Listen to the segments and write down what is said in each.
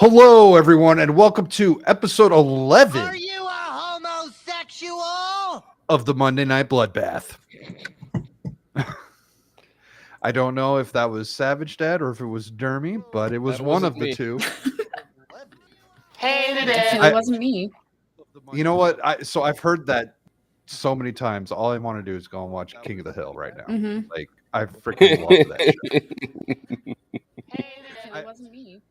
Hello, everyone, and welcome to episode 11 Are you a homosexual? of the Monday Night Bloodbath. I don't know if that was Savage Dad or if it was Dermy, but it was That one wasn't of the me. two. Hated it. I- It wasn't me. You know what? I've heard that so many times. All I want to do is go and watch King of the Hill right now. Mm-hmm. Like, I freaking love that shit. It wasn't me.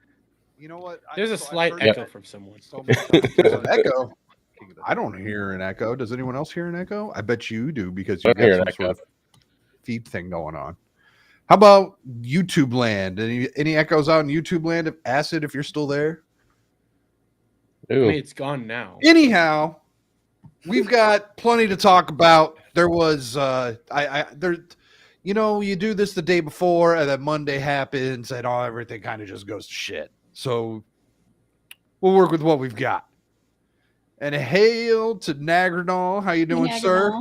You know what? There's a So I've slight heard echo that from someone. so many times. There's an echo. I don't hear an echo. Does anyone else hear an echo? I bet you do because you I hear got an some sort echo. of feed thing going on. How about YouTube land? Any echoes out in YouTube land? If Acid, if you're still there. I Ooh. mean, it's gone now. Anyhow, we've got plenty to talk about. There was you do this the day before, and then Monday happens, and everything kind of just goes to shit. So we'll work with what we've got. And hail to Nagrinol. How you doing, sir?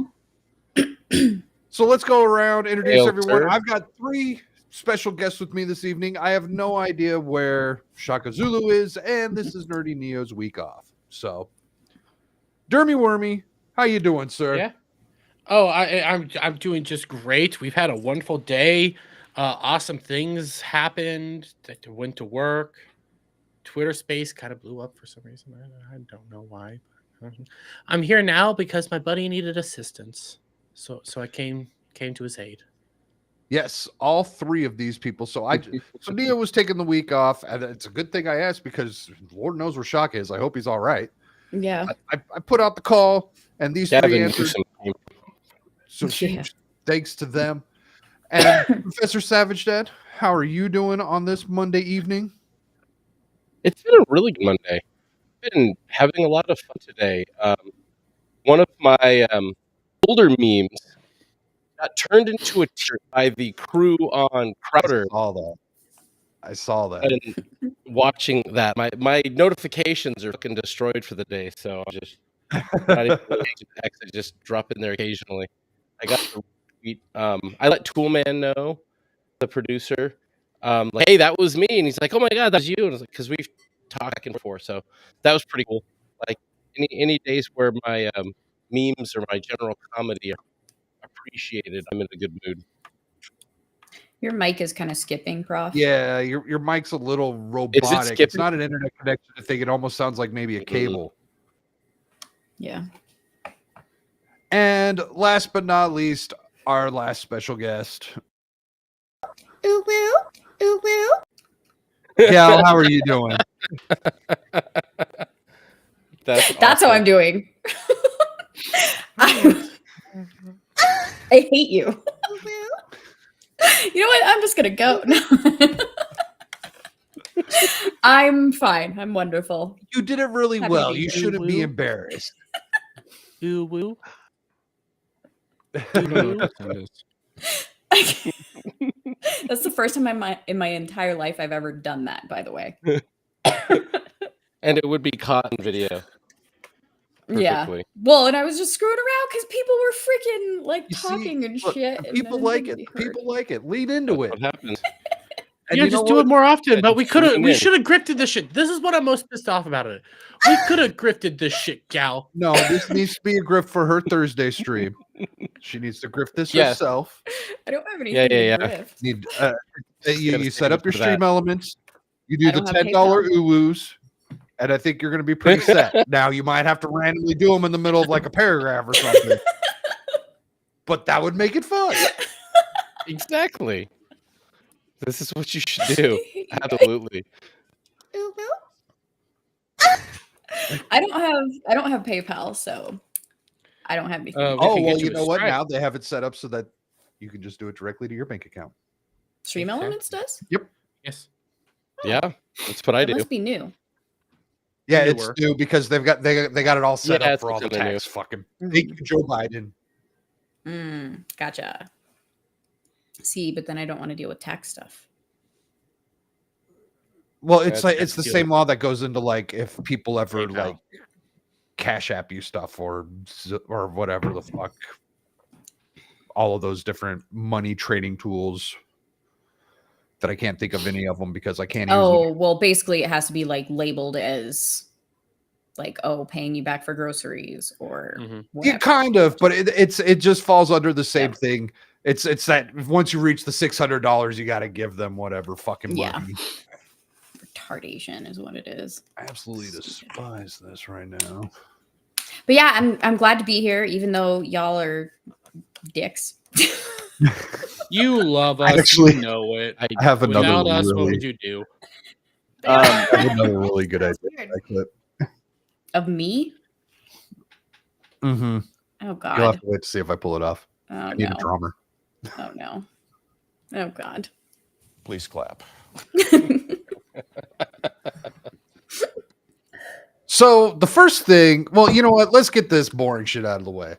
So let's go around, introduce Hail, everyone. sir. I've got three special guests with me this evening. I have no idea where Shaka Zulu is, and this is Nerdy Neo's week off. So, Dermy Wormy, how you doing, sir? Yeah. Oh, I'm doing just great. We've had a wonderful day. Awesome things happened. Went to work. Twitter space kind of blew up for some reason. I don't know why. I'm here now because my buddy needed assistance. So I came to his aid. Yes, all three of these people. So Neo was taking the week off, and it's a good thing I asked because Lord knows where Shaka is. I hope he's all right. Yeah. I put out the call, and these three Gavin answered. Newsom. So Yeah. thanks to them. And Professor Savage Dad, how are you doing on this Monday evening? It's been a really good Monday. Been having a lot of fun today. One of my older memes got turned into a t-shirt by the crew on Crowder. I saw that. And watching that, my notifications are fucking destroyed for the day. So I'm just not even really to text. I just drop in there occasionally. I got the tweet. I let Toolman know, the producer, like, hey, that was me, and he's like, oh my god, that's you, and I was like, because we've talked before, so that was pretty cool. Like any days where my memes or my general comedy are appreciated, I'm in a good mood. Your mic is kind of skipping, Prof. Yeah, your mic's a little robotic. It's skipping? not an internet connection thing. It almost sounds like maybe a cable. Yeah. And last but not least, our last special guest. Ooh woo. Ooh woo. Gal, how are you doing? That's how I'm doing. I hate you. You know what? I'm just gonna go. I'm fine. I'm wonderful. You did it really Happy well. to be You here. shouldn't be Woo. embarrassed. Ooh woo. That's the first time in my entire life I've ever done that, by the way. And it would be caught in video. Yeah. Perfectly. Well, and I was just screwing around because people were freaking like You see, talking and look, shit. and People then like wouldn't it. be heard. People like it. Lean into That's it. what happens. And Yeah, you just know do what? it more often. Yeah, But we just could have. lean We in. should have grifted this shit. This is what I'm most pissed off about it. We could have grifted this shit, gal. No, this needs to be a grift for her Thursday stream. She needs to grift this Yes. herself. I don't have Yeah, anything yeah, to yeah. grift. You gotta set up your save it for stream that. elements. You do I the don't have $10 PayPal. uwoos, and I think you're going to be pretty set. Now you might have to randomly do them in the middle of like a paragraph or something, but that would make it fun. Exactly. This is what you should do. Absolutely. Ooh, woo. I don't have PayPal, so I don't have anything. We Oh can well, get you a know what? Stripe. Now they have it set up so that you can just do it directly to your bank account. Stream Elements does? Yes. Yeah, that's what I That do. must be new. Yeah, Newer. it's new because they got it all set Yeah, up it's for all the kinda new. tax. Fucking thank you, Joe Biden. Gotcha. See, but then I don't want to deal with tax stuff. Well, it's That's like it's the ridiculous. same law that goes into like if people ever PayPal. like Cash App you stuff or whatever the fuck, all of those different money trading tools. that I can't think of any of them because I can't use Oh, well, basically, it has to be like labeled as like, oh, paying you back for groceries or Mhm. Yeah, whatever. kind of, but it just falls under the same Yeah. thing. It's that once you reach the $600, you got to give them whatever fucking Yeah. money. Retardation is what it is. I absolutely despise this right now. But yeah, I'm glad to be here, even though y'all are dicks. You love I us. actually- You know it. I have another Without us, what really, would you do? I have another really good idea. Weird. That clip. Of me? Mm-hmm. Oh You'll God. have to wait to see if I pull it off. Oh I need no. a drummer. Oh no. Oh God. Please clap. So the first thing, well, you know what? Let's get this boring shit out of the way.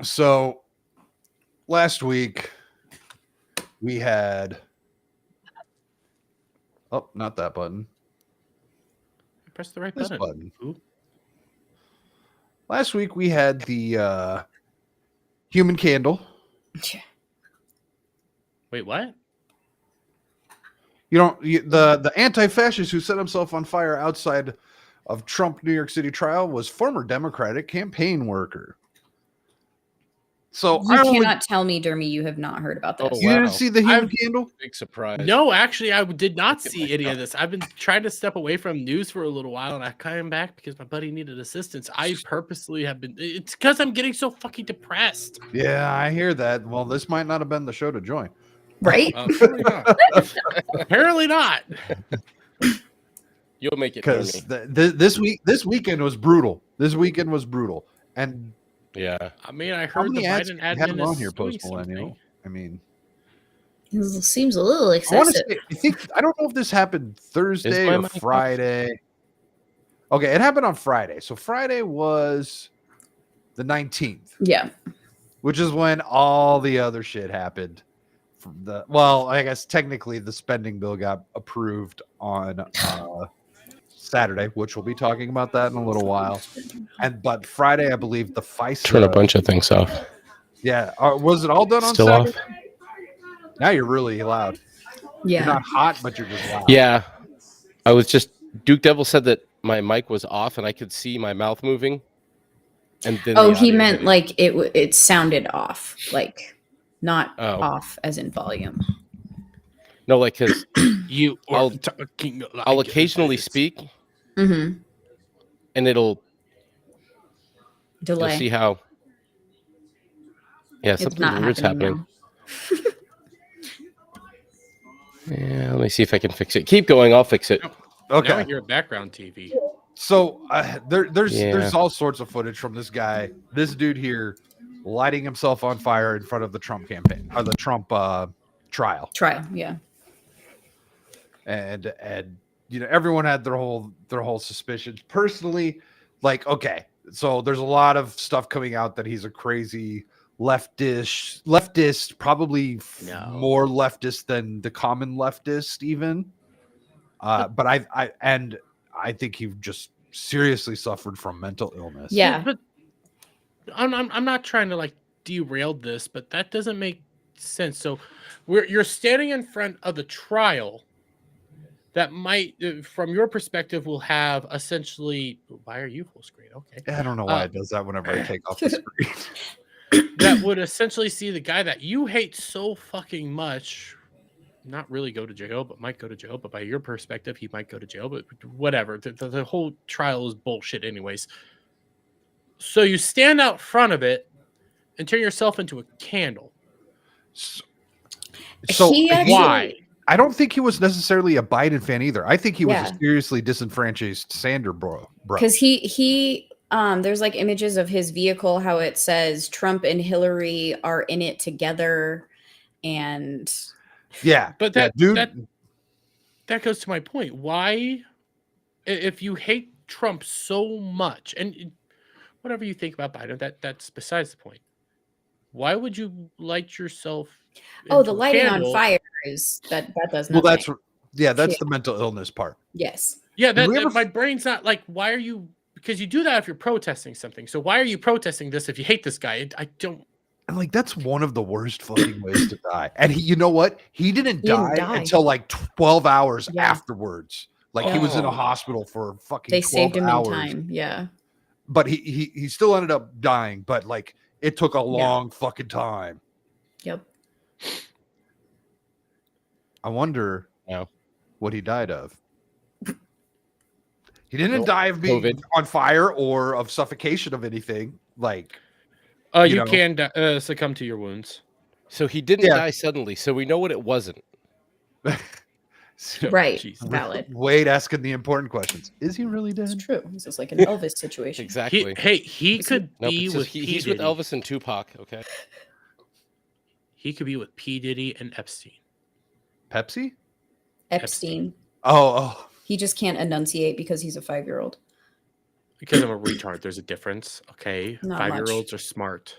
So last week we had, oh, not that button, Press the right this button. button. Ooh. Last week we had the human candle. Wait, what? The anti-fascist who set himself on fire outside of Trump New York City trial was former Democratic campaign worker. So You cannot tell me, Dermy, you have not heard about this. Oh, you didn't wow. see the human I've- candle? Big surprise. No, actually, I did not Look at see any myself. of this. I've been trying to step away from news for a little while, and I came back because my buddy needed assistance. I purposely have been. It's because I'm getting so fucking depressed. Yeah, I hear that. Well, this might not have been the show to join. Right? Apparently not. Apparently not. You'll make it. Because Dermy. this weekend was brutal. This weekend was brutal. And Yeah. I mean, I how heard the many ads Biden do you have admin on is here doing post millennial? something. I mean, It seems a little I want excessive. to say, I don't know if this happened Thursday my or mic off? Friday. Okay, it happened on Friday. So Friday was the 19th, Yeah. which is when all the other shit happened. From the I guess technically the spending bill got approved on Saturday, which we'll be talking about that in a little while. But Friday, I believe the FISA. Turn a bunch of things off. Yeah, was it all done on Still Saturday? off? Now you're really loud. Yeah. You're not hot, but you're just loud. Yeah. I was just Duke Devil said that my mic was off and I could see my mouth moving. And then Oh, the he audio meant didn't. like it sounded off, like not Oh. off as in volume. No, like because You are I'll- talking like I'll occasionally this. speak Mm-hmm. and you'll Delay. see how. Yeah, It's something not weird's happening happening. Yeah, let me see if I can fix it. Keep going, I'll fix it. Now I Okay. hear background TV. So there's Yeah. all sorts of footage from this guy, this dude here, lighting himself on fire in front of the Trump campaign or the Trump trial, Try. Yeah. and everyone had their whole suspicions. Personally, like, okay, so there's a lot of stuff coming out that he's a crazy leftist, probably No. more leftist than the common leftist even. But I think he just seriously suffered from mental illness. Yeah. But I'm not trying to like derail this, but that doesn't make sense. So you're standing in front of the trial that might, from your perspective, will have essentially. Why are you full screen? Okay. I don't know why it does that whenever I take off the screen. That would essentially see the guy that you hate so fucking much not really go to jail, but might go to jail. But by your perspective, he might go to jail. But whatever. The whole trial is bullshit, anyways. So you stand out front of it and turn yourself into a candle. So He actually- Why? I don't think he was necessarily a Biden fan either. I think he was Yeah. a seriously disenfranchised Sanders bro. Because he there's like images of his vehicle, how it says Trump and Hillary are in it together, and Yeah, But yeah, that dude. that goes to my point. Why, if you hate Trump so much, and whatever you think about Biden, that's besides the point. Why would you light yourself? oh, into the a lighting candle? on fire is that does well, nothing. that's Yeah. the mental illness part. Yes. Yeah, Did we ever my brain's not like. Why are you? Because you do that if you're protesting something. So why are you protesting this if you hate this guy? I don't. And like that's one of the worst fucking ways to die. And you know what? He didn't die until like 12 hours afterwards. Like he was in a hospital for fucking. They 12 saved him hours. in time. Yeah. But he still ended up dying. But like it took a long fucking time. Yep. I wonder No. what he died of. He didn't die of being COVID. on fire or of suffocation of anything. Like, you can succumb to your wounds. So he didn't die suddenly. So we know what it wasn't. Right. Jeez. Valid. Wade asking the important questions. Is he really dead? It's true. This is like an Elvis situation. Exactly. He could be with he's with Elvis and Tupac. Okay. He could be with P. Diddy and Epstein. Pepsi? Epstein. Oh. He just can't enunciate because he's a 5-year-old. Because I'm a retard, there's a difference. Okay, Not 5-year-olds are smart.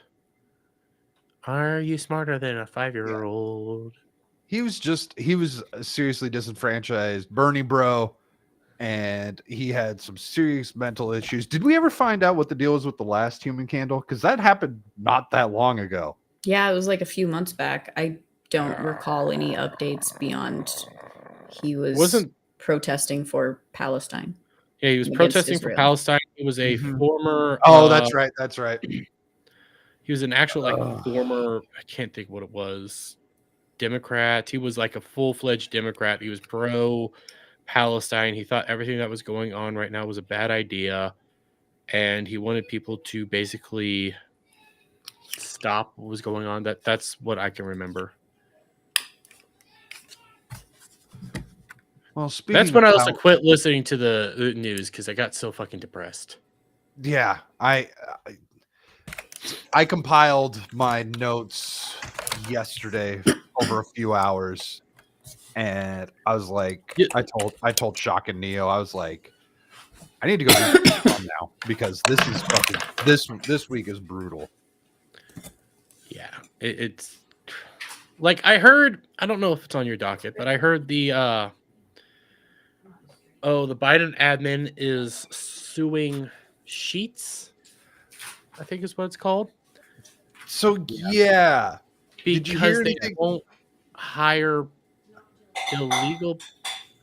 Are you smarter than a 5-year-old? He was seriously disenfranchised, Bernie bro, and he had some serious mental issues. Did we ever find out what the deal was with the last human candle? Because that happened not that long ago. Yeah, it was like a few months back. I don't recall any updates beyond he wasn't protesting for Palestine. Yeah, he was protesting for Palestine. He was a former. Oh, that's right. That's right. He was an actual former. I can't think what it was. Democrat. He was like a full-fledged Democrat. He was pro Palestine. He thought everything that was going on right now was a bad idea, and he wanted people to basically stop what was going on. That's what I can remember. Well, that's when I also quit listening to the news because I got so fucking depressed. Yeah, I compiled my notes yesterday over a few hours, and I was like, I told Shock and Neo, I was like, I need to go now because this is fucking this week is brutal. Yeah, it's like I heard. I don't know if it's on your docket, but I heard the Biden admin is suing Sheets, I think is what it's called. So yeah, because they won't hire illegal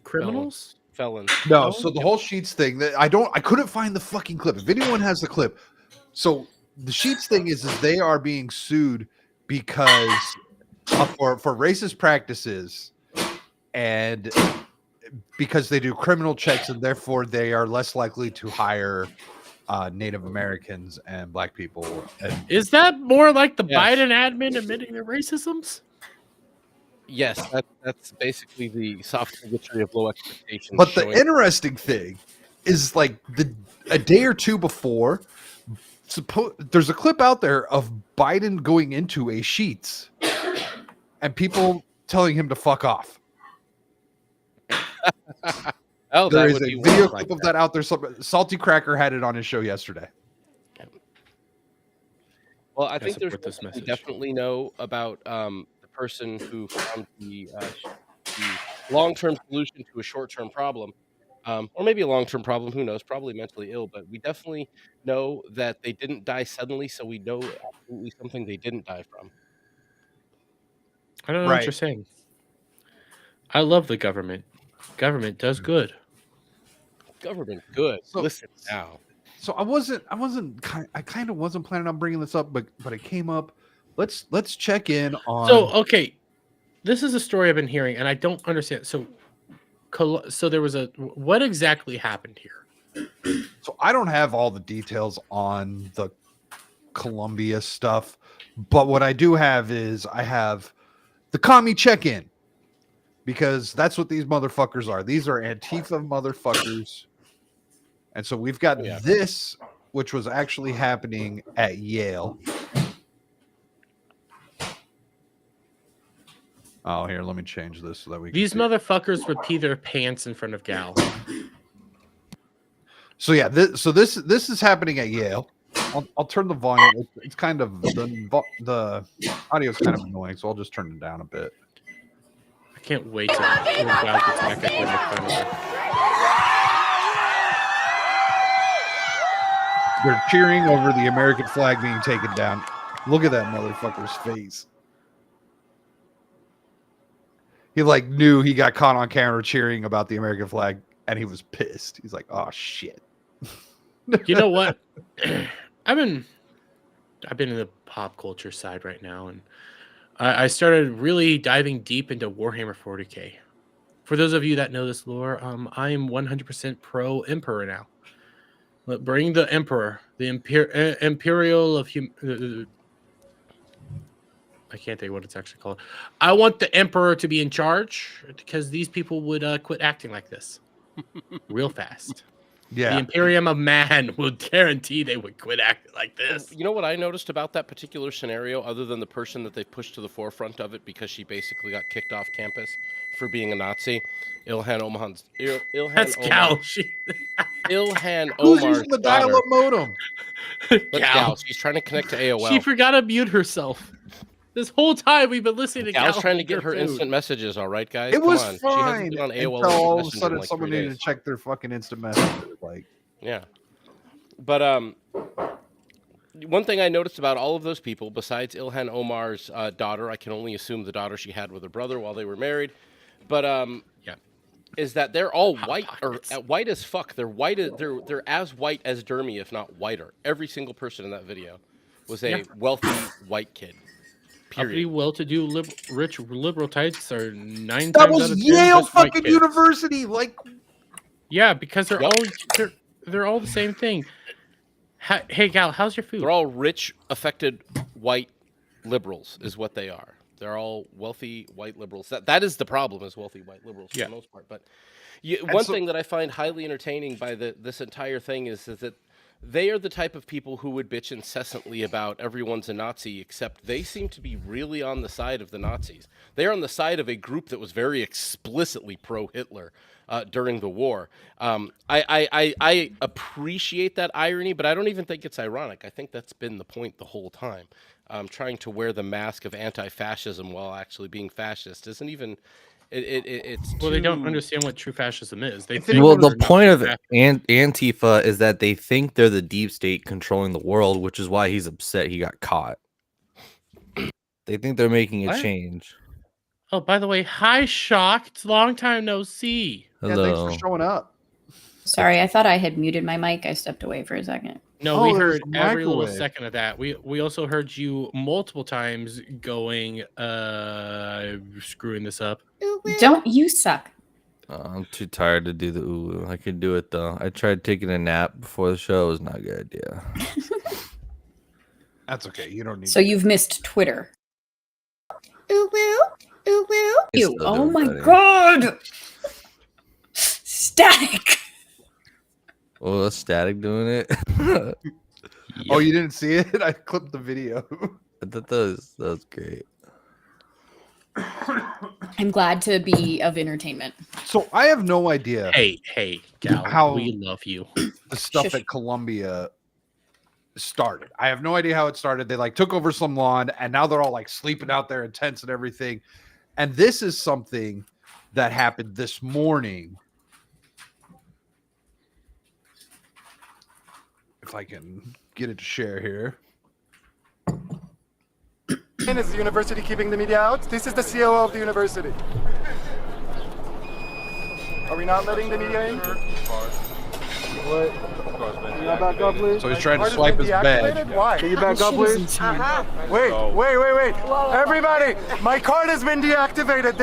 criminals, felons. No, so the whole Sheets thing that I couldn't find the fucking clip. If anyone has the clip, so the Sheets thing is they are being sued because for racist practices and because they do criminal checks and therefore they are less likely to hire Native Americans and black people. Is that more like the Biden admin admitting their racisms? Yes, that's basically the soft bigotry of low expectations. But the interesting thing is like a day or two before, there's a clip out there of Biden going into a Sheets and people telling him to fuck off. There is a video clip of that out there. Salty Cracker had it on his show yesterday. Well, I think there's definitely know about the person who found the long-term solution to a short-term problem, or maybe a long-term problem. Who knows? Probably mentally ill, but we definitely know that they didn't die suddenly, so we know absolutely something they didn't die from. I don't know what you're saying. I love the government. Government does good. Government good. So, listen now. So I kind of wasn't planning on bringing this up, but it came up. Let's check in on. So okay, this is a story I've been hearing, and I don't understand. So there was what exactly happened here? So I don't have all the details on the Columbia stuff, but what I do have is I have the commie check-in. Because that's what these motherfuckers are. These are Antifa motherfuckers. And so we've got this, which was actually happening at Yale. Oh, here, let me change this so that we can These motherfuckers would pee their pants in front of Gal. So yeah, this is happening at Yale. I'll turn the volume. It's kind of the audio is kind of annoying, so I'll just turn it down a bit. I can't wait till Gal gets back at him. They're cheering over the American flag being taken down. Look at that motherfucker's face. He like knew he got caught on camera cheering about the American flag, and he was pissed. He's like, "Oh shit." You know what? I've been in the pop culture side right now, and I started really diving deep into Warhammer 40k. For those of you that know this lore, I am 100% pro Emperor now. Bring the Emperor, the Imperial of I can't think what it's actually called. I want the Emperor to be in charge because these people would quit acting like this real fast. The Yeah. Imperium of Man will guarantee they would quit acting like this. You know what I noticed about that particular scenario, other than the person that they pushed to the forefront of it because she basically got kicked off campus for being a Nazi? Ilhan Omar's That's Gal. Ilhan Who's Omar's using the daughter. dial-up modem? That's Gal. Gal. She's trying to connect to AOL. She forgot to mute herself. This whole time we've been listening to Gal's Gal trying to eat get her food. instant messages, all right, guys? It Come was on. She fine hasn't been on AOL until all of a Messenger in sudden like someone 3 needed days. to check their fucking instant messenger. Like, Yeah. But one thing I noticed about all of those people, besides Ilhan Omar's daughter, I can only assume the daughter she had with her brother while they were married, but Yeah. is that they're all Hot white or pockets. white as fuck. They're white. They're as white as Dermy, if not whiter. Every single person in that video was a Yeah. wealthy white kid. Uppity, Period. well-to-do, rich liberal types are 9 that times was out of 10 Yale just white fucking kids. university. Like, Yeah, because they're Yep. they're all the same thing. Hey, Gal, how's your food? They're all rich, affected white liberals, is what they are. They're all wealthy white liberals. That is the problem, is wealthy white liberals for Yeah. the most part. But one so- thing that I find highly entertaining by this entire thing is that they are the type of people who would bitch incessantly about everyone's a Nazi, except they seem to be really on the side of the Nazis. They're on the side of a group that was very explicitly pro-Hitler during the war. I appreciate that irony, but I don't even think it's ironic. I think that's been the point the whole time. Trying to wear the mask of anti-fascism while actually being fascist isn't even... It's Well, they don't too- understand what true fascism is. They If think anyone Well, they're the not point of fascist. Antifa is that they think they're the deep state controlling the world, which is why he's upset he got caught. They think they're making a What? change. Oh, by the way, hi, Shocked. Long time no see. yeah, thanks Hello. for showing up. Sorry, I thought I had muted my mic. I stepped away for a second. No, Oh, we there's heard a every little microwave. second of that. We also heard you multiple times going, screwing this up. Don't you suck? I'm too tired to do the ooh. I could do it though. I tried taking a nap before the show. It was not a good idea. That's okay. You don't need. So you've missed Twitter. Ooh woo, ooh woo. It's You. still Oh doing my better. god! Static. Oh, that's Static doing it. Oh, you didn't see it? I clipped the video. I thought that was great. I'm glad to be of entertainment. So I have no idea Hey, Gal, How- we love you. the stuff Shush. at Columbia started. I have no idea how it started. They like took over some lawn, and now they're all like sleeping out there in tents and everything. And this is something that happened this morning. If I can get it to share here. Is the university keeping the media out? This is the COO of the university. Are we not letting the media in? What? Can you back up, please? So he's trying to Card has swipe been his badge. deactivated? Why? Can you back up, please? Wait. Everybody, my card has been deactivated.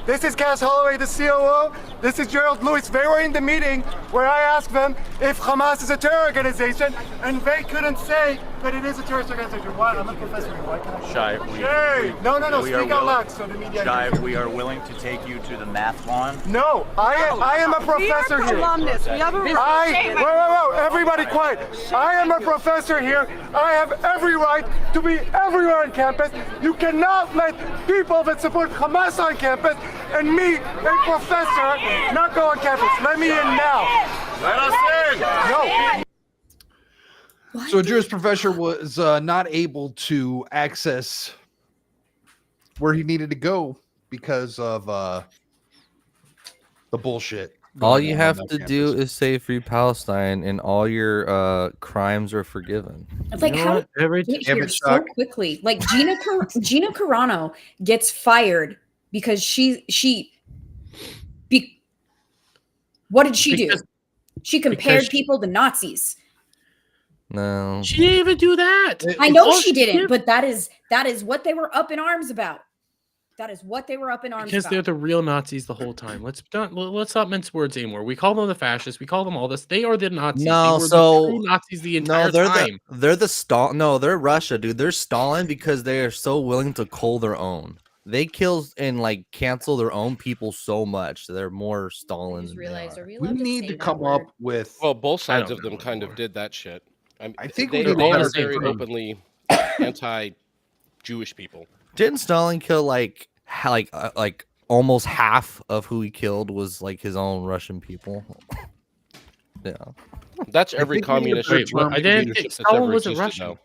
This is Cass Holloway, the COO. This is Gerald Lewis. They were in the meeting where I asked them if Hamas is a terror organization, and they couldn't say that it is a terrorist organization. Why? I'm a professor. Why can I? Shy, Hey! No, we are speak out willing- loud so the media Shy, can hear. we are willing to take you to the math lawn. No, I am a professor here. Columbus. We have a Wait, everybody quiet. I am a professor here. I have every right to be everywhere on campus. You cannot let people that support Hamas on campus and me, a professor, not go on campus. Let me in now. Let us in. No. So a Jewish professor was not able to access where he needed to go because of the bullshit All going you on have that to campus. do is say free Palestine, and all your crimes are forgiven. It's like, You know how what? Every did it Damn here it, so Chuck. quickly? Like Gina Carano gets fired because what did she do? Because- She compared she- people to Nazis. No. She didn't even do that. I know All she didn't, did- but that is what they were up in arms about. That is what they were up in arms because they're about. the real Nazis the whole time. Let's not mince words anymore. We call them the fascists. We call them all this. They are the Nazis. No, they were so- the true Nazis the entire No, they're time. they're Stalin. No, they're Russia, dude. They're Stalin because they are so willing to cull their own. They kill and like cancel their own people so much. They're more I Stalin just than realized, they are are. we We allowed to need say to that come word? up with. Well, both sides don't of them know kind of anymore. did that shit. I think we they need a all are better same very thing. term. openly anti-Jewish people. Didn't Stalin kill like almost half of who he killed was like his own Russian people? Yeah. That's I every think we need a communist better Wait, what? term I for didn't leadership. think that's Stalin ever wasn't existed, Russian. though.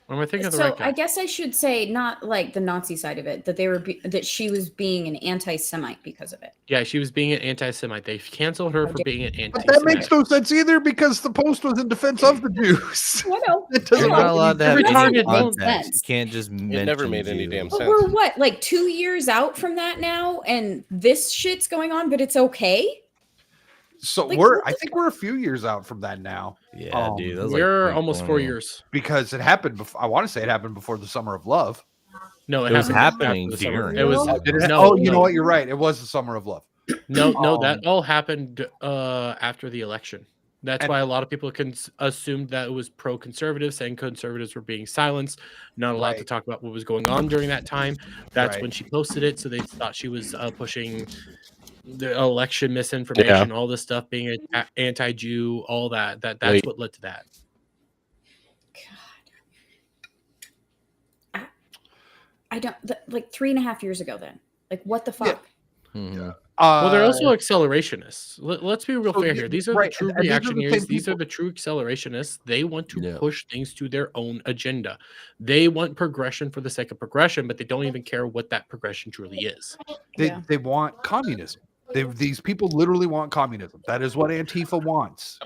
Or am I thinking of the So right guy? I guess I should say not like the Nazi side of it, that that she was being an anti-Semite because of it. Yeah, she was being an anti-Semite. They canceled her How for dare- being an But anti-Semite. that makes no sense either because the post was in defense of the Jews. I know. It You're doesn't not make allowed to have Every any target context. won't- You can't just mention never made any damn Jews. But sense. we're what, like 2 years out from that now, and this shit's going on, but it's okay. So Like, I what think we're a few years out from that now Yeah, dude. That was like We're almost 4 2020. years. because it happened before. I want to say it happened before the Summer of Love. No, It was happened happening after the summer. during. It was Did it? no. Oh, you know no. what? You're right. It was the Summer of Love. No, that all happened after the election. That's And- why a lot of people assumed that it was pro-conservative, saying conservatives were being silenced, not allowed to Right. talk about what was going on during that time. That's Right. when she posted it, so they thought she was pushing the election misinformation, all this stuff, being anti-Jew, all that. That's Wait. what led to that. I don't like 3.5 years ago. Then, like, what the fuck? Mhm. Well, they're also accelerationists. Let's be real so fair the- here. These are right, the true and these are the same reactionaries. These are people. the true accelerationists. They want to Yeah. push things to their own agenda. They want progression for the sake of progression, but they don't even care what that progression truly is. Yeah. they want communism. These people literally want communism. That is what Antifa wants.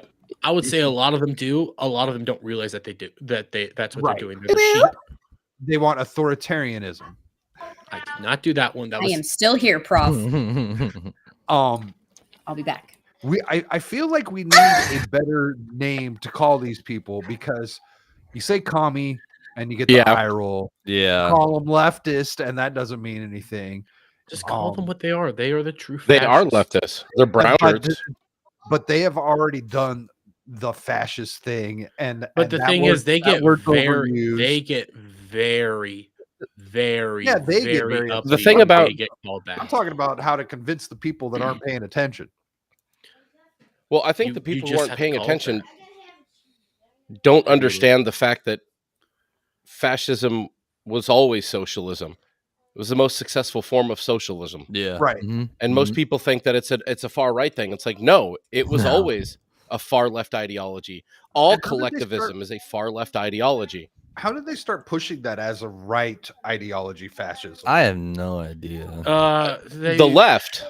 I would say a lot of them do. A lot of them don't realize that they do. That's what Right. they're doing. They're the sheep. They want authoritarianism. I did not do that one. That I was am still here, Prof. Um, I'll be back. I feel like we need a better name to call these people because you say commie and you get the Yeah. eye roll. Yeah. Call them leftist and that doesn't mean anything. just call them Um, what they are. They are the true. They are fascists. leftists. They're brown But, shirts. but they have already done the fascist thing, and But the that thing word- is, they that get word's very, overused. they get very, very, Yeah, they get very upbeat The thing when about- they get called that. I'm talking about how to convince the people that aren't paying attention. Well, I think You- the you people who just aren't have to paying call it attention that. don't understand the fact that fascism was always socialism. It was the most successful form of socialism. Yeah. Right. Mhm. And most people think that it's a far right thing. It's like, no, it was No. always a far left ideology. All And how did they collectivism is a far left ideology. How did they start pushing that as a right ideology, fascism? I have no idea. The left,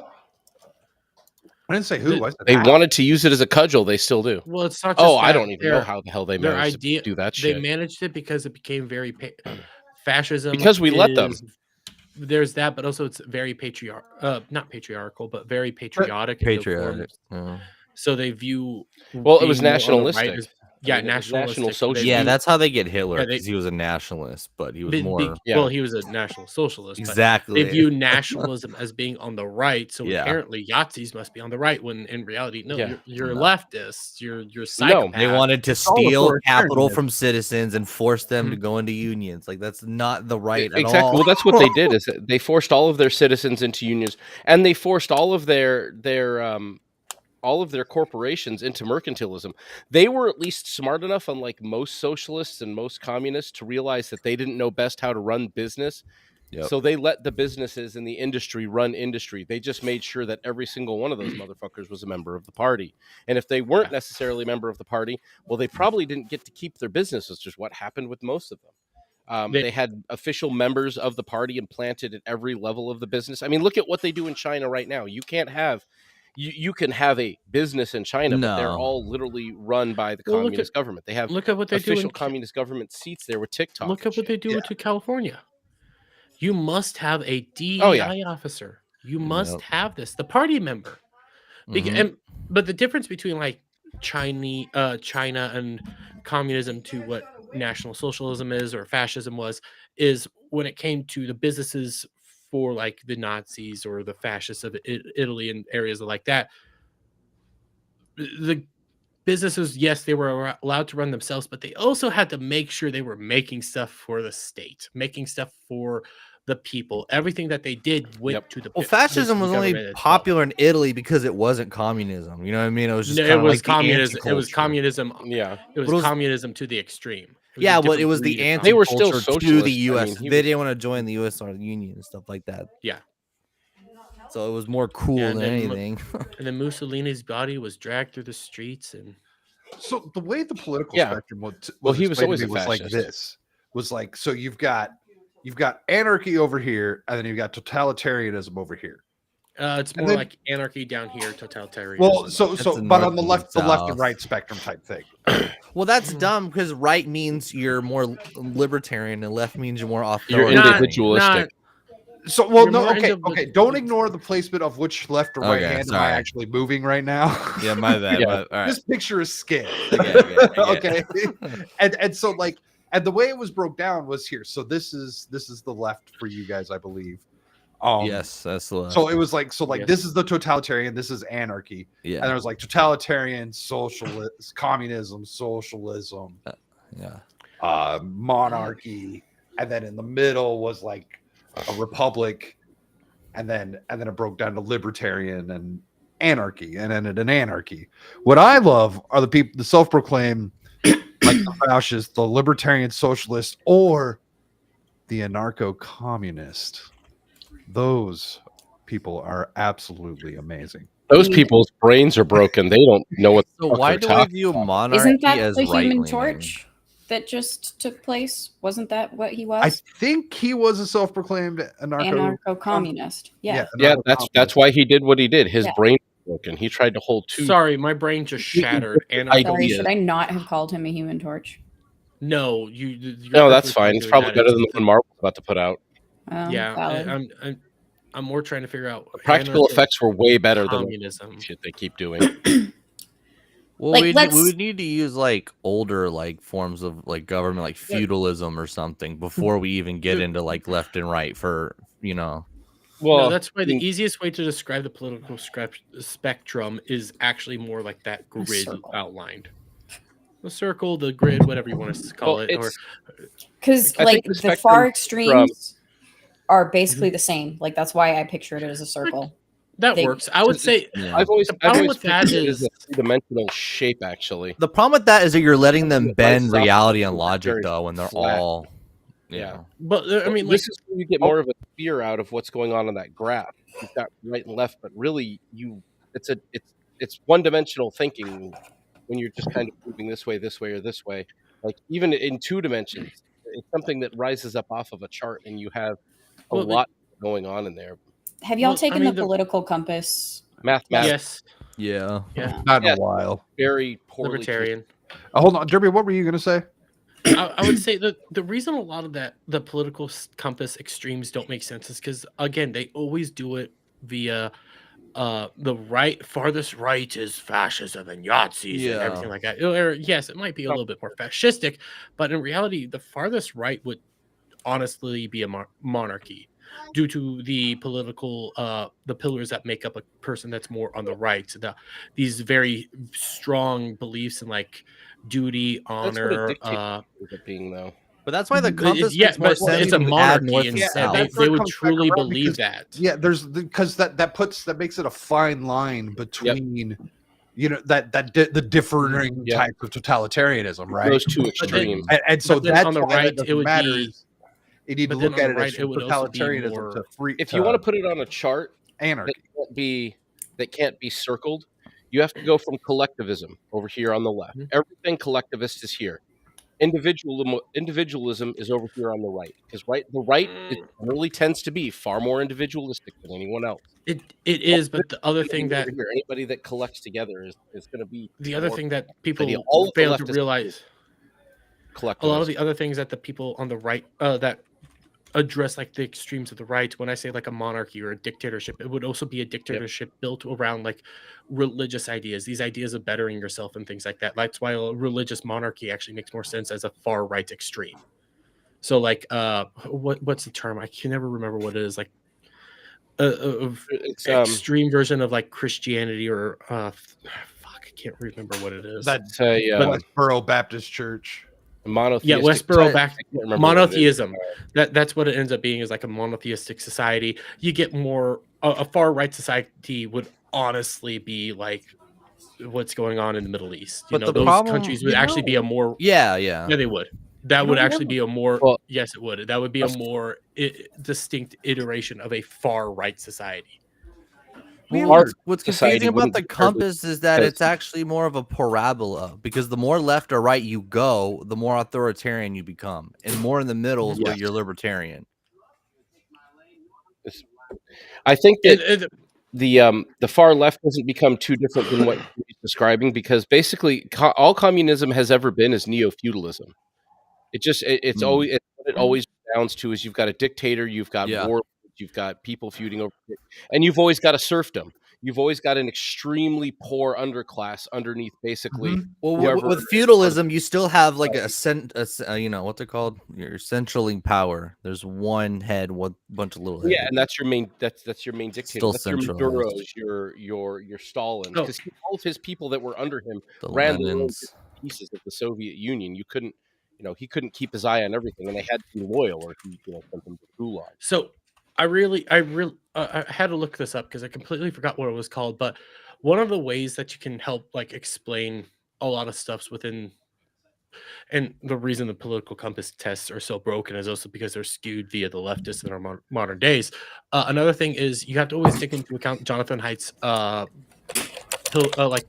I didn't say who. I said they how. wanted to use it as a cudgel. They still do. Well, it's not. Just Oh, I that. don't even know how the hell they their managed idea- to do that They shit. managed it because it became very fascism. Because we let them. There's that, but also it's very not patriarchal, but very patriotic. in their Patriotic. forms. Yeah. So they view. Well, it was being more on the right nationalistic. as- yeah, I mean, it was nationalistic. National They Socialism. Yeah, view- that's how they get Hitler Yeah, they- because he was a nationalist, but he was Be- more Yeah. Well, he was a national socialist. but exactly. They view nationalism as being on the right, so Yeah. apparently Yahtzees must be on the right. When in reality, no, Yeah. you're No. leftists. You're psychopaths. They wanted to all steal capital authoritarianism. from citizens and force them to go into unions. Like that's not the right at Exactly. all. Well, that's what they did. Is that they forced all of their citizens into unions, and they forced all of their corporations into mercantilism. They were at least smart enough, unlike most socialists and most communists, to realize that they didn't know best how to run business. Yep. So they let the businesses in the industry run industry. They just made sure that every single one of those motherfuckers was a member of the party. And if they weren't necessarily a member of the party, well, they probably didn't get to keep their business, which is what happened with most of them. They had official members of the party implanted at every level of the business. I mean, look at what they do in China right now. You you can have a business in China, but they're No. all literally run by the Well, look communist government. They have Look at what they do. official communist government seats there with TikTok. Look and at what they shit. do to California. You must have a DEI Oh, yeah. officer. You must Yep. have this. The party member. Mhm. But the difference between like China and communism to what National Socialism is or fascism was is when it came to the businesses for like the Nazis or the fascists of Italy and areas like that. The businesses, yes, they were allowed to run themselves, but they also had to make sure they were making stuff for the state, making stuff for the people. Everything that they did went Yep. to the Well, went to fascism the was only government itself. popular in Italy because it wasn't communism. You know what I mean? It was just No, kind it of was like the communism. It was anti-culture. communism. Yeah. It was But it was- communism to the extreme. It was a Yeah, but it different was the breed of They were still anti-culture to socialist. the I U.S. mean, he They was- didn't want to join the U.S. Union and stuff like that. Yeah. So it was more cool Yeah, than and then anything. And then Mussolini's body was dragged through the streets, and So the way the political Yeah. spectrum was Well, he was explained to always me a was like fascist. this. Was like, so you've got anarchy over here, and then you've got totalitarianism over here. it's And more then- like anarchy down here, totalitarianism. Well, so That's so the but north on the and left south. and right spectrum type thing. Well, that's dumb because right means you're more libertarian and left means you're more You're authoritarian. individualistic. So well, You're no, more okay, into okay. the- Don't ignore the placement of which left or right Okay, hand am sorry. I actually moving right now. Yeah, my bad. Yeah. All right. This picture is scale. Okay. Okay. and so like, and the way it was broke down was here. So this is the left for you guys, I believe. Yes, that's the left. So it was like, Yes. this is the totalitarian, this is anarchy, and yeah, there was like totalitarian, socialist, communism, socialism, yeah. monarchy, and then in the middle was like a republic, and then it broke down to libertarian and anarchy, and ended in anarchy. What I love are the people, the self-proclaimed like the fascist, the libertarian socialist, or the anarcho-communist. Those people are absolutely amazing. Those people's brains are broken. They don't know what. So the fuck why they're do I talking view about. monarchy Isn't that as the Human right-leaning? Torch that just took place? Wasn't that what he I was? think he was a self-proclaimed Anarcho-communist. Yeah. Yeah, that's why he did what he did. His Yeah. brain was broken. He tried to hold two. Sorry, my brain just shattered. And I- Sorry, ideas. should I not have called him a Human Torch? No, you're No, that's perfectly fine. It's doing probably that. better than the one Marvel's about to put out. Yeah, Valid. I'm more trying to figure out The practical anarcho- effects were way better than the communism. shit they keep doing. Well, Like, we let's- would need to use like older like forms of like government, like feudalism or something, before we even get into like left and right for No, Well, that's why I the mean, easiest way to describe the political spectrum is actually more like that grid circle. outlined. The circle, the grid, whatever you want to call well, it. Or it's Because I like think the the spectrum far from- extremes are basically the same. Like that's why I pictured it as a circle. that they- works. I would say yeah. I've always The problem with pictured that it as is- a three-dimensional shape. Actually, The problem with that is that you're letting them Right, bend stop. reality and It's logic very though when they're flat. all Yeah. but I mean, like, this is where you get more of a sphere out of what's going on in that graph. You've got right and left, but really, it's one-dimensional thinking when you're just kind of moving this way, or this way. Like even in two dimensions, it's something that rises up off of a chart, and you have a Well, lot going on in there. Have y'all Well, I taken mean, the the- political compass? yes, Mathematics, yeah. Not in Yes. a while. very poorly. libertarian. Hold on, Derby. What were you gonna say? I would say that the reason a lot of the political compass extremes don't make sense is because again they always do it via the right farthest right is fascism and Yazis and Yeah. everything like that. Or, yes, it might be a little bit more fascistic, but in reality, the farthest right would honestly be a monarchy due to the political the pillars that make up a person that's more on the right. These very strong beliefs in like duty, That's what a honor. dictator ends up being, though. But that's why the But compass yeah, makes more but sense it's a when you add monarchy north and instead. south. They, That's where it would comes back truly around believe because- that. Yeah, there's because that makes it a fine line between the differing Yep. types of totalitarianism, right? Those two then- extremes. And so But then that's on the why right, that it would matter be- is you need to but then look on at the it right, as it would also be totalitarianism more- to free. If you want to put it on a chart anarchy, that can't be circled, you have to go from collectivism over here on the left. Mhm. Everything collectivist is here. individualism is over here on the right, because the right really tends to be far more individualistic than anyone else. It is, but the other thing that Over here, anybody that collects together is going to be the other more thing that people idea. All of the fail to leftists realize. A lot of collectivist. the other things that the people on the right that address like the extremes of the right, when I say like a monarchy or a dictatorship, it would also be a dictatorship built around like religious ideas, these ideas of bettering yourself and things like that. That's why a religious monarchy actually makes more sense as a far right extreme. So like what's the term? I can never remember what it is. Like It's extreme version of like Christianity or fuck, I can't remember what it is. That's a Westboro Baptist Church. Yeah, monotheistic. Westboro I can't remember what it is. monotheism. That's what it ends up being, is like a monotheistic society. You get more a far right society would honestly be like what's going on in the Middle East. You But know, the those problem- countries would actually be a more Yeah. they would. That would don't actually be a more Well- yes, it would. That would be a more distinct iteration of a far right society. What's society confusing about wouldn't the be terribly- compass is that because- it's actually more of a parabola, because the more left or right you go, the more authoritarian you become, and more in the middle is where Yes. you're libertarian. I think that It- the far left doesn't become too different than what he's describing, because basically all communism has ever been is neo-feudalism. It's always what it always bounds to is you've got a dictator, you've got Yeah. war, you've got people feuding over it, and you've always got a serfdom. You've always got an extremely poor underclass underneath, basically. Well, whoever with is feudalism, you still have like you know what they're called, your centraling power. There's one head, one bunch of little heads. Yeah, and that's your main dictator. Still That's your centralized. Maduros, your Stalin, Oh. because all of his people that were under him The ran the little Lenins. pieces of the Soviet Union. You couldn't, he couldn't keep his eye on everything, and they had to be loyal, or he, sent them to gulag. So I had to look this up because I completely forgot what it was called. But one of the ways that you can help like explain a lot of stuffs within, and the reason the political compass tests are so broken is also because they're skewed via the leftists in our modern days. Another thing is you have to always take into account Jonathan Haidt's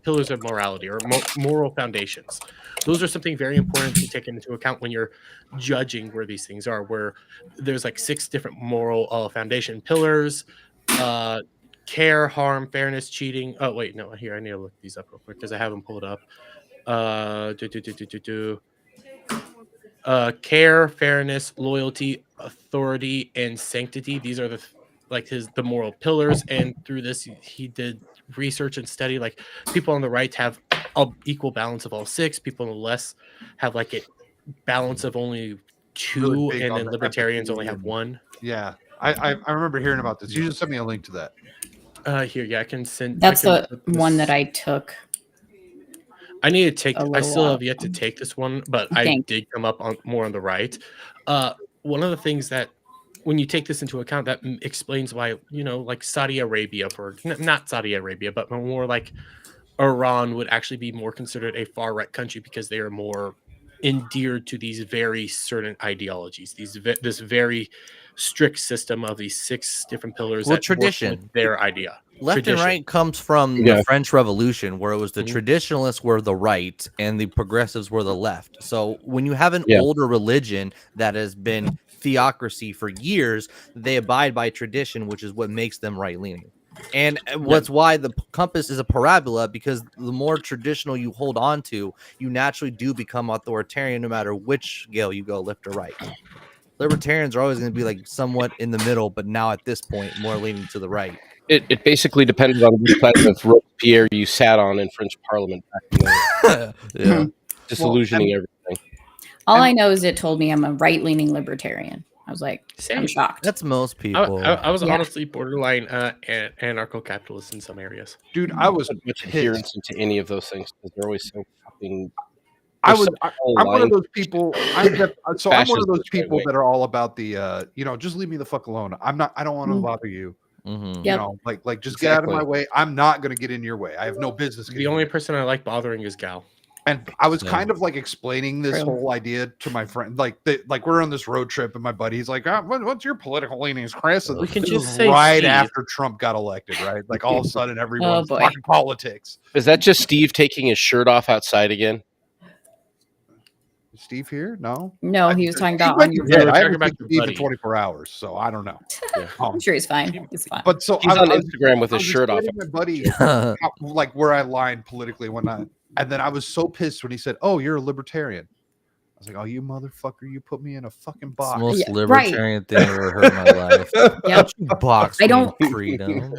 pillars of morality or moral foundations. Those are something very important to take into account when you're judging where these things are, where there's like 6 different moral foundation pillars: care, harm, fairness, cheating. Oh wait, no, here, I need to look these up real quick because I have them pulled up. Care, fairness, loyalty, authority, and sanctity. These are the moral pillars. And through this, he did research and study. Like, people on the right have an equal balance of all 6. People on the left have like a balance of only 2, Really big and on then the libertarians empathy only have and- 1. Yeah, I remember hearing about this. You just sent me a link to that. Here, yeah, I can send. That's I can the put one this- that I took. I need to take. a I little still while. have yet to take this one, but I Okay. did come up on more on the right. One of the things that, when you take this into account, that explains why, like Saudi Arabia, not Saudi Arabia, but more like Iran would actually be more considered a far right country because they are more endeared to these very certain ideologies, this very strict system of these 6 different pillars. Well, that work tradition. with their idea. Left Tradition. and right comes from Yeah. the French Revolution, where it was the Mhm. traditionalists were the right and the progressives were the left. So when you have an Yeah. older religion that has been theocracy for years, they abide by tradition, which is what makes them right leaning. And what's why the compass is a parabola, because the more traditional you hold on to, you naturally do become authoritarian, no matter which scale you go, left or right. Libertarians are always going to be like somewhat in the middle, but now at this point, more leaning to the right. It basically depended on which side of Robespierre you sat on in French Parliament back in the Yeah. disillusioning everything. All I know is it told me I'm a right-leaning libertarian. I was like, I'm Same. shocked. That's most people. I was Yeah. honestly borderline anarcho-capitalist in some areas. Dude, I was Much pissed. adherence into any of those things, because they're always so fucking. I there's was. such a I'm whole one of line- those people. I'm one of Fascism those is the right people way. that are all about the. Just leave me the fuck alone. I don't want to Mm. bother you. Mhm. Yep. Like just get out of my Exactly. way. I'm not gonna get in your way. I have no business. The getting only in. person I like bothering is Gal. And I was Same. kind of like explaining this True. whole idea to my friend. Like we're on this road trip, and my buddy's like, what's your political leanings, Chris? And We can this just was say right Steve. after Trump got elected, right? Like all of a sudden, everyone's boy. talking politics. Is that just Steve taking his shirt off outside again? Steve here? No. No, he was talking He about might on be your. Yeah, dead. we're I talking haven't about seen your Steve in buddy. 24 hours, so I don't know. I'm sure he's fine. It's fine. But so He's I on was Instagram with his I was shirt off. explaining to my buddy how, like where I lined politically when I, and then I was so pissed when he said, "Oh, you're a libertarian." I was like, "Oh, you motherfucker! You put me in a fucking It's box." the most Yeah, right. libertarian thing I've ever heard in my life. Yep. Don't you box I me don't- in freedom.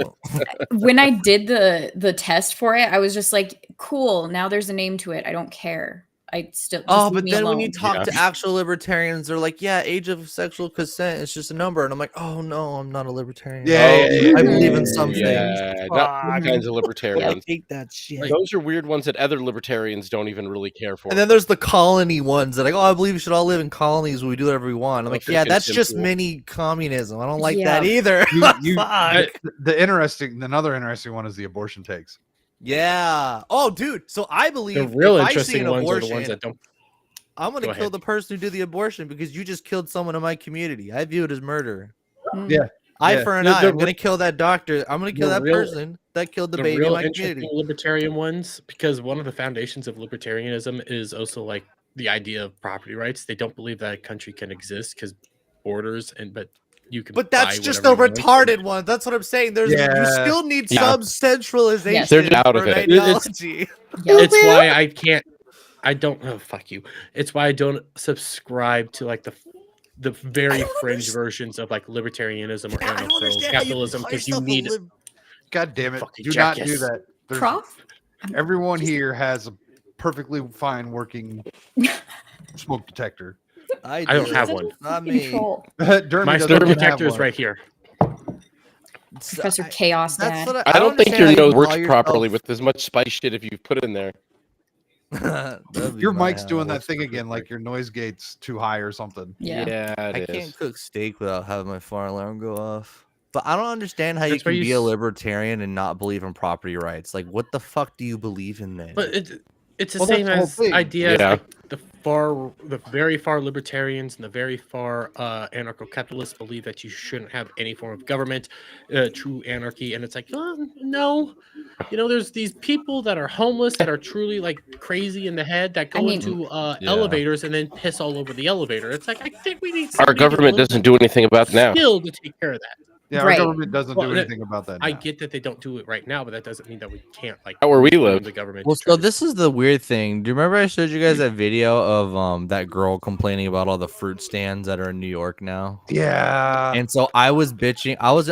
When I did the test for it, I was just like, cool. Now there's a name to it. I don't care. I still. Just Oh, leave but me then when alone. you talk Yeah. to actual libertarians, they're like, "Yeah, age of sexual consent is just a number," and I'm like, "Oh no, I'm not a libertarian. I believe in some things. Yeah, not all Fuck. kinds of I libertarians. hate that shit." Those are weird ones that other libertarians don't even really care for. And then there's the colony ones that like, "Oh, I believe we should all live in colonies where we do whatever we want." I'm like, Okay, "Yeah, that's just simple. mini communism. I don't like Yeah. that either." Fuck. Another interesting one is the abortion takes. Yeah. Oh, dude. So I believe The real if I see interesting an ones are the abortion, ones that don't. I'm gonna Go kill ahead. the person who did the abortion because you just killed someone in my community. I view it as murder. Mm. Yeah. Eye Yeah. for an The- eye. the I'm gonna kill that doctor. I'm gonna kill the that real- person that killed the The baby in real my interesting community. libertarian ones, because one of the foundations of libertarianism is also like the idea of property rights. They don't believe that a country can exist because borders but you can. But that's buy just the whatever you want. retarded one. That's what I'm saying. You Yeah. still need Yeah. some centralization Yes. They're just out for of an it. ideology. Yep. It's why I can't. I don't. Oh, fuck you. It's why I don't subscribe to like the very fringe versions of like libertarianism or I don't understand how capitalism call because you yourself a need. God damn it! Fucking Do not do jackass. that. There's- Prof. Everyone here has a perfectly fine working smoke detector. I don't do. have one. Not me. Control. Dermy My doesn't smoke even have detector is one. right here. So Professor I- Chaos That's Dad. what I don't think understand your how you nose call works yourself- properly with as much spice shit if you put it in there. That'd be Your my mic's how it doing that works thing for again, like Cooper. your noise gate's too high or something. Yeah. I it can't is. cook steak without having my fire alarm go off. But I don't understand how you That's why can you be a s- libertarian and not believe in property rights. Like, what the fuck do you believe in then? But it's the Well, that's same the whole as thing. idea as Yeah. like the very far libertarians and the very far anarcho-capitalists believe that you shouldn't have any form of government, true anarchy, and it's like, no, there's these people that are homeless that are truly like crazy in the head that go I mean- into Yeah. elevators and then piss all over the elevator. It's like I think we need Our somebody government with a doesn't do anything about it now. skill to take care of that. Yeah, Right. our government doesn't Well, do that- anything about that. I now. get that they don't do it right now, but that doesn't mean that we can't like Not where we reform live. the government. Well, to try so to- this is the weird thing. Do you remember I showed you guys that video of that girl complaining about all the fruit stands that are in New York now? Yeah. And so I was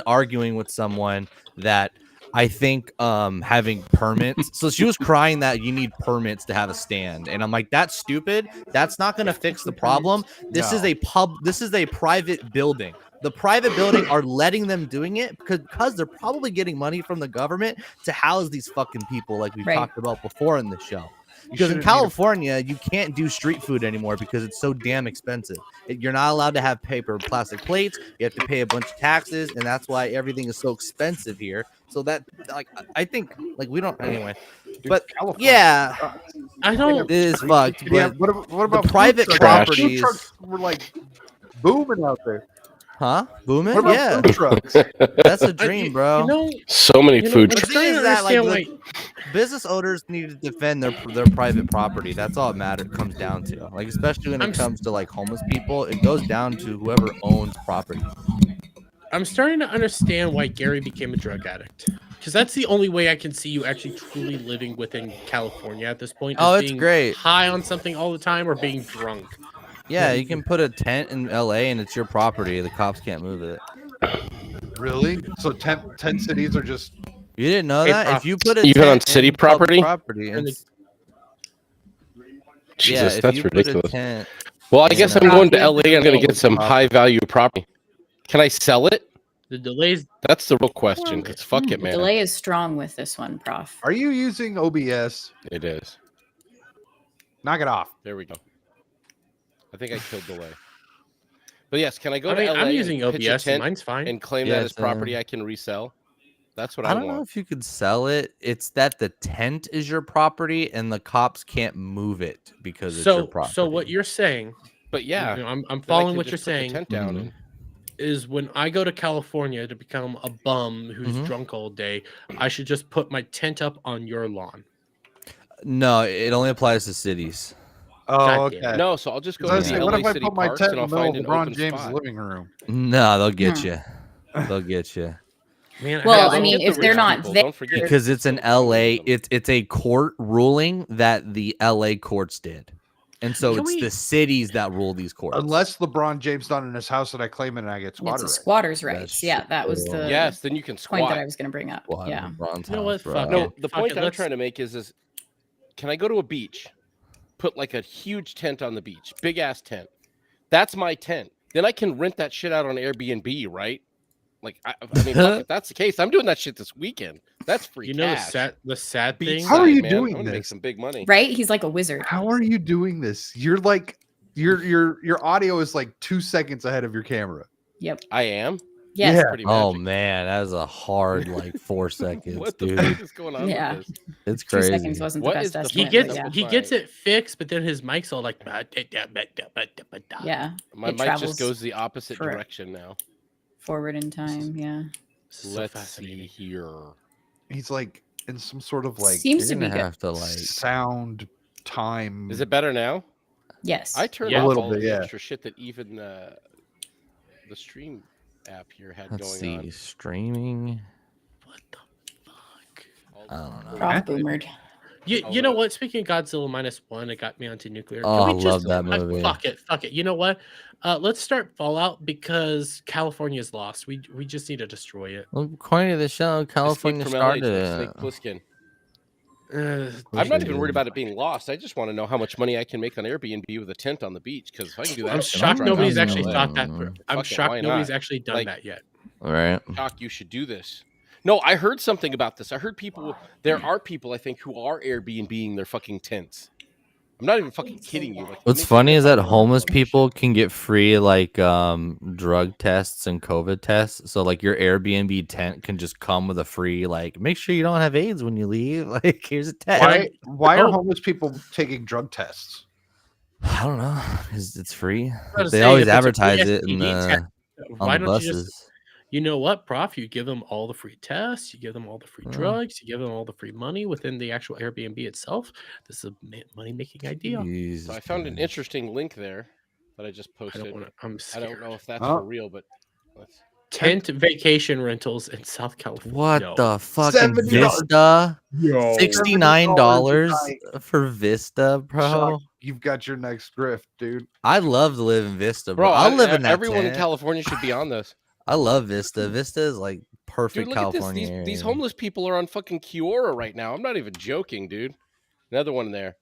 arguing with someone that I think having permits. So she was crying that you need permits to have a stand. And I'm like, that's stupid. That's not gonna fix the problem. This is a private building. The private building are letting them doing it because they're probably getting money from the government to house these fucking people like we've Right. talked about before in the show. Because in shouldn't need a- California, you can't do street food anymore because it's so damn expensive. You're not allowed to have paper and plastic plates. You have to pay a bunch of taxes, and that's why everything is so expensive here. So that, like, I think, like, we don't anyway. But California yeah, sucks. I don't. it is fucked. Yeah, But what about food private trucks? properties- Food trucks were like booming out there. huh? Booming? What about Yeah, food trucks? that's a I- dream, bro. So many food I'm trucks. starting to is that, like, understand why. Business owners need to defend their private property. That's all it comes down to. Like, especially when I'm it s- comes to like homeless people, it goes down to whoever owns property. I'm starting to understand why Gary became a drug addict. Because that's the only way I can see you actually truly living within California at this point. Oh, is it's being great. High on something all the time or being drunk. Yeah, you can put a tent in LA and it's your property. The cops can't move it. Really? So 10 cities are just You didn't know Hey, that? Prof, If you put a even on tent city in public property? And it's- Jesus, if that's you put a ridiculous. tent- Well, I guess Yeah. I'm going to Property. LA. I'm going to get some high value property. Can I sell it? The delays. That's the real question. Because fuck it, The man. delay is strong with this one, Prof. Are you using OBS? It is. Knock it off. There we go. I think I killed delay. But yes, can I go I to mean, LA I'm using and pitch a OBS and tent mine's fine. and claim Yeah, that as so- property I can resell? That's what I, I don't know want. if you could sell it. It's that the tent is your property and the cops can't move it because it's your property. So what you're saying, But yeah, I'm then I following can what just you're put the saying, tent down Mhm. and is when I go to California to become a bum who's Mhm. drunk all day, I should just put my tent up on your lawn. No, it only applies to cities. Oh, God damn okay. it. No, so I'll just go 'Cause I to was the saying, what LA if I City put my parks tent and in I'll the middle find of an LeBron open James' spot. living room? No, they'll get Hmm. you. They'll get you. Man, Well, Yeah, I they'll mean, get the if they're rich not people, there, don't forget. Because it's an Still coming LA, to them. it's a court ruling that the LA courts did, and so Can it's we- the cities that rule these courts. Unless LeBron James not in his house and I claim it and I get it's squatter a rights. squatter's rights. That's Yeah, that was true. the Yes, then you can point that I squat. was going to bring up. Well, Yeah. LeBron's You know house, what? bro. Fuck No, it. the Fuck point it, that I'm let's- trying to make is can I go to a beach, put like a huge tent on the beach, big ass tent? That's my tent. Then I can rent that shit out on Airbnb, right? Like, I mean, fuck, if that's the case, I'm doing that shit this weekend. That's free You know cash. the sad thing. How are you man. doing I'm gonna make this? some big money. Right? He's like a wizard. How are you doing this? You're like your audio is like 2 seconds ahead of your camera. Yep. I am. Yes. Yeah. Pretty Oh magic. man, that was a hard like 4 seconds, What the dude. fuck is going on Yeah. with this? It's 2 crazy. seconds wasn't What the is best the He estimate. gets but he gets it fixed, but then his mic's all like yeah. My It mic travels just goes the opposite for- direction now. Forward in time. Yeah. So Let's see fascinating. here. He's like in some sort of like Seems to You're be gonna good. have to like. sound time. Is it better now? Yes. I turned Yeah. off A little all bit, of the yeah. extra shit that even the stream app here had Let's going see, on. streaming. What the fuck? I don't know. Prof boomered. You know what? Speaking of Godzilla -1, it got me onto nuclear. Oh, Can I we love just that movie. fuck it. You know what? Let's start Fallout because California's lost. We just need to destroy it. Well, according to the show, Escape California from LA, started Snake it. Plissken. Uh, I'm not even Plissken. worried about it being lost. I just want to know how much money I can make on Airbnb with a tent on the beach. Because if I can do that, I'm shit, I'll shocked drive out nobody's to actually LA. thought that. Mm. I'm Fuck it, shocked why nobody's not? actually done Like- that yet. All right. Shock, you should do this. No, I heard something about this. I heard people. There are people I think who are Airbnb-ing their fucking tents. I'm not even fucking kidding you. Like, What's they funny make is that $100 homeless on this people shit. can get free like drug tests and COVID tests. So like your Airbnb tent can just come with a free like make sure you don't have AIDS when you leave. Like here's a test. Why are Oh. homeless people taking drug tests? I don't know. It's free. I was They saying, always if it's a free advertise it in STD test, on Why the don't you just? buses. You know what, Prof? You give them all the free tests, you give them all the free Oh. drugs, you give them all the free money within the actual Airbnb itself. This is a money making idea. Jesus So I found an Christ. interesting link there that I just I posted. don't want to. I'm I scared. don't know if that's Oh. for real, but let's. Tent vacation rentals in South California. What No. the fucking $70. Vista? No. $69 $70 for Vista, bro. Shock, you've got your next grift, dude. I love to live in Vista, bro. Bro, I live in that everyone in tent. California should be on this. I love Vista. Vista is like Dude, perfect look at this. California. These area. homeless people are on fucking Kiora right now. I'm not even joking, dude. Another one there.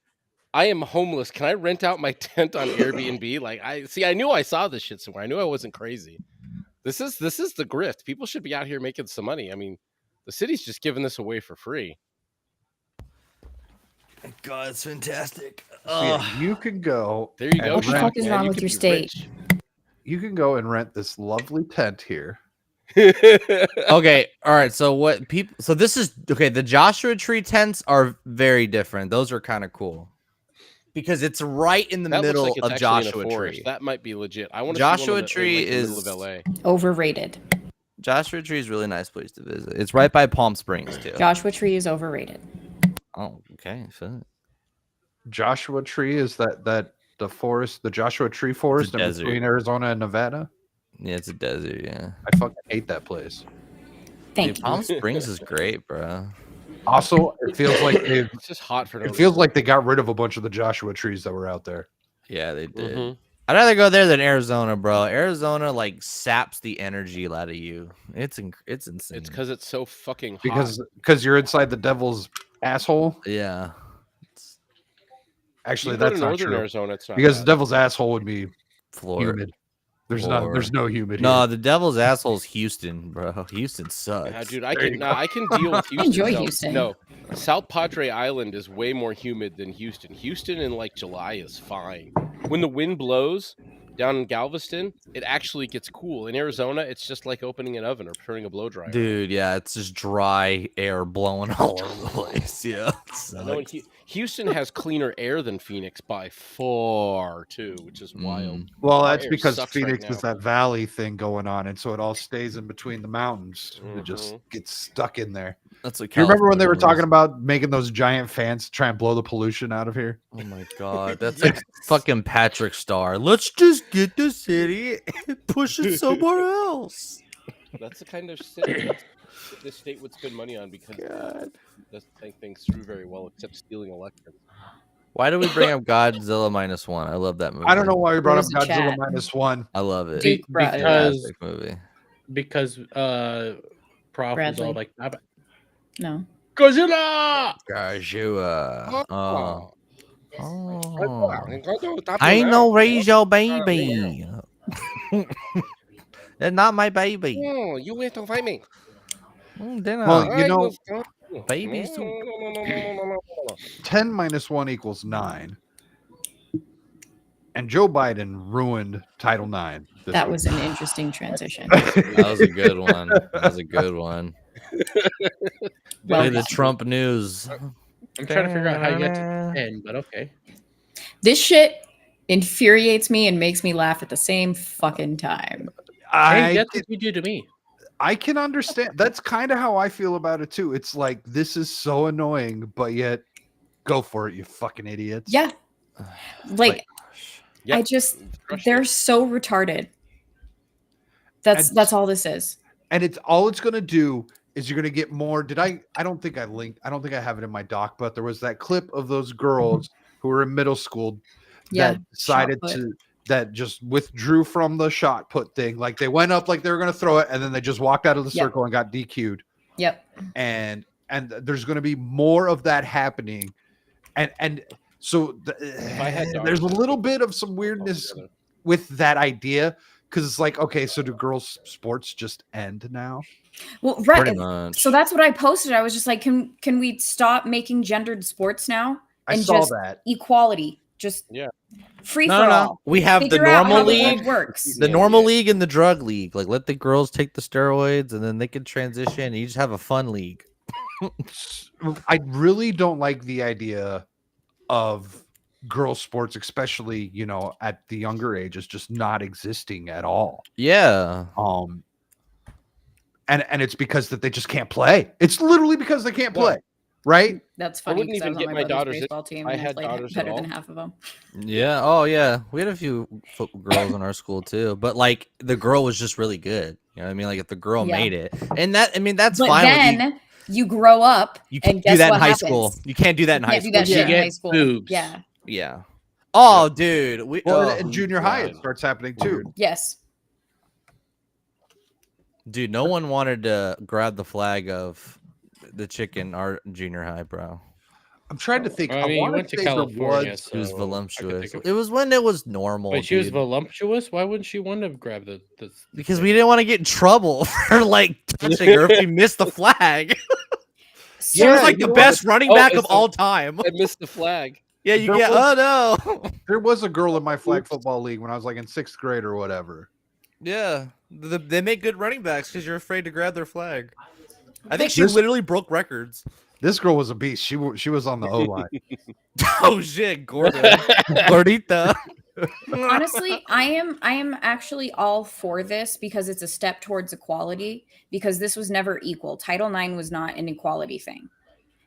I am homeless. Can I rent out my tent on Airbnb? Like I knew I saw this shit somewhere. I knew I wasn't crazy. This is the grift. People should be out here making some money. I mean, the city's just giving this away for free. God, it's fantastic. So, yeah, you can go. There you and go. What the rent- fuck Shock, is man. wrong You with could your be state? You can go and rent this lovely tent here. rich. Okay, all right. So what people? So this is okay. The Joshua Tree tents are very different. Those are kind of cool because it's right in the That looks middle like it's of actually in a Joshua forest. Tree. That might be legit. I want Joshua to Tree in the is- middle of LA. Overrated. Joshua Tree is a really nice place to visit. It's right by Palm Springs too. Joshua Tree is overrated. Oh, okay. So Joshua Tree is that the forest, the Joshua Tree forest in desert. between Arizona and Nevada. yeah, it's a desert. Yeah. I fucking hate that place. Thank Dude, you. Palm Springs is great, bro. Also, it feels like It's just hot for no it feels reason. like they got rid of a bunch of the Joshua trees that were out there. Yeah, they did. Mhm. I'd rather go there than Arizona, bro. Arizona like saps the energy out of you. It's insane. It's because it's so fucking hot. Because you're inside the devil's asshole. yeah. Actually, You go to that's not northern true. Arizona. It's not Because the bad. devil's asshole would be Florida. humid. There's no humid No, here. the devil's asshole's Houston, bro. Houston sucks. Yeah, dude, I There you can I can deal with Houston. enjoy No, Houston. No, South Padre Island is way more humid than Houston. Houston in like July is fine. When the wind blows down in Galveston, it actually gets cool. In Arizona, it's just like opening an oven or turning a blow dryer. Dude, yeah, it's just dry air blowing all over the place. Yeah. it I know in sucks. Houston has cleaner air than Phoenix by far too, which is wild. Well, Our that's air because sucks right Phoenix now. is that valley thing going on, and so it all stays in between the mountains. It just Mhm. gets stuck in there. That's what Do you remember when they were California talking about making those giant fans to try and blow the pollution out of here? is. Oh my god, that's Yes. like fucking Patrick Star. Let's just get the city and push it somewhere else. That's the kind of city the state would spend money on because it doesn't think things through very well, except stealing elections. Why do we bring up Godzilla -1? I love that movie. I don't know why we brought up There's a Godzilla chat. -1. I love it. Duke brought it up. Fantastic movie. Because Prof was Bradley. all like, No. Godzilla! Godzilla. Oh. I I ain't no raise your baby. That's not my baby. Oh, you wait to fight me. Then Well, you know, baby soup. No. 10 minus 1 equals 9. And Joe Biden ruined Title IX. this That week. was an interesting transition. That was a good one. That was a good one. Well Play the done. Trump news. I'm trying to figure out how you get to 10, but okay. This shit infuriates me and makes me laugh at the same fucking time. Hey, I that's can, what you do to me. I can understand. That's kind of how I feel about it too. It's like, this is so annoying, but yet go for it, you fucking idiots. Yeah. Like, Yep. I just, Crush they're it. so retarded. That's all this is. And it's all it's going to do is you're going to get more. I don't think I have it in my doc, but there was that clip of those girls who were in middle school Yeah. that decided shot put. that just withdrew from the shot put thing. Like they went up like they were going to throw it, and then they just walked out of the Yep. circle and got DQ'd. Yep. And there's going to be more of that happening. And so I had there's a daughters, little bit of some weirdness altogether. with that idea, because it's like, okay, so do girls' sports just end now? Well, Pretty right. much. So that's what I posted. I was just like, can we stop making gendered sports now? I And saw just that. equality. Just Yeah. free No, for no, no. all. We have the Figure out normal how the league, world works. the Yeah, normal yeah. league, and the drug league. Like, let the girls take the steroids, and then they can transition. And you just have a fun league. I really don't like the idea of girls' sports, especially, at the younger ages, just not existing at all. Yeah. And it's because that they just can't play. It's literally because they can't play, right? That's I funny. wouldn't 'cause even was get on my brother's daughters if baseball team. I And I had played daughters at better than all. half of them. Yeah. Oh, yeah. We had a few girls in our school too, but like the girl was just really good. You know what I mean? Like if the girl Yeah. made it, and that's But fine. then you grow up you and can't guess do that what in high happens? school. You can't do that in You high can't do school. that shit You in get high school. boobs. Yeah. Yeah. Oh, dude. In junior high, it starts happening too. Yes. Dude, no one wanted to grab the flag of the chick in our junior high, bro. I'm trying to think. I mean, you wanna went to say there California. was- She was so I could voluptuous. think of- It was when it was normal. But she was dude. voluptuous. Why wouldn't she want to grab the Because we didn't want to get in trouble for like touching her if we missed the flag. She Yeah, was like you the know best running Oh, back it's of the- all time. I missed the flag. Yeah, you There get. was- Oh no. There was a girl in my flag football league when I was like in 6th grade or whatever. Yeah, they make good running backs because you're afraid to grab their flag. I think This- she literally broke records. This girl was a beast. She was on the O line. Oh shit, Gorda, Gordita. Honestly, I am actually all for this because it's a step towards equality, because this was never equal. Title IX was not an equality thing.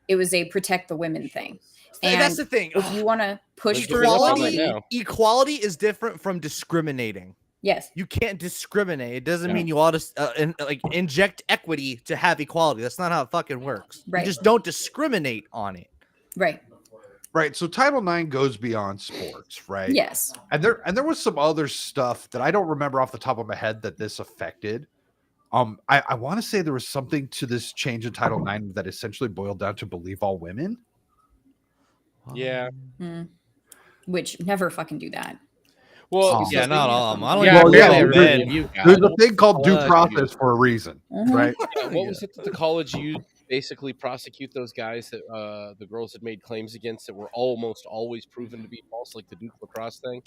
It was a protect the women thing. And that's the thing. if you want to push Let's for do it all equality, right now. Equality is different from discriminating. yes. You can't discriminate. It doesn't No. mean you ought to inject equity to have equality. That's not how it fucking works. Right. You just don't discriminate on it. Right. Right. So Title IX goes beyond sports, right? Yes. And there was some other stuff that I don't remember off the top of my head that this affected. I want to say there was something to this change in Title IX that essentially boiled down to believe all women. Yeah. Mm. Which never fucking do that. Well, Yeah, not all of them. I don't Yeah, even Well, barely yeah, ever there's- any of you guys. There's a thing called due Fuck process for a reason, Mhm. right? what was it that the college used to basically prosecute those guys that the girls had made claims against that were almost always proven to be false, like the Duke lacrosse thing?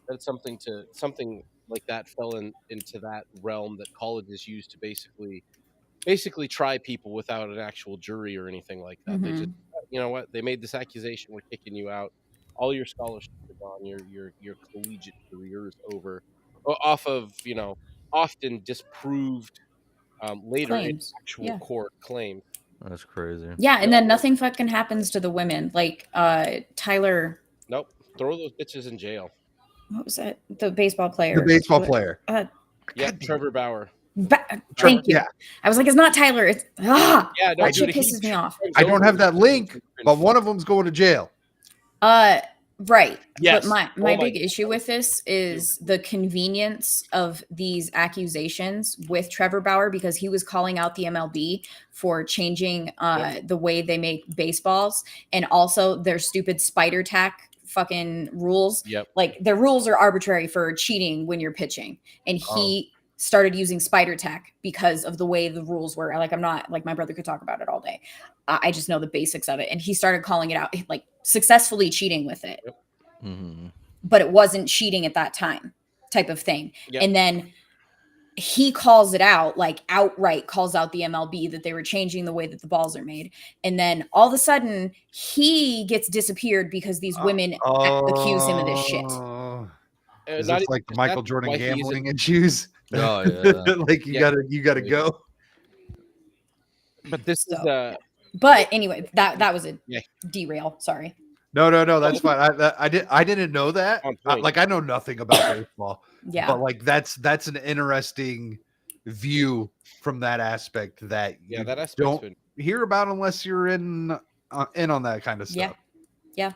That's something like that fell into that realm that colleges used to basically try people without an actual jury or anything like that. They Mhm. just you know what? They made this accusation. We're kicking you out. All your scholarships are gone. Your collegiate career is over. Off of often disproved later in Claims. actual Yeah. court claims. That's crazy. Yeah, and then nothing fucking happens to the women. Like Tyler, Nope. Throw those bitches in jail. what was that? The baseball player. The baseball player. Yeah, Trevor Bauer. Thank you. Yeah. I was like, it's not Tyler. It's Yeah, no, that shit dude, he- pisses me off. I don't have that link, but one of them's going to jail. Right. Yes. But my Oh my big issue with this is the convenience of these accusations with Trevor Bauer, because he was calling out the MLB for changing the way they make baseballs, and also their stupid spider tack fucking rules. Yep. Like their rules are arbitrary for cheating when you're pitching, and he started using spider tack because of the way the rules were. Like, I'm not like, my brother could talk about it all day. I just know the basics of it, and he started calling it out, like successfully cheating with it. Mm-hmm. But it wasn't cheating at that time, type of thing. Yep. And then he calls it out, like outright calls out the MLB that they were changing the way that the balls are made. And then all of a sudden he gets disappeared because these women accuse him of this shit. Is Not this like even- Michael that's Jordan why he's gambling issues? Oh, yeah. Like you Yeah. gotta go. But this is So- But anyway, that was a Yeah. derail. Sorry. No, that's fine. I didn't know that. On point. Like I know nothing about baseball, Yeah. but like that's an interesting view from that aspect that yeah, you that aspect's don't been hear about unless you're in on that kind of stuff. Yeah.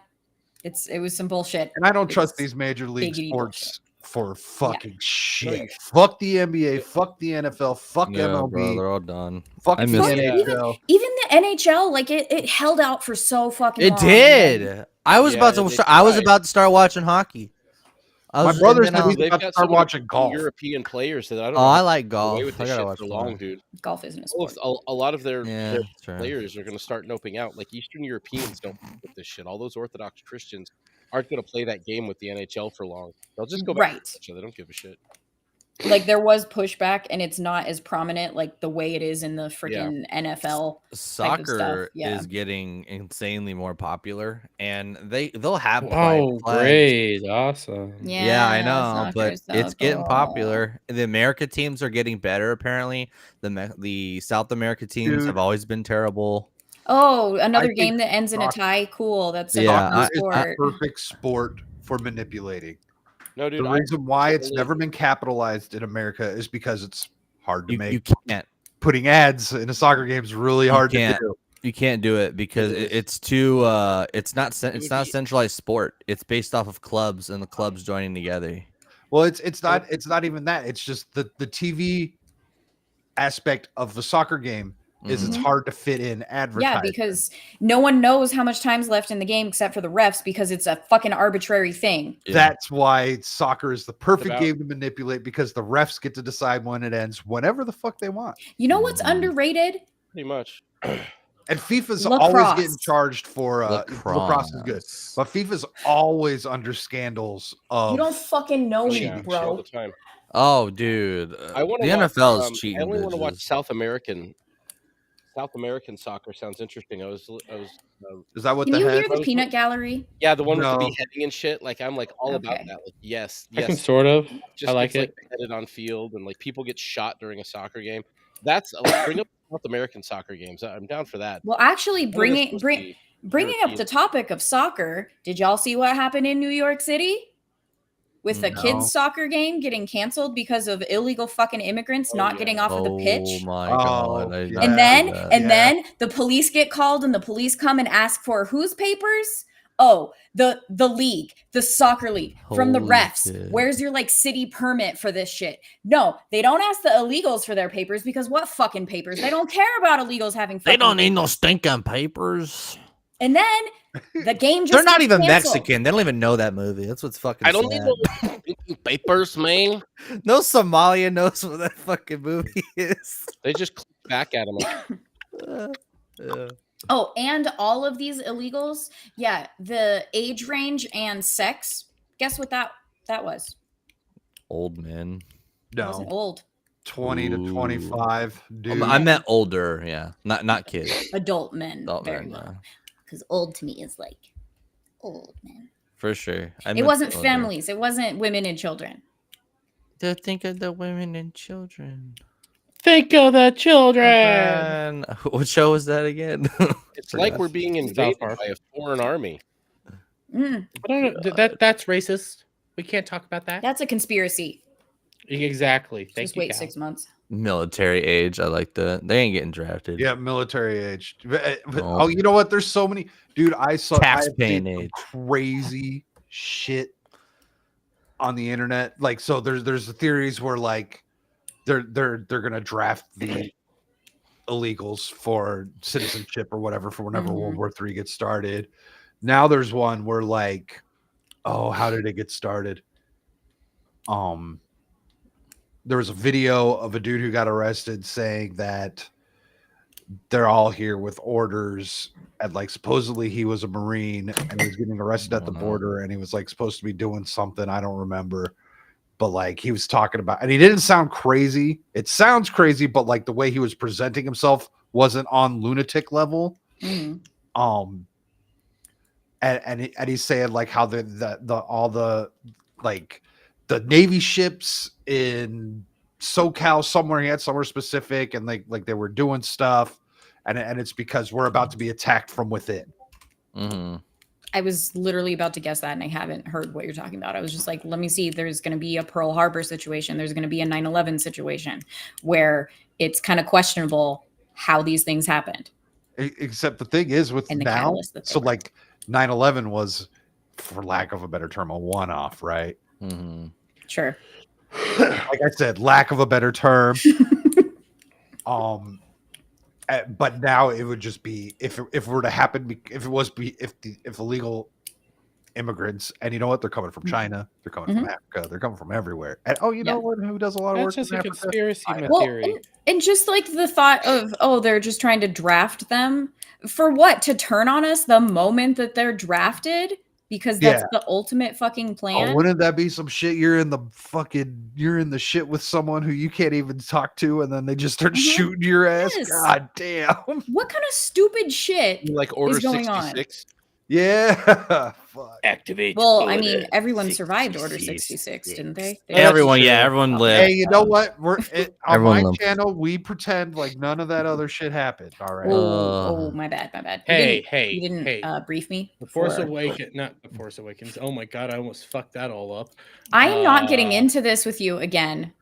It was some bullshit. And I don't It's trust these major league biggie sports for fucking shit. Fuck the NBA. Fuck the NFL. Fuck Yeah, MLB. bro, they're all done. Fuck I the miss it. NHL. Even the NHL, like it held out for so fucking long. It did. I was Yeah, about to. they I was tried. about to start watching hockey. My brother said he's They've about to got start some watching golf. European players that I don't Oh, know I how like to get golf. away with I this gotta shit watch for long, golf. dude. Golf isn't a Well, sport. a lot of their Yeah, that's right. players are going to start noping out. Like Eastern Europeans don't with this shit. All those Orthodox Christians aren't going to play that game with the NHL for long. They'll just go back Right. to each other. They don't give a shit. Like there was pushback, and it's not as prominent like the way it is in the freaking NFL. Soccer yeah. is getting insanely more popular, and they'll have Oh, flags. great. Awesome. Yeah, I know, but soccer's so it's getting cool. popular. The America teams are getting better. Apparently, the South America teams Dude. have always been terrible. Oh, another think game that ends in a soccer- tie. Cool. That's a Yeah, fun Soccer is sport. the perfect sport for manipulating. No, dude. The I, reason why it's totally never agree. been capitalized in America is because it's hard to You make. can't Putting ads in a soccer game is really hard to can't. do. you can't do it because It is. it's too it's not would it's not a be- centralized sport. It's based off of clubs and the clubs joining together. Well, it's not even that. It's just the TV aspect of the soccer game is it's Mhm. hard to fit in Yeah, advertising. because no one knows how much time's left in the game except for the refs because it's a fucking arbitrary thing. Yeah. That's why soccer is the perfect About- game to manipulate because the refs get to decide when it ends whenever the fuck they want. You know what's Mhm. underrated? Pretty much. And FIFA's Lacrosse. always getting charged for lacrosse is good. Lacrosse. But FIFA's always under scandals of You don't fucking know me, Yeah, shit all bro. the time. Oh, dude, I want the to NFL watch, is cheating. I only want to watch bitches. South American soccer. Sounds interesting. I was is that what Can the you heck? hear the peanut gallery? yeah, the one No. with the beheading and shit. Like I'm like all about Okay. that. Like yes, I can yes. sort of. Just I like gets, it. beheaded on field and like people get shot during a soccer game. That's like, bring up South American soccer games. I'm down for that. Well, actually, One of those supposed to bringing be up the European. topic of soccer. Did y'all see what happened in New York City with the No. kids' soccer game getting canceled because of illegal fucking immigrants Oh, not yeah. getting off of the pitch? Oh my Oh, god! yeah. And then Yeah. then the police get called and the police come and ask for whose papers? Oh, the league, the soccer league from the Holy refs. shit. Where's your like city permit for this shit? No, they don't ask the illegals for their papers because what fucking papers? They don't care about illegals having they fucking don't need no papers. stinking papers. And then the game just They're not gets even canceled. Mexican. They don't even know that movie. That's what's fucking. I don't need sad. no papers, man. No Somalia knows what that fucking movie is. They just click back at him. Yeah. Oh, and all of these illegals, yeah, the age range and sex. Guess what that was? Old men. It wasn't No, old. 20 to Ooh. 25, dude. I meant older. Yeah, not kids. Adult men. Adult very men. well. because old to me is like old, man. For sure. It wasn't families. It wasn't women and children. To think of the women and children. Think of the children. Man. What show was that again? It's like we're being invaded Park. by a foreign army. Mm, I don't know. That's racist. We can't talk about that. that's a conspiracy. Exactly. Thank Just you. wait Cal. 6 months. Military age. I like that. They ain't getting drafted. Yeah, military age. Oh. Oh, you know what? There's so many, dude. I saw Tax I've paying seen some age. crazy shit on the internet. Like, so there's the theories where like they're gonna draft the illegals for citizenship or whatever for whenever World War III gets started. Now there's one where like, oh, how did it get started? There was a video of a dude who got arrested saying that they're all here with orders, and like supposedly he was a Marine and he was getting arrested at the border, and he was like supposed to be doing something, I don't remember, but like he was talking about, and he didn't sound crazy. It sounds crazy, but like the way he was presenting himself wasn't on lunatic level. Mhm. And he's saying like how all the like the Navy ships in SoCal somewhere, he had somewhere specific, and like they were doing stuff, and it's because we're about to be attacked from within. Mm-hmm. I was literally about to guess that, and I haven't heard what you're talking about. I was just like, let me see. There's going to be a Pearl Harbor situation. There's going to be a 9/11 situation where it's kind of questionable how these things happened. Except the thing is with And the now, catalyst that they so were. like 9/11 was, for lack of a better term, a one-off, right? Mm-hmm. Sure. Like I said, lack of a better term. But now it would just be if it were to happen, if illegal immigrants, and you know what, they're coming from China, they're coming from Africa, they're coming from everywhere, and you know what, who does a lot of work That's just in a Africa? conspiracy Well, theory. and just like the thought of, they're just trying to draft them for what? To turn on us the moment that they're drafted? Because that's the ultimate fucking plan. Wouldn't that be some shit? You're in the shit with someone who you can't even talk to, and then they just start shooting your ass. Yes. God damn. What kind of stupid shit Like Order is going on? 66. Yeah. Fuck. Activate. Well, I mean, everyone survived Order 66, didn't they? Everyone lived. Hey, you know what? On Everyone my loved- channel, we pretend like none of that other shit happened. All right. Oh, my bad. You didn't brief me. The Force before. Awakens, not the Force Awakens. Oh my god, I almost fucked that all up. I am not getting into this with you again.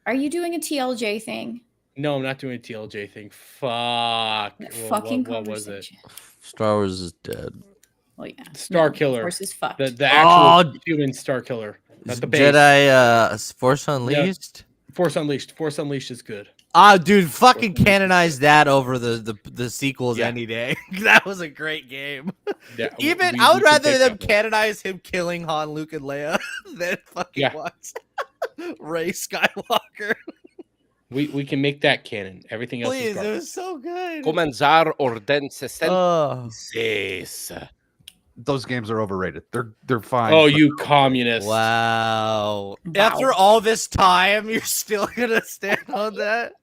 Are you doing a TLJ thing? No, I'm not doing a TLJ thing. Fuck. What was it? Star Wars is dead. Well, yeah. Star No, Killer. Force is fucked. The actual human Star Killer. Not the base. Jedi Force Unleashed? Force Unleashed. Force Unleashed is good. Ah, dude, fucking canonize that over the sequels any day. That was a great game. Yeah, Even we I would could rather take them that one. canonize him killing Han, Luke, and Leia than fucking watch Rey Skywalker. We can make that canon. Everything else Please, is it garbage. was so good. Comenzar Orden 66. Oh, Those games are overrated. They're fine. Oh, but- you communist. wow. After all this time, you're still gonna stand on that?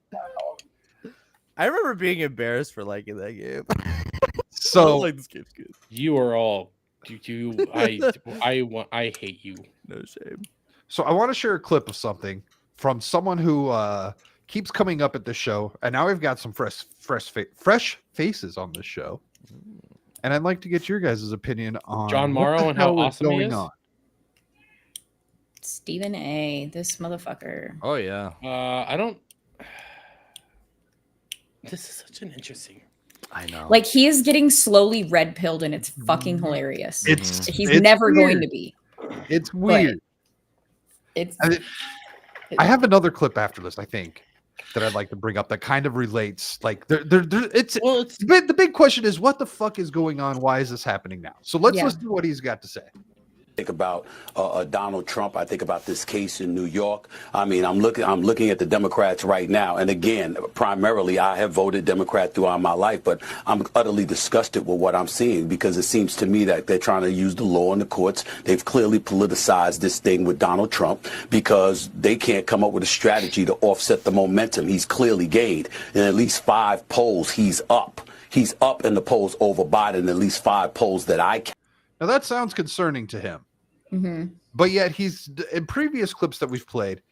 I remember being embarrassed for liking that game. So like, this game's good. You are all I hate you. No shame. So I want to share a clip of something from someone who keeps coming up at the show, and now we've got some fresh faces on this show, and I'd like to get your guys' opinion on John what Morrow the and how hell is awesome he going is? on. Stephen A. This motherfucker. Oh yeah. I don't. This is such an interesting. I know. Like, he is getting slowly red pilled, and it's fucking hilarious. It's He's it's never going weird. to be. It's weird. It's. I have another clip after this, I think, that I'd like to bring up that kind of relates. Like, the big question is, what the fuck is going on? Why is this happening now? So let's listen to what he's got to say. Think about Donald Trump. I think about this case in New York. I mean, I'm looking at the Democrats right now, and again, primarily, I have voted Democrat throughout my life, but I'm utterly disgusted with what I'm seeing because it seems to me that they're trying to use the law in the courts. They've clearly politicized this thing with Donald Trump because they can't come up with a strategy to offset the momentum he's clearly gained. In at least 5 polls, he's up. He's up in the polls over Biden, at least 5 polls that I can. Now that sounds concerning to him, Hmm. but yet he's in previous clips that we've played.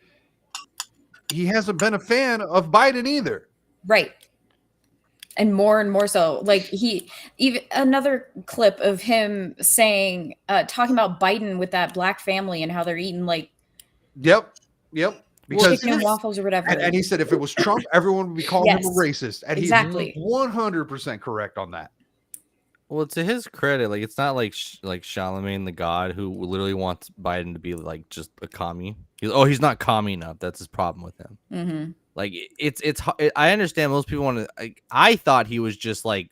He hasn't been a fan of Biden either. Right. And more so. Like he even another clip of him saying, talking about Biden with that black family and how they're eating like Yep. Because chicken and waffles or whatever. and he said if it was Trump, everyone would be calling him a Yes. racist. And Exactly. he's 100% correct on that. Well, to his credit, like it's not like like Charlemagne the God who literally wants Biden to be like just a commie. He's not commie enough. That's his problem with him. Hmm. Like I understand most people want to. I thought he was just like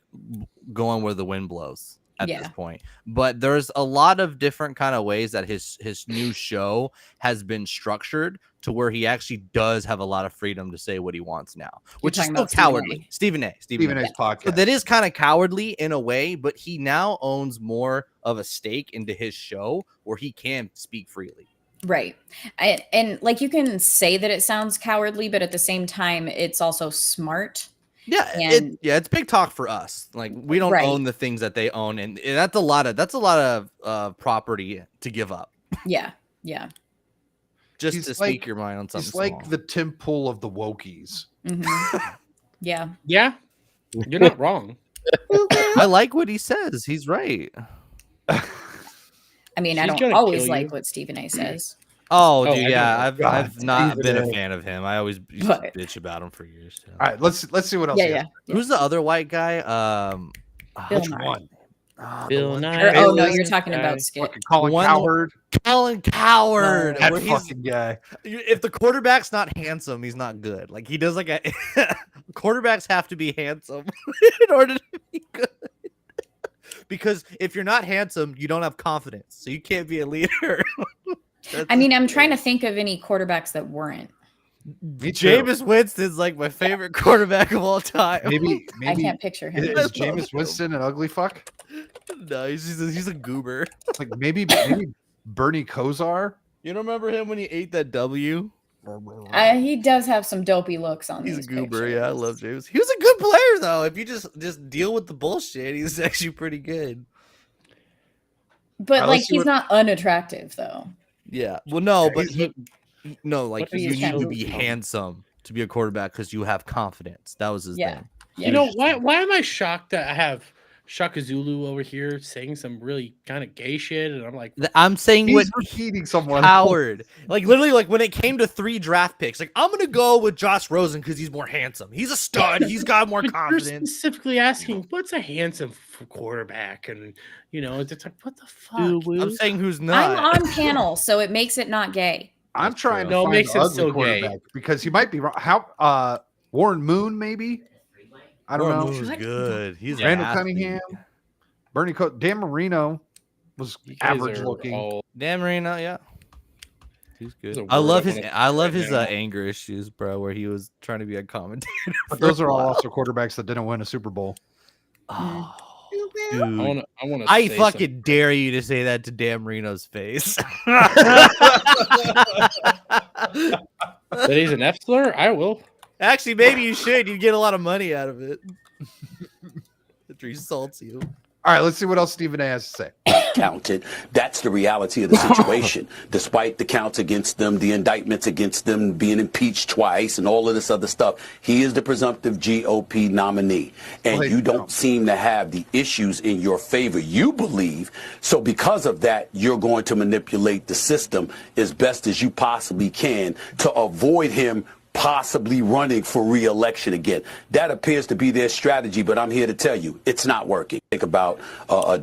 going where the wind blows at this Yeah. point, but there's a lot of different kind of ways that his new show has been structured to where he actually does have a lot of freedom to say what he wants now, which is talking still about Stephen A. cowardly. Stephen A. Stephen A's podcast. So that is kind of cowardly in a way, but he now owns more of a stake into his show where he can speak freely. Right. And like you can say that it sounds cowardly, but at the same time, it's also smart. Yeah, And- it's big talk for us. Like we don't Right. own the things that they own, and that's a lot of property to give up Yeah. Yeah. just He's to like- speak your mind on something. He's like small. the Tim Pool of the Wokies. Hmm. Yeah. Yeah, you're not wrong. I like what he says. He's right. I mean, I She's don't gonna always kill like you. what Stephen A says. Oh, Oh, dude, I yeah, know. I've God, not Stephen been a A. fan of him. I always used But- to bitch about him for years. Too. All right, let's see what else. Yeah, he yeah. has. Who's the other white guy? Bill Which Nye. one? Bill the one- Nye. Or, oh no, Hey, you're talking guy. about Skip. Fucking Colin One- Cowherd. Colin Cowherd. That where he's- fucking guy. if the quarterback's not handsome, he's not good. Like he does like a quarterbacks have to be handsome in order to be good. Because if you're not handsome, you don't have confidence. So you can't be a leader. I mean, I'm trying to think of any quarterbacks that weren't. Me too. Jameis Winston's like my favorite quarterback of all time. Maybe I can't picture him. is I love Jameis him. Winston an ugly fuck? No, he's a goober. Like maybe Bernie Kosar. You don't remember him when he ate that W? He does have some dopey looks on He's a these goober. pictures. Yeah, I love James. He was a good player though. If you just deal with the bullshit, he's actually pretty good. But Let's like, see he's what- not unattractive though. Yeah. Well, no, Yeah, but he's no, like What are you you need to saying? be handsome to be a quarterback because you have confidence. That was his Yeah. thing. Yeah. You know why am I shocked that I have Shaka Zulu over here saying some really kind of gay shit, and I'm like, I'm saying what He's repeating someone. Howard. Like literally, like when it came to 3 draft picks, like I'm gonna go with Josh Rosen because he's more handsome. He's a stud. He's got more but you're confidence. specifically asking what's a handsome quarterback, and you know, it's like what the fuck. I'm saying who's I'm not. on panel, so it makes it not gay. I'm trying to No, it find makes the it ugly still gay. quarterback because he might be wrong. How Warren Moon maybe? I don't Warren know. Moon's good. He's Randall an athlete. Cunningham, Bernie Dan Marino was You guys average are looking. all- Dan Marino, yeah. He's good. He's a I love word his on it I love his right now. anger issues, bro, where he was trying to be a commentator. But for a those are all while. also quarterbacks that didn't win a Super Bowl. Oh, I dude. want to. I fucking dare you to say that to Dan Marino's face. that he's an F slur. I will. Actually, maybe you should. You get a lot of money out of it. After he insults you. All right, let's see what else Stephen A has to say. Counted. That's the reality of the situation. Despite the counts against them, the indictments against them, being impeached twice, and all of this other stuff, he is the presumptive GOP nominee. And Well, you don't seem to have the issues in your favor you believe. So because of that, you're going to manipulate the system as best as you possibly can to avoid him possibly running for re-election again. That appears to be their strategy, but I'm here to tell you, it's not working. Think about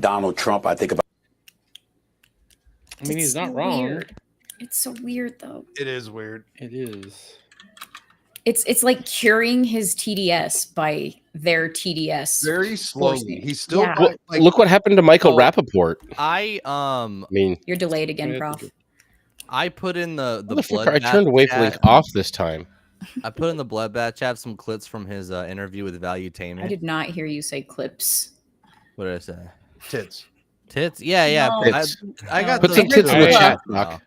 Donald Trump. I think about I mean, It's he's not so wrong. weird. It's so weird though. It is weird. It is. It's like curing his TDS by their TDS. Very slowly. forcing it. He's still Yeah. got, like, Look what happened to Michael Oh. Rappaport. I mean, You're delayed again, Prof. I put in the motherfucker, I bloodbath turned Wavelength chat. off this time. I put in the bloodbath chat some clips from his interview with I Valuetainment. did not hear you say clips. What did I say? tits. Tits? Yeah, yeah. No. I Tits. got Put the some tits in the I- chat, oh. Doc.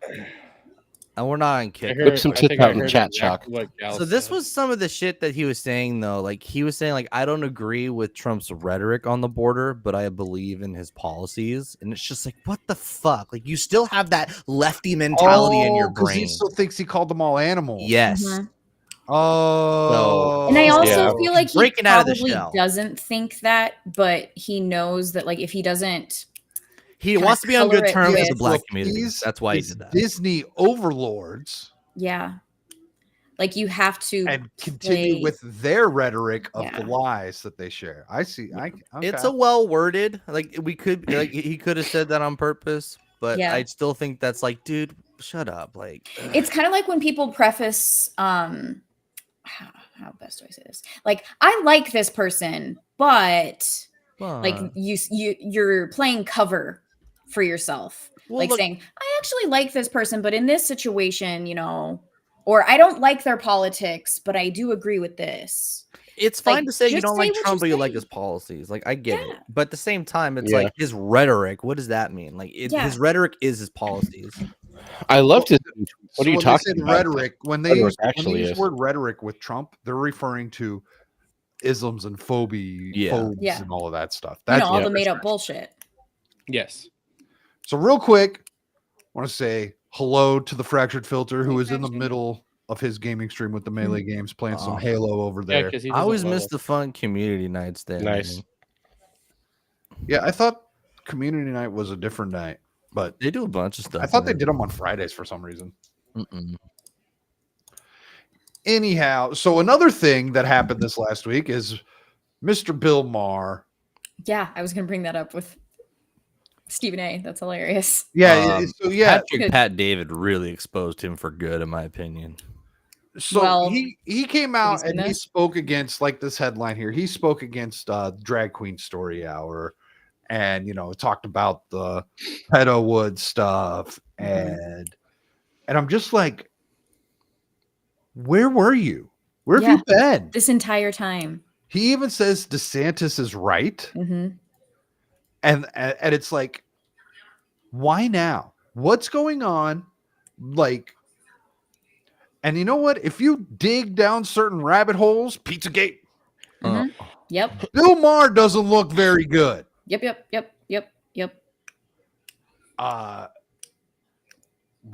And we're not on I kick. Whip some I tits think I out in heard chat, exactly what Gal So this said. was some of the shit that he was saying though. Like he was saying, like, I don't agree with Trump's rhetoric on the border, but I believe in his policies. And it's just like, what the fuck? Like you still have that lefty mentality in your because he brain. still thinks he called them all animals. Yes. Mhm. Oh. And I also Yeah. feel like he Breaking out of the probably shell. doesn't think that, but he knows that like if he doesn't, He kinda wants to be on color good it terms with with- the black So community. these- That's why he these did that. Disney overlords yeah, like you have to. and continue play- with their rhetoric of the Yeah. lies that they share. I see. It's okay. a well worded. Like we could, like he could have said that on purpose, but Yeah. I still think that's like, dude, shut up. Like It's kind of like when people preface how best do I say this? Like, I like this person, but like you're playing cover for yourself. well, Like look, saying, I actually like this person, but in this situation, you know, or I don't like their politics, but I do agree with this. it's fine like, to say you just don't say like what Trump, you but you like say. his policies. Like I get it, Yeah. but at the same time, it's Yeah. like his rhetoric. What does that mean? Like Yeah. his rhetoric is his policies. I loved his. So What are you when talking they say about? rhetoric, when they Rhetoric use, actually use is. the word rhetoric with Trump, they're referring to isms and phobes Yeah. and all of that stuff. You That's know, all what the they're made up saying. bullshit. Yes. So real quick, I want to say hello to the Fractured Filter, who Hey, is in the Fractured. middle of his gaming stream with the Melee games, playing some Oh. Halo over Yeah, there. because he I always doesn't love miss us. the fun community nights there. Nice. man. Yeah, I thought community night was a different night, but They do a bunch of stuff. I thought they man. did them on Fridays for some reason. Mm-mm. Anyhow, so another thing that happened this last week is Mr. Bill Maher. Yeah, I was gonna bring that up with Stephen A. That's hilarious. Yeah, so yeah, Patrick Good. Pat David really exposed him for good, in my opinion. so Well, he came out seen and he this? spoke against, like this headline here. He spoke against Drag Queen Story Hour, and talked about the Pedowood stuff, Mhm. and I'm just like, where were you? Where have you been? This entire time. He even says DeSantis is right, Hmm. and it's like, why now? What's going on? Like, and you know what? If you dig down certain rabbit holes, Pizzagate, Mhm. Yep. Bill Maher doesn't look very good. Yep.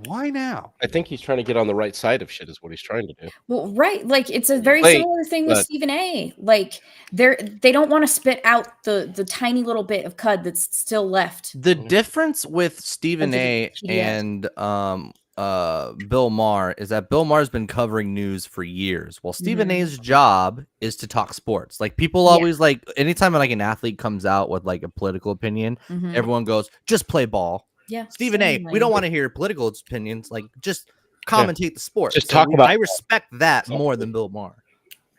Why now? I think he's trying to get on the right side of shit. Is what he's trying to do. Well, right. Like it's a very Wait, similar thing with but- Stephen A. Like they don't want to spit out the tiny little bit of cud that's still left. The difference with Stephen Onto the A. PDF. and Bill Maher is that Bill Maher's been covering news for years, while Stephen Mhm. A's job is to talk sports. Like people Yeah. always like anytime like an athlete comes out with like a political opinion, Mhm. everyone goes, just play ball. Yeah. Stephen A, same we don't lane. want to hear political opinions. Like, just commentate the sport. Just talk about I respect that more than Bill Maher.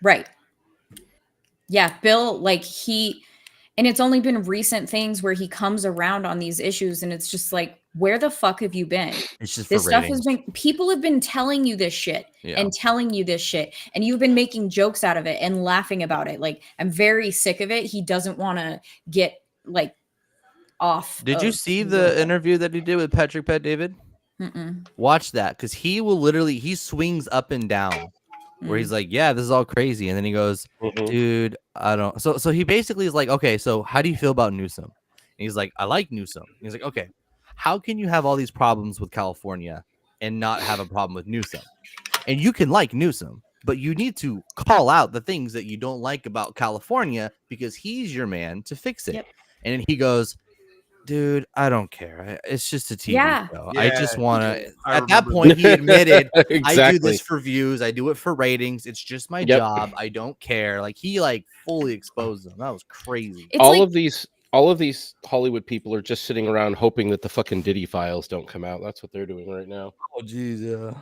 Right. Yeah, Bill, like and it's only been recent things where he comes around on these issues, and it's just like, where the fuck have you been? It's just This for stuff ratings. has been, people have been telling you this shit Yeah. and telling you this shit, and you've been making jokes out of it and laughing about it. Like, I'm very sick of it. He doesn't want to get like off. Did you of see the interview that he did with Patrick Pat David? Mm-mm. Watch that because he will literally he swings up and down where he's like, yeah, this is all crazy, and then he goes, Mhm. dude, I don't. So he basically is like, okay, so how do you feel about Newsom? And he's like, I like Newsom. And he's like, okay, how can you have all these problems with California and not have a problem with Newsom? And you can like Newsom, but you need to call out the things that you don't like about California because he's your man to fix it. Yep. And then he goes, dude, I don't care. It's just a TV Yeah. show. I just Yeah, want to. I At that remember point, he admitted, I do exactly. this for views. I do it for ratings. It's just my Yep. job. I don't care. Like he like fully exposed them. That was crazy. It's all like, of these Hollywood people are just sitting around hoping that the fucking Diddy files don't come out. That's what they're doing right now. Oh, jeez, yeah.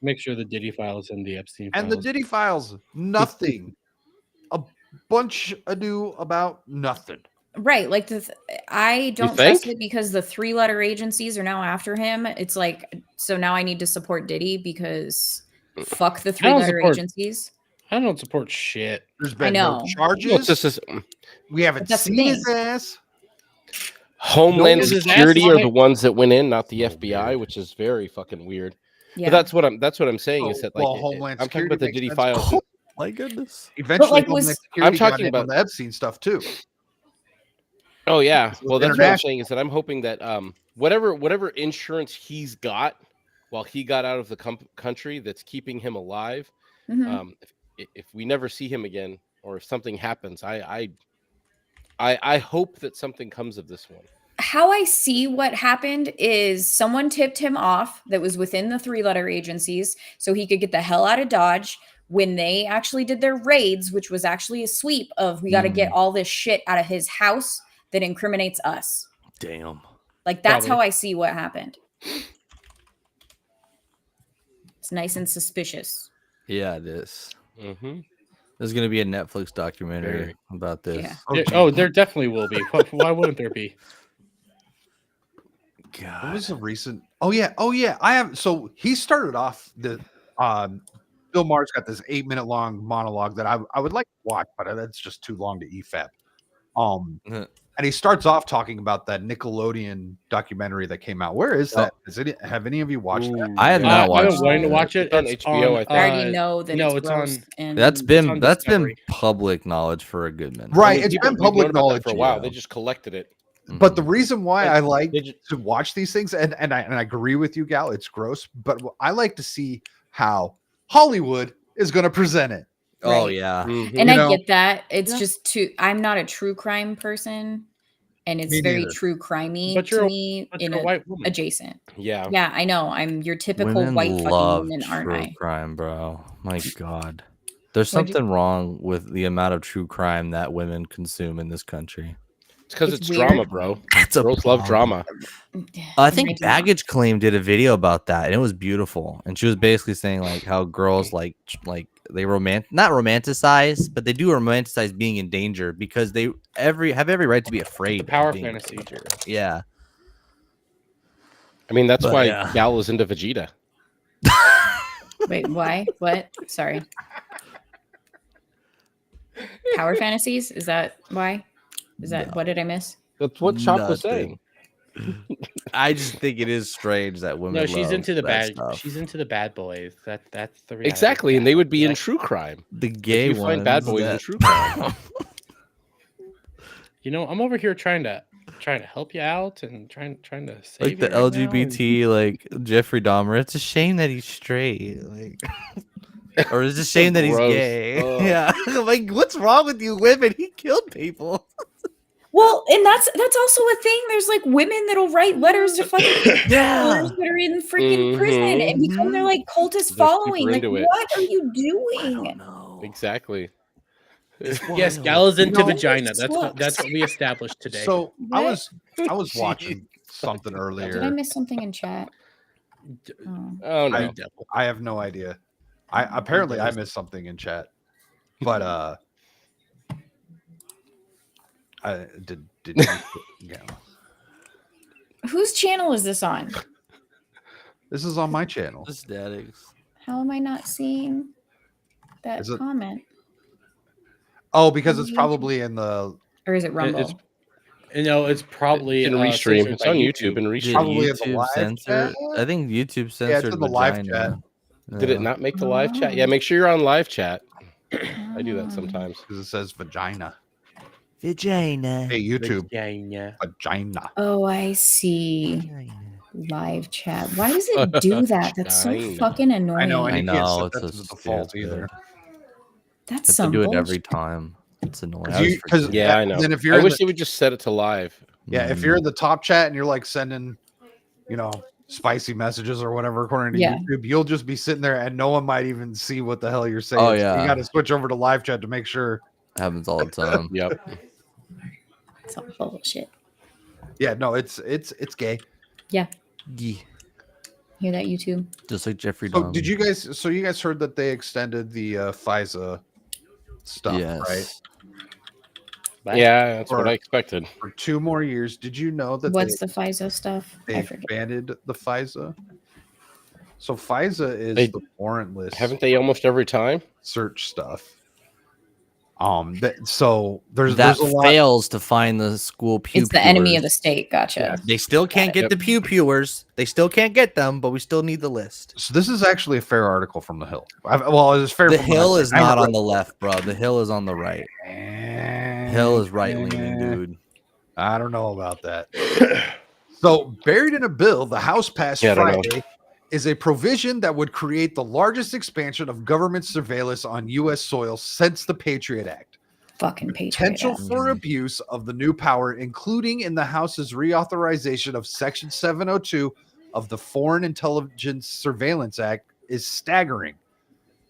Make sure the Diddy files and the Epstein And the files. Diddy files, nothing. A bunch ado about nothing. right. Like I don't think? trust it because the 3-letter agencies are now after him. It's like, so now I need to support Diddy because fuck the I don't 3-letter support- agencies. I don't support shit. There's been no know. charges. Well, it's just this, We haven't But that's the seen his thing. ass. Homeland No, his ass Security are line- the ones that went in, not the FBI, which is very fucking weird. Yeah. But that's what I'm saying is Oh, that like well, Homeland I'm talking about the Security Diddy makes sense. files. My goodness. Eventually, like, Homeland was- Security I'm talking got in about- on the Epstein stuff too. Oh yeah, So well that's what I'm international- saying is that I'm hoping that whatever insurance he's got while he got out of the country that's keeping him alive, Mhm. if we never see him again or if something happens, I hope that something comes of this one. How I see what happened is someone tipped him off that was within the 3-letter agencies so he could get the hell out of Dodge. When they actually did their raids, which was actually a sweep of we got to get all this shit out of his house that incriminates us. Damn. Like that's Probably. how I see what happened. It's nice and suspicious. Yeah, it is. Mm-hmm. There's gonna be a Netflix documentary Very. about this. Yeah. There definitely will be. Why wouldn't there be? What God. was the recent? Oh yeah. I have. So he started off the. Bill Maher's got this 8-minute long monologue that I would like to watch, but that's just too long to EFAP. And he starts off talking about that Nickelodeon documentary that came out. Where is that? Have any of you watched that? I have not I've watched been wanting to that. watch it. It's on It's HBO, I think. I already know that no, it's it's gross on- and That's on been Discovery. public knowledge for a good minute. Right. I mean, It's people- been we've known public about that knowledge for a while. yeah. They just collected it. But the Mhm. reason why I like They just- to watch these things, and I agree with you, Gal, it's gross, but I like to see how Hollywood is going to present it. Oh Right. yeah. Mhm. And You I know? get that. It's Yeah. just too I'm not a true crime person and it's Me very neither. true crimey But to you're a- me But in you're a a white woman. adjacent. Yeah. Yeah, I know. I'm your typical Women white fucking love woman, aren't true I? crime, bro. My God. There's What'd you- something wrong with the amount of true crime that women consume in this country. It's because It's it's weird. drama, bro. That's a Girls love problem. drama. I I think do not. Baggage Claim did a video about that, and it was beautiful. And she was basically saying like how girls like they not romanticize, but they do romanticize being in danger because they have every right to be afraid. The of power being- fantasy. Yeah. I mean, that's But, why yeah. Gal is into Vegeta. Wait, why? What? Sorry. Power fantasies? Is that why? Is that what did I miss? That's what Chop was Nothing. saying. I just think it is strange that women. No, she's love into the that bad. stuff. She's into the bad boys. That's the reality. Exactly, and they would be in Like, true crime. the gay you find bad ones boys in that- true crime. You know, I'm over here trying to help you out and trying to save like you the right now, and- LGBT, like Jeffrey Dahmer. It's a shame that he's straight, like, or it's a shame that he's Gross. gay. Ugh. Yeah, like what's wrong with you, women? He killed people. Well, and that's also a thing. There's like women that'll write letters to fucking Yeah. killers that are in freaking prison and become their like cultist They're super following. Like, into it. what are you doing? No. Exactly. Yes, Gal is into No, vagina. it That's what sucks. we established today. So I What? was watching something Did I earlier. miss something in chat? Oh. Oh no. I have no idea. I missed something in chat, but I did. Yeah. Whose channel is this on? This is on my channel. Statics. How am I not seeing that Is it- comment? Oh, because it's YouTube? probably in the Or is it Rumble? It's it's probably It's in Restream. censored It's by on YouTube and Did Restream. Probably in the YouTube live censor? chat? I think YouTube censored. Yeah, it's in the live vagina. Did Yeah. it not make the live chat? Yeah, make sure you're on live chat. I do that Oh. sometimes. because it says vagina. Vagina. Hey, YouTube, Vagina. vagina. Oh, I see. Live chat. Why does it do that? That's so Vagina. fucking annoying. I know, and I you can't know, set it's that so to the default stupid. either. That's Have some to do it bullshit. every time. It's annoying. I always Because forget. Yeah, I know. Then if you're I in wish the- they would just set it to live. if you're in the top chat and you're like sending, spicy messages or whatever according to Yeah. YouTube, you'll just be sitting there and no one might even see what the hell you're saying. Oh, So yeah. you got to switch over to live chat to make sure. happens all the time. Yep. It's all bullshit. Yeah, no, it's gay. Yeah. Hear that, YouTube? Just like Jeffrey So Dahmer. did you guys? So you guys heard that they extended the FISA stuff, Yes. right? Yeah, that's Or- what I expected. For 2 more years. Did you know that What's the FISA stuff? they I forget. expanded the FISA? So FISA is They- the warrantless Haven't they almost every time? search stuff. So there's That a lot. fails to find the school pew. It's the enemy of the state. Gotcha. They still can't get the pewers. They still can't get them, but we still need the list. So this is actually a fair article from the Hill. Well, it's fair. The from Hill is not on the the left, bro. The Hill is on the right. Hill is right leaning, dude. I don't know about that. So buried in a bill, the House passed Friday is a provision that would create the largest expansion of government surveillance on U.S. soil since the Patriot Act. Fucking Patriot Potential Act. for abuse of the new power, including in the House's reauthorization of Section 702 of the Foreign Intelligence Surveillance Act, is staggering.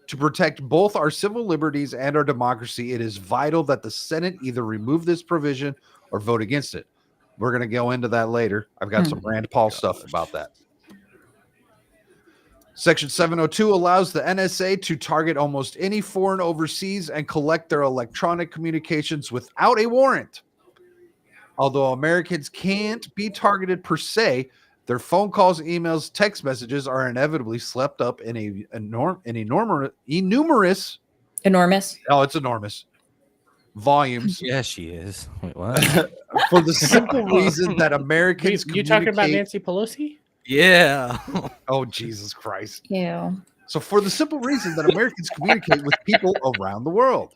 To protect both our civil liberties and our democracy, it is vital that the Senate either remove this provision or vote against it. We're going to go into that later. I've got some Rand Paul stuff about that. Section 702 allows the NSA to target almost any foreign overseas and collect their electronic communications without a warrant. Although Americans can't be targeted per se, their phone calls, emails, text messages are inevitably swept up in enormous. Oh, it's enormous volumes. Yeah, she is. Wait, what? For the simple reason that Americans You talking about Nancy Pelosi? Yeah. Oh, Jesus Christ. Ew. So for the simple reason that Americans communicate with people around the world.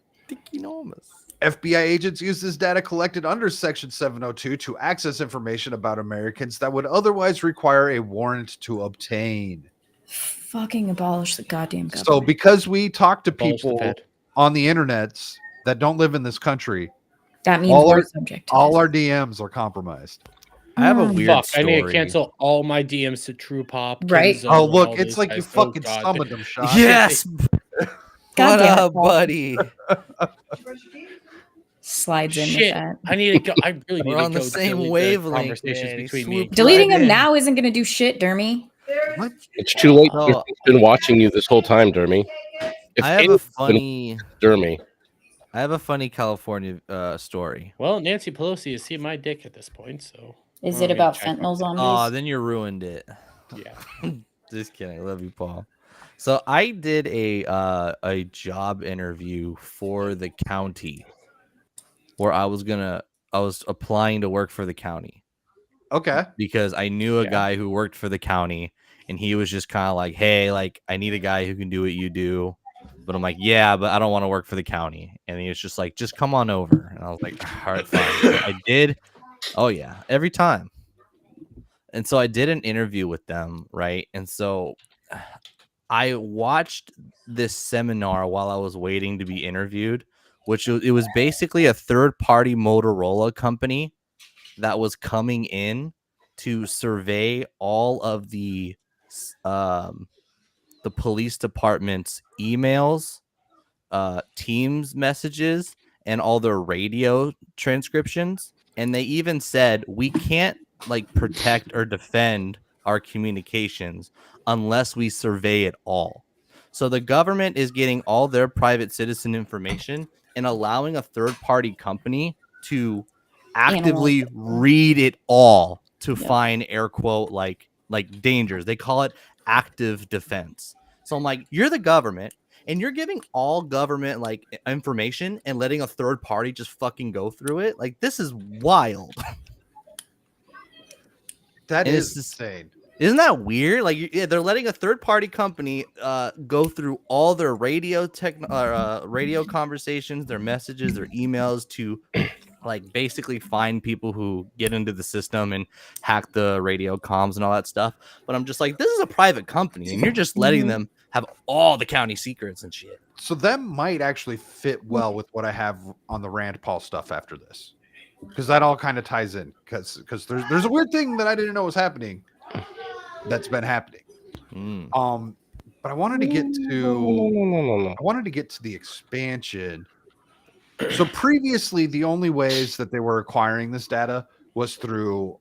Enormous. FBI agents use this data collected under Section 702 to access information about Americans that would otherwise require a warrant to obtain. Fucking abolish the goddamn government. So because we talk to Abolish the people Fed. on the internets that don't live in this country, that means all we're our- subject to all this. our DMs are compromised. I have a weird Fuck, story. I need to cancel all my DMs to True Pop. Right. Kenzo, Oh, look, all it's those like you guys. Oh, fucking God. summoned them, Sean. Yes. God What damn it, up, Paul. buddy? Slides in Shit, with that. I need to go. I really need We're to on the go same delete the wavelength, Conversations man. between He me. swooped Deleting right him in. now isn't going to do shit, Dermy. What? It's too late. Oh. He's been watching you this whole time, Dermy. If I have a anyone's been funny. Dermy. I have a funny California story. Well, Nancy Pelosi has seen my dick at this point, so. Is Well, it I about mean, check fentanyl it. zombies? Oh, then you ruined it. Yeah. Just kidding. I love you, Paul. So I did a job interview for the county where I was applying to work for the county Okay. because I knew a Yeah. guy who worked for the county and he was just kind of like, hey, like I need a guy who can do what you do. But I'm like, yeah, but I don't want to work for the county. And he was just like, just come on over. And I was like, all right, fine. So I did. Oh yeah, every time. And so I did an interview with them, right? And so I watched this seminar while I was waiting to be interviewed, it was basically a third-party Motorola company that was coming in to survey all of the police department's emails, Teams messages, and all their radio transcriptions. And they even said we can't like protect or defend our communications unless we survey it all. So the government is getting all their private citizen information and allowing a third-party company to actively read it all to find air quote like dangers. They call it active defense. So I'm like, you're the government and you're giving all government like information and letting a third party just fucking go through it. Like, this is wild. That And is it's just- insane. Isn't that weird? Like, yeah, they're letting a third party company go through all their radio conversations, their messages, their emails to like basically find people who get into the system and hack the radio comms and all that stuff. But I'm just like, this is a private company and you're just letting them have all the county secrets and shit. So that might actually fit well with what I have on the Rand Paul stuff after this, because that all kind of ties in. Because there's a weird thing that I didn't know was happening that's been happening. But I wanted to get to I wanted to get to the expansion. So previously, the only ways that they were acquiring this data was through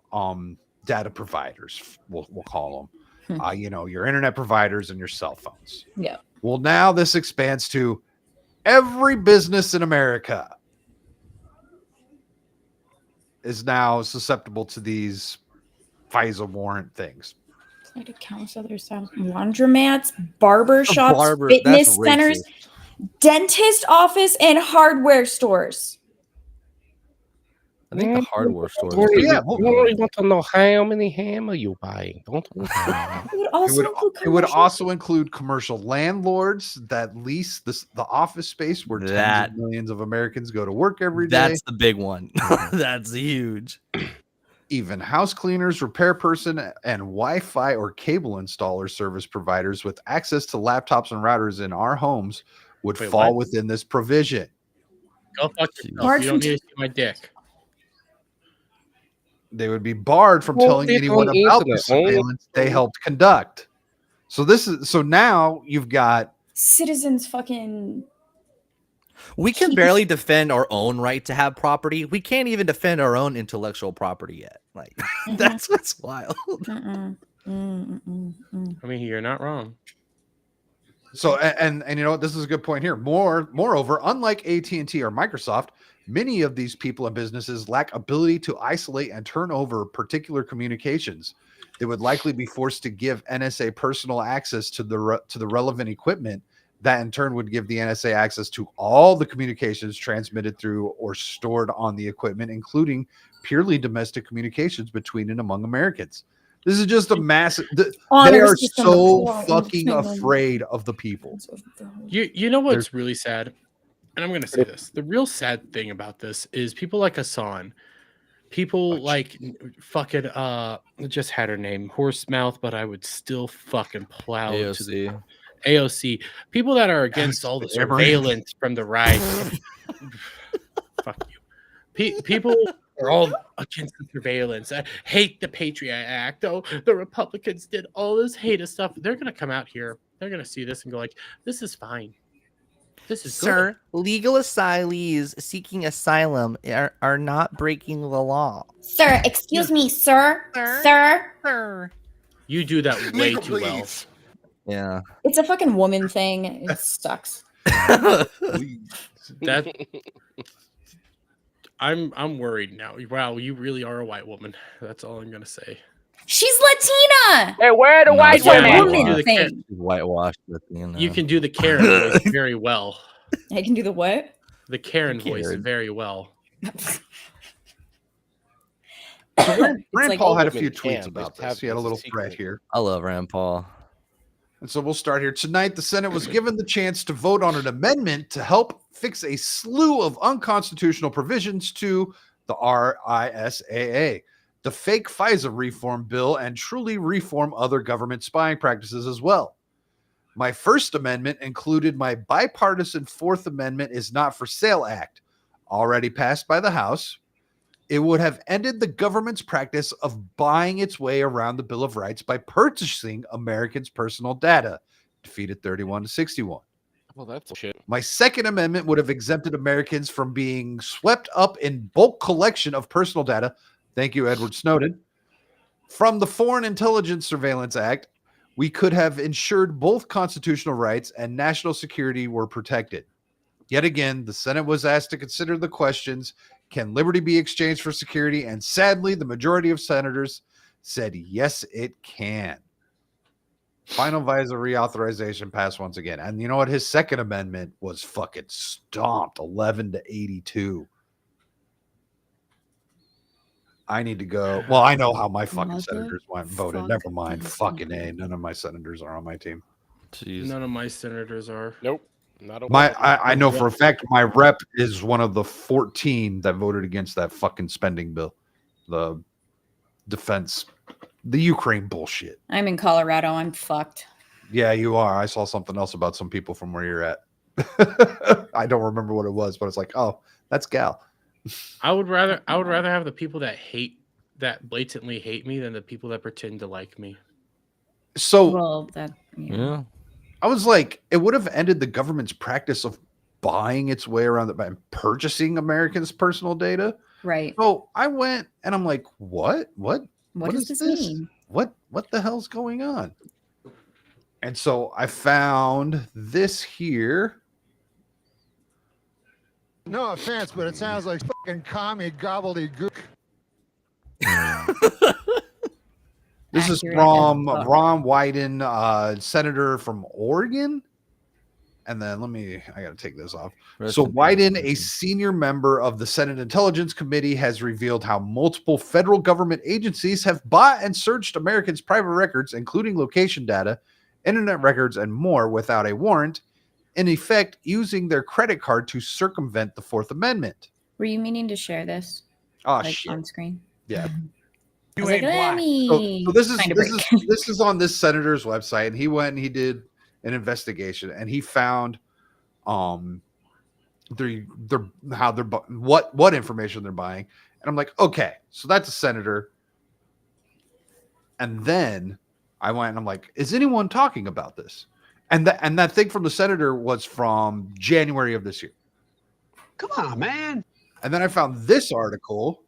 data providers. We'll call them, your internet providers and your cell phones. Yeah. Well, now this expands to every business in America is now susceptible to these FISA warrant things. Countless other styles. Laundromats, barber shops, Barber- fitness that's centers. racist. Dentist office and hardware stores. I think the hardware stores. Yeah, You only want to know how many hammer you buying. Don't we? It would also include It would commercial- also include commercial landlords that lease the office space where tens That- of millions of Americans go to work every day. That's the big one. That's huge. Even house cleaners, repair person, and Wi-Fi or cable installer service providers with access to laptops and routers in our homes would Wait, fall what? within this provision. Go fuck yourself. Barred You don't from need to see my dick. They would be barred from Well, telling it's anyone on the about the internet. Only- surveillance they helped conduct. So now you've got citizens fucking We can barely defend our own right to have property. We can't even defend our own intellectual property yet. Like that's what's wild. mm-mm, mm-mm, mm. I mean, you're not wrong. so and you know what, this is a good point here. Moreover, unlike AT&T or Microsoft, many of these people and businesses lack ability to isolate and turn over particular communications. They would likely be forced to give NSA personal access to the relevant equipment. That in turn would give the NSA access to all the communications transmitted through or stored on the equipment, including purely domestic communications between and among Americans. This is just a massive. They Honor are system so before fucking independent. afraid of the people. You know what's really sad? And I'm going to say this. The real sad thing about this is people like Hassan, people like fucking just had her name Horsemouth, but I would still fucking plow to the AOC. People that are against all the surveillance from the right. Fuck you. People are all against the surveillance. I hate the Patriot Act. Oh, the Republicans did all this heinous stuff. They're going to come out here. They're going to see this and go like, this is fine. This is Sir, legal asylees seeking asylum are not breaking the law. Sir, excuse me, sir. Sir. good. You do that way too well. Yeah. It's a fucking woman thing. It sucks. That I'm worried now. Wow, you really are a white woman. That's all I'm gonna say. She's Latina. Hey, where are the white It's a yeah, women? you can do woman the thing. Whitewashed, you know. You can do the Karen voice very well. I can do the what? The Karen voice Karen. very well. Rand like Paul had a open few can, tweets about just this. He had a have little this thread secret. here. I love Rand Paul. And so we'll start here. Tonight, the Senate was given the chance to vote on an amendment to help fix a slew of unconstitutional provisions to the RISAA, the fake FISA reform bill, and truly reform other government spying practices as well. My first amendment included my bipartisan Fourth Amendment is Not for Sale Act, already passed by the House. It would have ended the government's practice of buying its way around the Bill of Rights by purchasing Americans' personal data, defeated 31-61. Well, that's shit. My Second Amendment would have exempted Americans from being swept up in bulk collection of personal data. Thank you, Edward Snowden. From the Foreign Intelligence Surveillance Act, we could have ensured both constitutional rights and national security were protected. Yet again, the Senate was asked to consider the questions, can liberty be exchanged for security? And sadly, the majority of senators said, yes, it can. Final visa reauthorization passed once again. And you know what? His Second Amendment was fucking stomped 11-82. I need to go. Well, I know how my fucking senators went and voted. Never mind. Fucking A. None of my senators are on my team. Jeez. None of my senators are. Nope. Not a I know for a fact my rep is one of the 14 that voted against that fucking spending bill. The defense, the Ukraine bullshit. I'm in Colorado. I'm fucked. Yeah, you are. I saw something else about some people from where you're at. I don't remember what it was, but it's like, oh, that's Gal. I would rather have the people that blatantly hate me than the people that pretend to like me. So Well, that Yeah. I was like, it would have ended the government's practice of buying its way around and purchasing Americans' personal data. right. So I went and I'm like, what What does this mean? What the hell's going on? And so I found this here. No offense, but it sounds like fucking commie gobbledygook. This is Accurate from as fuck. Ron Wyden, senator from Oregon. and then I got to take this off. Rest So in peace, Wyden, a Quincy. senior member of the Senate Intelligence Committee, has revealed how multiple federal government agencies have bought and searched Americans' private records, including location data, internet records, and more without a warrant, in effect using their credit card to circumvent the Fourth Amendment. Were you meaning to share this Oh, like shit. on screen? Yeah. I was like, let me So this is find a this break. is this is on this senator's website, and he went and he did an investigation, and he found what information they're buying, and I'm like, okay, so that's a senator. And then I went and I'm like, is anyone talking about this? And that thing from the senator was from January of this year. Come on, man. And then I found this article.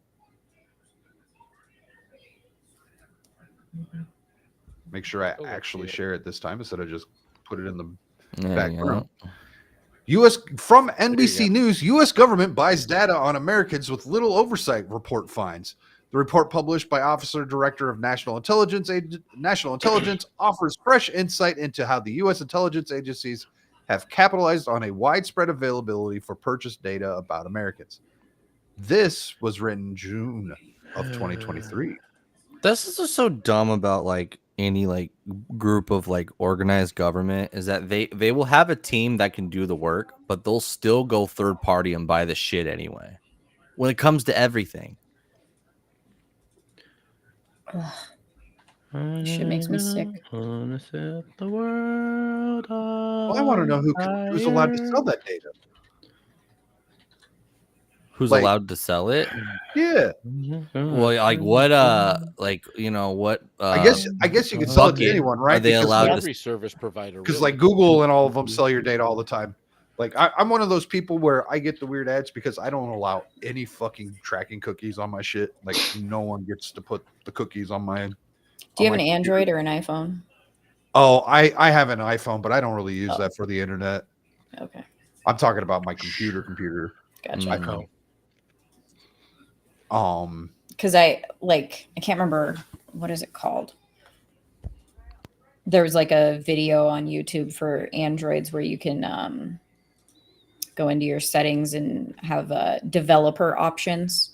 Make sure I actually share it this time instead of just put it in the There you background. go. U.S. from NBC News, U.S. government buys data on Americans with little oversight, report finds. The report, published by Officer Director of National Intelligence offers fresh insight into how the U.S. intelligence agencies have capitalized on a widespread availability for purchase data about Americans. This was written June of 2023. This is just so dumb about like any like group of like organized government is that they will have a team that can do the work, but they'll still go third party and buy the shit anyway. When it comes to everything. Shit makes me sick. Wanna set the world Well, I want to know who's allowed to sell that data. Who's Like- allowed to sell it? Yeah, Well, like what like you know what I guess you can sell it to bucket anyone, are right? they allowed to Every service provider. Because really. like Google and all of them sell your data all the time. Like I'm one of those people where I get the weird ads because I don't allow any fucking tracking cookies on my shit. Like no one gets to put the cookies on my. Do you have an Android or an iPhone? Oh, I have an iPhone, but I don't really use that for the internet. Okay, I'm talking about my computer. gotcha. Mhm. iPhone. Because I can't remember what is it called. There was like a video on YouTube for Androids where you can go into your settings and have developer options,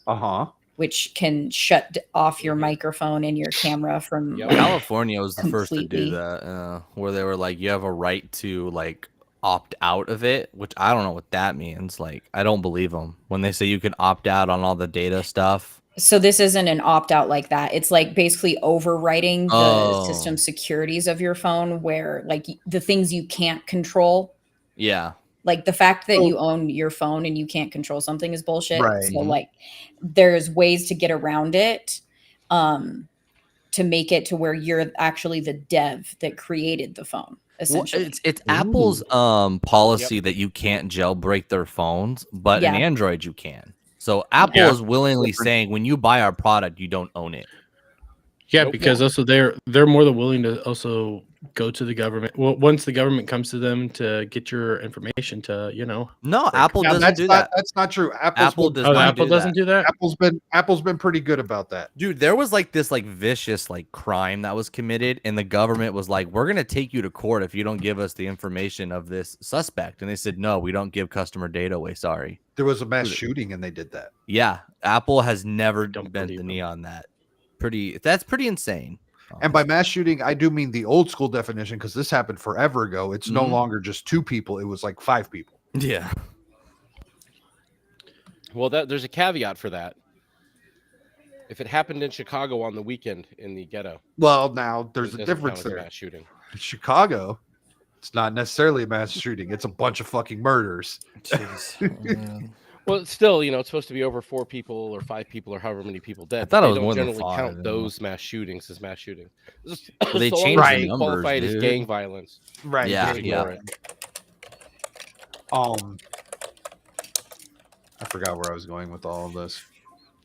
which can shut off your microphone and your camera from. Yep. California was the first to completely. do that, where they were like, you have a right to like opt out of it, which I don't know what that means. Like, I don't believe them when they say you can opt out on all the data stuff. So this isn't an opt out like that. It's like basically overwriting the system securities of your phone, where like the things you can't control. Yeah. Like the fact that you own your phone and you can't control something is bullshit. Right. So like there's ways to get around it to make it to where you're actually the dev that created the phone. Well, Essentially. it's Apple's policy that you can't jailbreak their phones, but in Yeah. Android you can. So Apple is willingly saying when you buy our product, you don't own it. Yeah, Nope. because also they're more than willing to also go to the government. Well, once the government comes to them to get your information to, No, Apple Now, doesn't do that. That's not true. Apple does Oh, not Apple do doesn't that. do that. Apple's been pretty good about that. Dude, there was like this like vicious like crime that was committed, and the government was like, "We're gonna take you to court if you don't give us the information of this suspect." And they said, "No, we don't give customer data away. Sorry." There was a mass shooting and they did that. Yeah, Apple has never Don't bent believe the them. knee on that. That's pretty insane. And by mass shooting, I do mean the old school definition because this happened forever ago. It's no Mhm. longer just 2 people; it was like 5 people. Yeah. Well, there's a caveat for that. If it happened in Chicago on the weekend in the ghetto, Well, now there's it a doesn't difference count as a there. mass shooting. In Chicago, it's not necessarily a mass shooting; it's a bunch of fucking murders. Well, it's still, it's supposed to be over 4 people or 5 people or however many people dead. I thought but it was they don't more than generally 5, count yeah. those mass shootings as mass shooting. They So long changed as the they numbers, qualify it as dude. gang violence. Right? Yeah, Just yeah. ignore it. I forgot where I was going with all of this.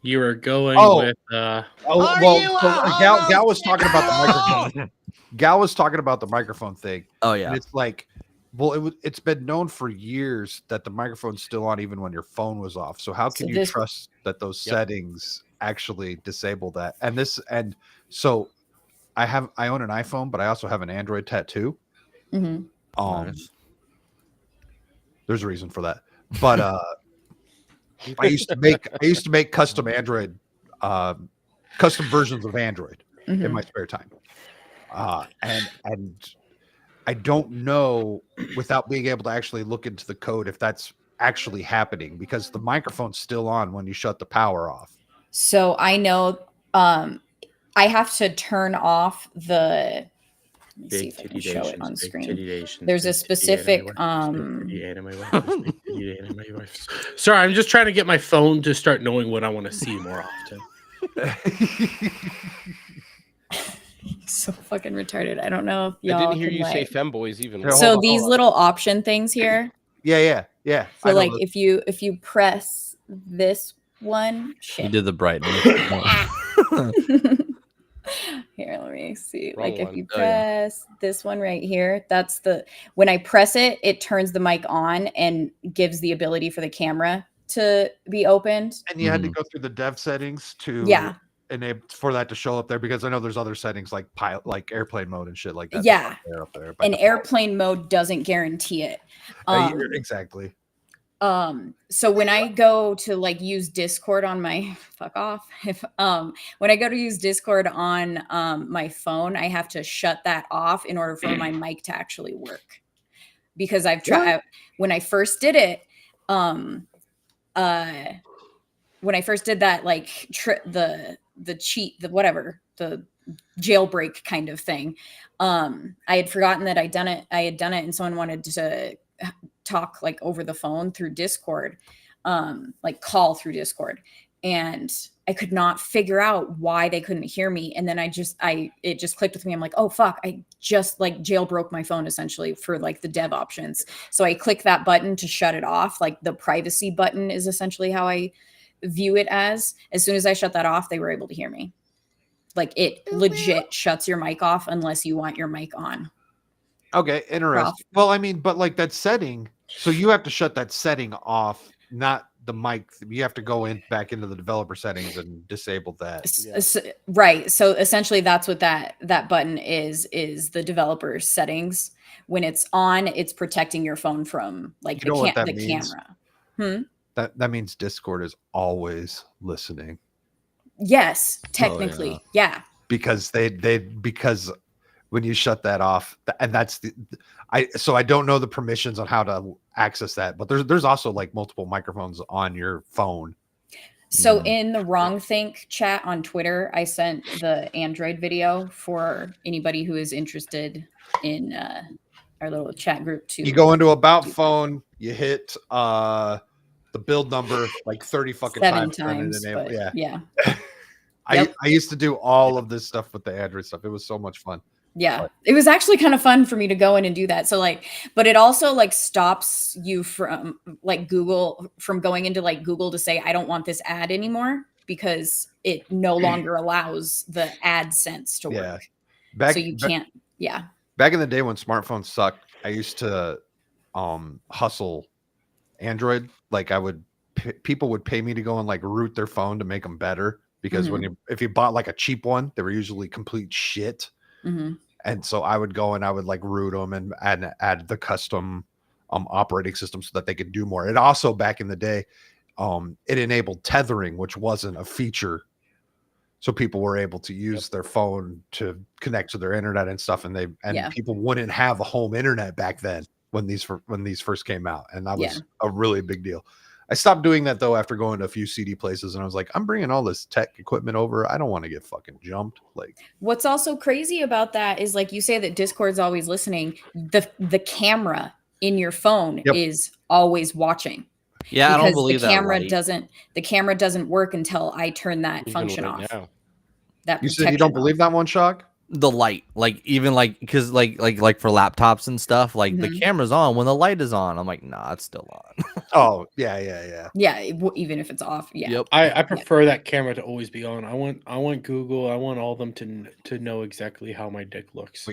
You were going Oh. with Oh, well, so Gal was talking about the microphone. Gal was talking about the microphone thing. Oh And yeah. it's like, well, it's been known for years that the microphone's still on even when your phone was off. So how can So you this- trust that those Yep. settings actually disable that? And so I own an iPhone, but I also have an Android tattoo. Mhm. Um, Nice. There's a reason for that. But I used to make custom Android, custom versions of Android in my spare time. And I don't know, without being able to actually look into the code, if that's actually happening, because the microphone's still on when you shut the power off. So I know I have to turn off the. Let me see if I can show it on screen. There's a specific Sorry, I'm just trying to get my phone to start knowing what I want to see more often. So fucking retarded. I don't know if I y'all didn't hear can, you say like- femboys even. Here, So hold on, these hold on. little option things here. Yeah. So I know like this. if you press this one, You shit. did the brightness. Here, let me see. Wrong Like if one. you Oh, yeah. press this one right here, that's the when I press it, it turns the mic on and gives the ability for the camera to be opened. And you had to go through the dev settings to Yeah. enable for that to show up there, because I know there's other settings like like airplane mode and shit like that. Yeah. They're up there by And default. airplane mode doesn't guarantee it. Exactly. So when I go to like use Discord on my fuck off, if when I go to use Discord on my phone, I have to shut that off in order for my mic to actually work. Because I've tried when I first did it, when I first did that, like the cheat, the whatever, the jailbreak kind of thing, I had forgotten that I had done it, and someone wanted to talk like over the phone through Discord, like call through Discord, and I could not figure out why they couldn't hear me. And then it just clicked with me. I'm like, oh fuck, I just like jailbroke my phone essentially for like the dev options. So I click that button to shut it off. Like the privacy button is essentially how I view it as. As soon as I shut that off, they were able to hear me. Like it legit shuts your mic off unless you want your mic on. Okay, interesting. Well, I mean, but like that setting, so you have to shut that setting off, not the mic. You have to go back into the developer settings and disable that. Right. So essentially that's what that button is the developer settings. When it's on, it's protecting your phone from like You know what that the means? camera. That means Discord is always listening, Yes, technically. Yeah. because because when you shut that off, and that's so I don't know the permissions on how to access that, but there's also like multiple microphones on your phone. So in the Wrong Think chat on Twitter, I sent the Android video for anybody who is interested in our little chat group too. You go into About Phone, you hit the build number like 30 fucking 7 times. and times. enable- But yeah. I used to do all of this stuff with the Android stuff. It was so much fun. Yeah, it was actually kind of fun for me to go in and do that. So like, but it also like stops you from like Google from going into like Google to say, I don't want this ad anymore, because it no longer allows the AdSense to Yeah. work. Back, So you can't. Yeah. back in the day when smartphones sucked, I used to hustle Android. Like people would pay me to go and like root their phone to make them better, because if you bought like a cheap one, they were usually complete shit. Mm-hmm. And so I would go and I would like root them and add the custom operating system so that they could do more. It also, back in the day, it enabled tethering, which wasn't a feature. So people were able to use their phone to connect to their internet and stuff. And people wouldn't have a home internet back then when these first came out. And that was a really big deal. I stopped doing that though after going to a few CD places, and I was like, I'm bringing all this tech equipment over. I don't want to get fucking jumped. Like, What's also crazy about that is, like you say, that Discord's always listening. The camera in your phone is always watching. Yeah, I don't believe the that. camera doesn't work until I turn that Even function right off. now. That you said you don't protection believe that one, Shock? The light, like even like because like for laptops and stuff, like the camera's on when the light is on. I'm like, nah, it's still on. Oh yeah. Yeah, even if it's off. Yeah. Yep. I prefer that camera to always be on. I want Google. I want all of them to know exactly how my dick looks.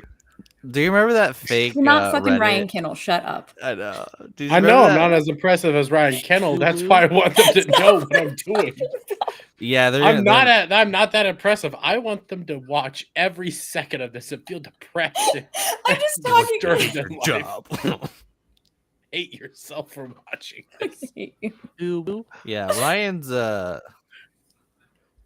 Do you remember that fake? You're not fucking Reddit? Ryan Kennel. Shut up. I know. I know I'm not as impressive as Ryan Kennel. That's why I want them to know what I'm doing. Yeah, I'm not that impressive. I want them to watch every second of this and feel depressed. I'm just talking. During their life. job. hate yourself for watching this. Yeah,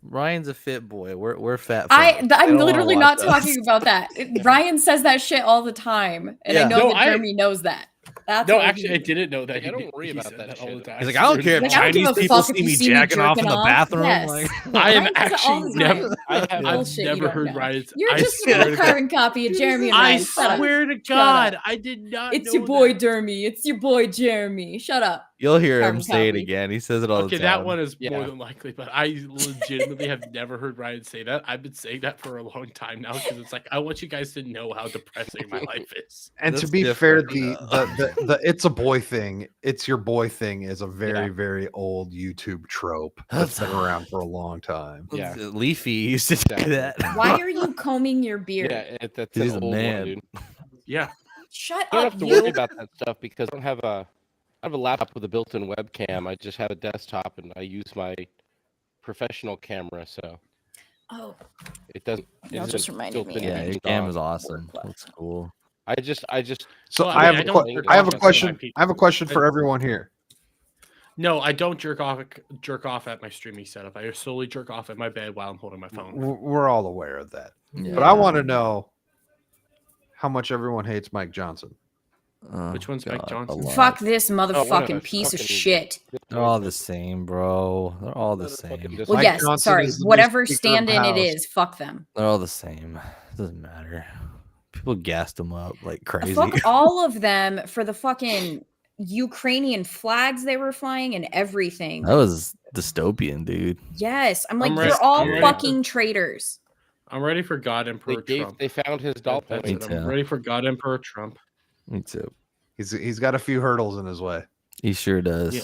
Ryan's a fit boy. We're fat. I'm don't literally wanna not watch us. talking about that. Ryan says that shit all the time, and I Yeah. know No, that Jeremy knows that. That's No, why actually, I he- didn't know that. I don't worry about said that all the shit. time. He's like, I don't care if Like, I don't give Chinese a people fuck if see you me see me jacking off in jerking the off. bathroom. Yes. Like, I am Ryan says it all actually the never. time. I've Bullshit, you never don't heard know. Ryan's. You're I just swear a to carbon copy of Jeremy and I Ryan. Shut up. swear to Shut God, up. I did not. It's know your boy that. Jeremy. It's your boy Jeremy. Shut up. you'll hear him Carbon say it copy. again. He says it all Okay, the time. that one is more Yeah. than likely, but I legitimately have never heard Ryan say that. I've been saying that for a long time now because it's like I want you guys to know how depressing my life is. And to That's be fair, different. the it's a boy thing, it's your boy thing is a very, very old YouTube trope that's been around for a long time. Yeah. Leafy used to do that. Why are you combing your beard? Yeah, that's He's an a old man. one, dude. Yeah, Shut I don't up, have to you. worry about that stuff because I have a laptop with a built-in webcam. I just have a desktop and I use my professional camera, so Oh, it doesn't. Y'all isn't just reminded built me. in Yeah, your anything cam is wrong. awesome. Looks cool. I just So Well, I I have mean, a I que- don't I have a jerk off question. at my I have a question people. for everyone here. no, I don't jerk off at my streaming setup. I solely jerk off at my bed while I'm holding my phone. We're all aware of that, Yeah. but I want to know how much everyone hates Mike Johnson. Oh, Which one's Mike God, Johnson? a lot. fuck this what motherfucking a piece of fucking- shit. They're all the same, bro. They're all the Fucking same. just- Well, Mike yes, Johnson sorry. is the new Whatever Speaker of the stand-in it House. is, fuck them. They're all the same. It doesn't matter. People gassed them up like crazy. Fuck all of them for the fucking Ukrainian flags they were flying and everything. That was dystopian, dude. Yes, I'm like, I'm you're ready- all I'm ready fucking traitors. I'm ready for God They Emperor Trump. they found his doll That's point. it. Me I'm too. ready for God Emperor Trump. Me too. He's got a few hurdles in his way, He sure does.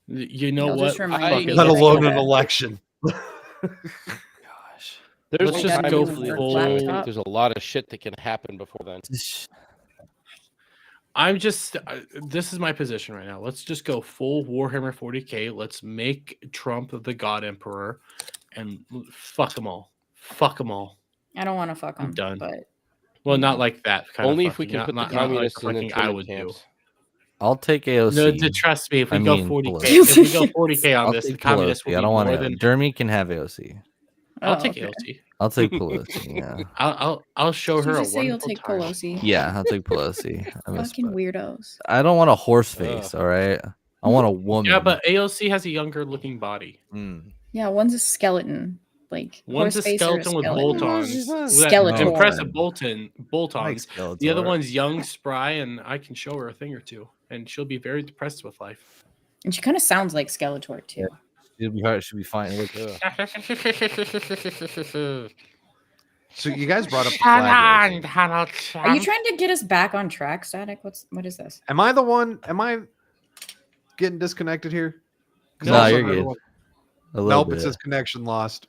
Yeah. You know Y'all what? just reminded Fuck me it. let that alone I an gotta- election. Gosh. There's Let's a just time go limit, full- so I think there's a lot of shit that can happen before then. I'm just. This is my position right now. Let's just go full Warhammer 40k. Let's make Trump the God Emperor, and fuck them all. Fuck them all. I don't want to fuck I'm them. done. But Well, not like that. Kind Only of if we fucking, can put the not like communists in fucking I internment would do. camps. I'll take AOC. No, trust me. If we I go mean, 40k, Pelosi. if we go 40k on I'll this, the take communists Pelosi. will I be don't want more to. than. Jeremy can have AOC. I'll Oh, take okay. AOC. I'll take Pelosi. Yeah. I'll show Did her you a just say you'll wonderful take time. Pelosi? Yeah, I'll take Pelosi. I miss Fucking Pe- weirdos. I don't want a horse face, all right? I want a woman. Yeah, but AOC has a younger looking body. Mm. Yeah, one's a skeleton. Like One's a horse face or skeleton with skeleton. bolt-ons. Skeletor. Impressive Like bolt-ons. Skeletor. The other one's young, spry, and I can show her a thing or two, and she'll be very depressed with life. And she kind of sounds like Skeletor too. Should be hard. Should be fine. Look, So you guys brought up the flag raising. Are you trying to get us back on track, Static? What is this? Am I the one? Am I getting disconnected here? 'Cause No, all of a you're sudden good. everyone- a little Nope, bit. it says connection lost.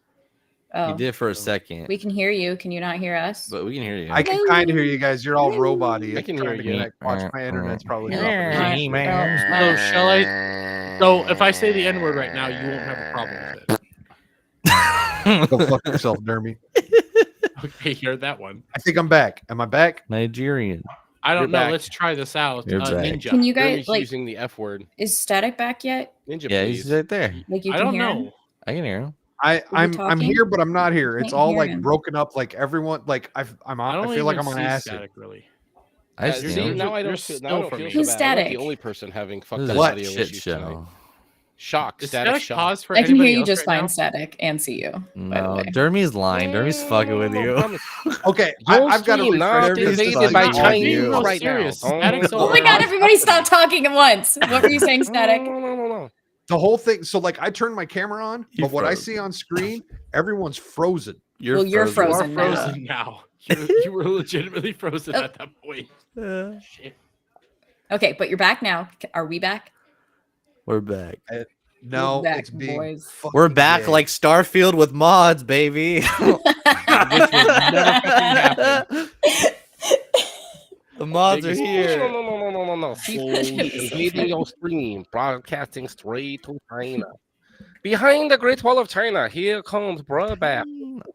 Oh, You did for a second, we can hear you. Can you not hear us? but we can hear you. I can kind of hear you guys. You're all robot-y. I can Trying hear to you. connect. Watch, my internet's probably Yeah. dropping. So shall I? So if I say the N word right now, you won't have a problem with it. Go fuck yourself, Dermy. Okay, hear that one. I think I'm back. Am I back? Nigerian. I You're don't know. back. Let's try this out. You're back. Ninja. Can you Jeremy's guys like? using the F word. Is Static back yet? Ninja, Yeah, please. he's right there. Like you I can don't hear him? know. I can hear him. I'm talking? here, but I'm not here. It's Can't all hear like him. broken up. Like everyone, like I feel like I'm on acid. Static really. I See, see him. now I You're don't feel, now I still don't for feel me. so Who's bad. I'm Static? not the only person having fucked This up is a audio shit issues tonight. show. Shock. Is Static Static shock. pause for I can hear anybody you else just right fine, now? Static, and see you. By the No, way. Dermy's lying. Dermy's fucking with you. Okay, Your I've got to stream now refresh Derby's this. invaded by fucking Chinese with you. right now. Serious. Static's Oh my god! Everybody stop talking at once. What were you saying, Static? No. The whole thing. So like, I turned my camera on, You but what I froze. see on screen, everyone's frozen. Well, you're You are frozen now. frozen now. You were legitimately frozen Oh. at that point. Shit. Okay, but you're back now. Are we back? We're back. No, We're back, it's being. boys. fucking We're back gay. like Starfield with mods, baby. Which would never fucking happen. The mods are No, here. no. CP invading your stream, broadcasting straight to China. Behind the Great Wall of China, here comes Brother Bat.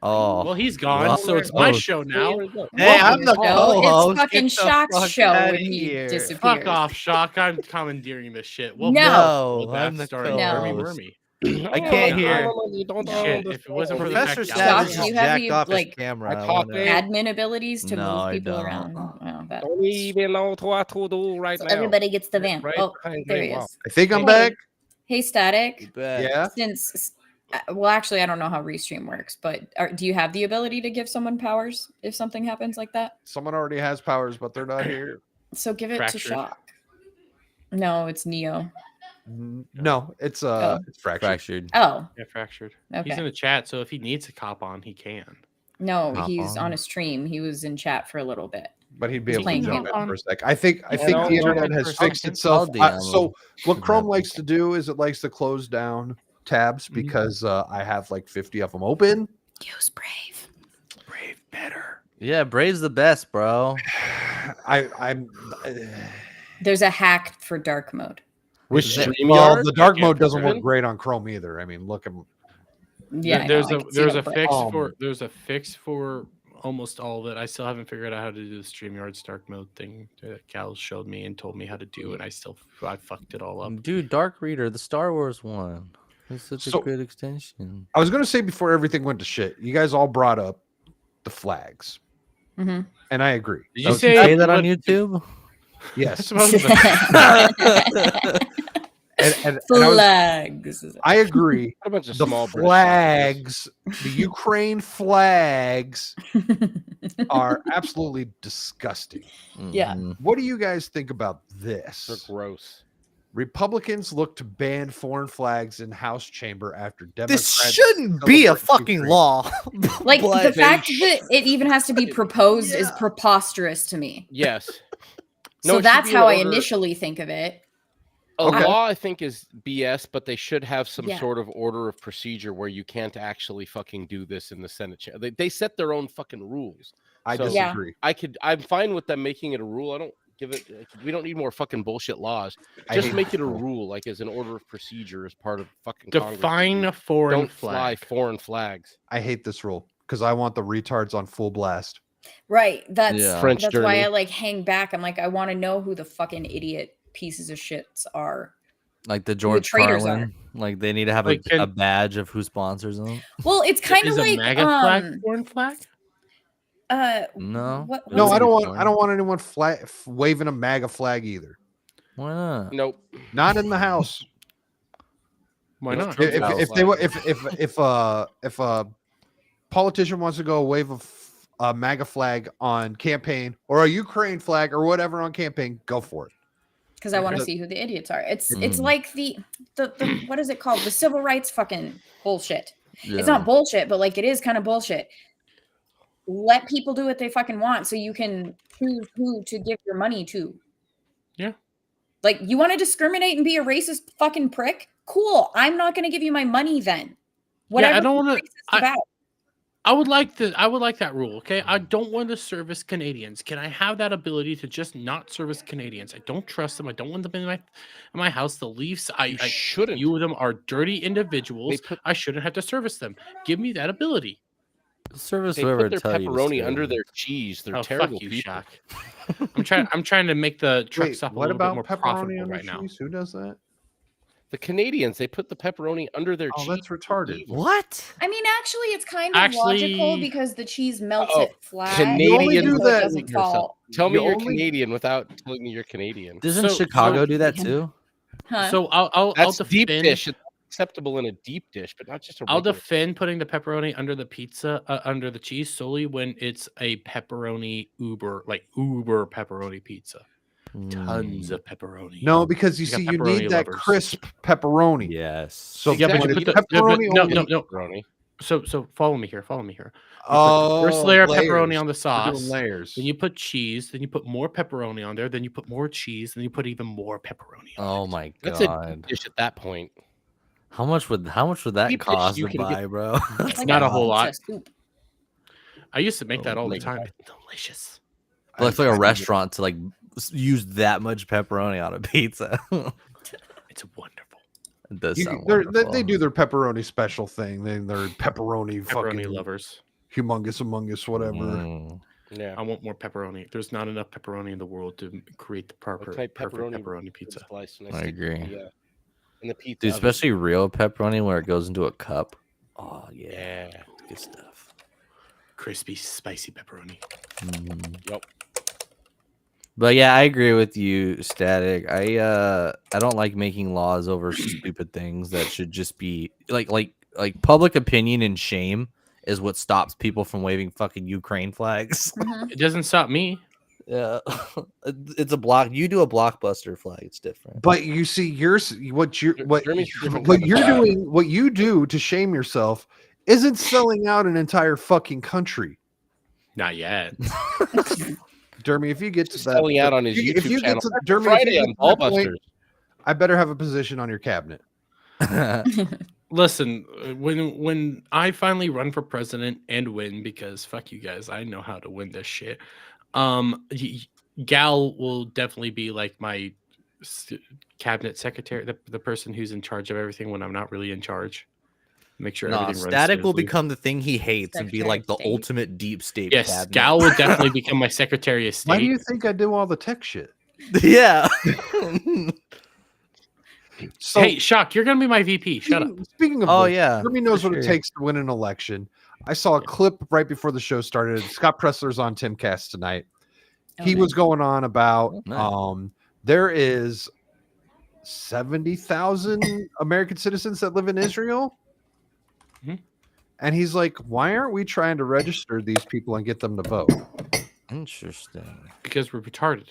Oh, Well, he's gone, Well, so it's my oh, show now. hey, I'm the show. co-host. It's fucking Get the Shock's fuck show outta if he here. disappears. Fuck off, Shock. I'm commandeering this shit. Well, No. I'm the starring No. Wormy co-host. Wormy. I can't hear. Shit, if it wasn't for the Professor fact that Savage Shock, is you have jacked the, off his like, camera. I I talk wanna- big. admin abilities to No, move I people don't. around. Oh, that Don't even know what to do right so now. everybody gets the van. Right Oh, behind there my he wall. is. I think I'm Hey. back. Hey, Static. Yeah. Since well, actually, I don't know how Restream works, but do you have the ability to give someone powers if something happens like that? Someone already has powers, but they're not here. So give it Fractured. to Shock. No, it's Neo. No, it's it's fractured. Fractured. Oh, Yeah, fractured. okay. He's in the chat, so if he needs a cop on, he can. No, Hop he's on. on a stream. He was in chat for a little bit. But he'd be He's able to playing jump game. in for a sec. I think Yeah, the no, internet jump has in fixed for- itself. I'll DM So what him. Chrome likes to do is it likes to close down tabs because I have like 50 of them open. Use Brave. Brave better. Yeah, Brave's the best, bro. I'm There's a hack for dark mode. With Is it- StreamYard, well, the dark yeah, mode doesn't work driven? great on Chrome either. I mean, look at Yeah, I there's know, I a can see there's that, a but- fix for there's a fix for almost all of it. I still haven't figured out how to do the StreamYard's dark mode thing that Cal showed me and told me how to do, and I fucked it all up. Dude, Dark Reader, the Star Wars one. It's such So- a good extension. I was gonna say before everything went to shit, you guys all brought up the flags. Mhm. And I agree. Did Don't you say say that on what- YouTube? Yes. That's what And I, was- Flags. I agree. A bunch of The small British flags, the Ukraine flags are absolutely disgusting. Yeah. Mhm. What do you guys think about They're this? gross. Republicans look to ban foreign flags in House chamber after This Democrats shouldn't be a celebrate fucking Ukraine. law. Like the But- fact that it even has to be proposed is preposterous to me. Yes. So it should that's be an how I order- initially think of it. A Okay. law, I think, is BS, but they should have some Yeah. sort of order of procedure where you can't actually fucking do this in the Senate. They set their own fucking rules. I So- Yeah. disagree. I'm fine with them making it a rule. I don't give it. We don't need more fucking bullshit laws. I Just hate make this it a rule. rule, like as an order of procedure, as part of fucking Congress. Define a foreign Don't fly flag. foreign flags. I hate this rule because I want the retards on full blast. Right. That's Yeah. French that's why I journey. like hang back. I'm like, I want to know who the fucking idiot pieces of shits are. Like the George traitors Carlin. Like they need to have Like, a can- badge of who sponsors them. Well, it's kind of Is like a MAGA flag foreign flag? No. what No, was I it? don't want. I don't want anyone waving a MAGA flag either. Why not? Nope. Not in the House. Why not? True. If they wa- if a politician wants to go wave a MAGA flag on campaign or a Ukraine flag or whatever on campaign, go for it. Because I want to The- see who the idiots are. It's Mm. like the what is it called? The civil rights fucking bullshit. Yeah. It's not bullshit, but like it is kind of bullshit. Let people do what they fucking want so you can choose who to give your money to. Yeah. Like you want to discriminate and be a racist fucking prick? Cool. I'm not going to give you my money then. Whatever. I don't you're wanna- racist about. I would like that rule. Okay, I don't want to service Canadians. Can I have that ability to just not service Canadians? I don't trust them. I don't want them in my house. The Leafs, You shouldn't. few of them are dirty individuals. put- I shouldn't have to service them. Give me that ability. Service They whoever put their tell you to pepperoni under serve. their cheese. They're Oh, terrible fuck you, people. Shaq. I'm trying to make the truck Wait, stop a what little bit about more pepperoni profitable on right now. cheese? Who does that? The Canadians, they put the pepperoni under their Oh, cheese. that's retarded. What? I mean, actually, it's kind of logical Actually- because the cheese melts Oh, it flat. Canadians do so that- it doesn't yourself. fall. Tell me You you're only- Canadian without telling me you're Canadian. Doesn't So- Chicago so- do that too? Huh? So I'll That's deep defend. dish. It's acceptable in a deep dish, but not just a I'll regular. defend putting the pepperoni under the pizza, under the cheese, solely when it's a pepperoni Uber pepperoni pizza. Tons of pepperoni. No, because you You got see, you pepperoni need that lovers. crisp pepperoni. Yes. So Yeah, but when you it's put the pepperoni no, only. no. Pepperoni. So follow me here. Follow me here. Oh, First layer of layers. pepperoni on the We're sauce. doing layers. Then you put cheese. Then you put more pepperoni on there. Then you put more cheese. Then you put even more pepperoni. On Oh my That's a god. deep dish at that point. How much would that Deep dish cost you to can get- buy, bro? It's like not a whole lot. pizza soup. I used to make that all the my time. God. It's delicious. It's like a restaurant to like use that much pepperoni on a pizza. It's wonderful. It does sound They wonderful. do their pepperoni special thing. They're pepperoni Pepperoni fucking lovers. humongous among us, whatever. Mm. Yeah. I want more pepperoni. There's not enough pepperoni in the world to create the proper Type perfect pepperoni pizza. Slice and I stick agree. in the pizza. Dude, oven. especially real pepperoni where it goes into a cup. Oh yeah, Yeah. good stuff. Crispy, spicy pepperoni. Yep. But yeah, I agree with you, Static. I don't like making laws over stupid things that should just be like public opinion and shame is what stops people from waving fucking Ukraine flags. Mhm. It doesn't stop me. Yeah, it's a block. You do a blockbuster flag. It's different. But you see, what Jeremy's a different what kind of you're guy. doing, what you do to shame yourself, isn't selling out an entire fucking country. Not yet. Jeremy, if you get to Just that, selling out on his if YouTube you channel. get to Black Jeremy, if Friday you on get to that point, Ballbusters. I better have a position on your cabinet. Listen, when I finally run for president and win, because fuck you guys, I know how to win this shit. Gal will definitely be like my cabinet secretary, the person who's in charge of everything when I'm not really in charge. Make sure No, everything runs Static will smoothly. become the thing he hates and be Secretary like of the State. ultimate deep state. Yes, cabinet. Gal will definitely become my secretary of state. Why do you think I do all the tech shit? Yeah. So, Hey, Shock, you're gonna be my VP. Shut up. Speaking of Oh which, yeah. Jeremy knows for what it sure. takes to win an election. I saw a clip right before the show started. Scott Pressler's on Timcast tonight. He Okay. was going on about Oh, nice. there is 70,000 American citizens that live in Israel. Mhm. And he's like, why aren't we trying to register these people and get them to vote? Interesting. Because we're retarded.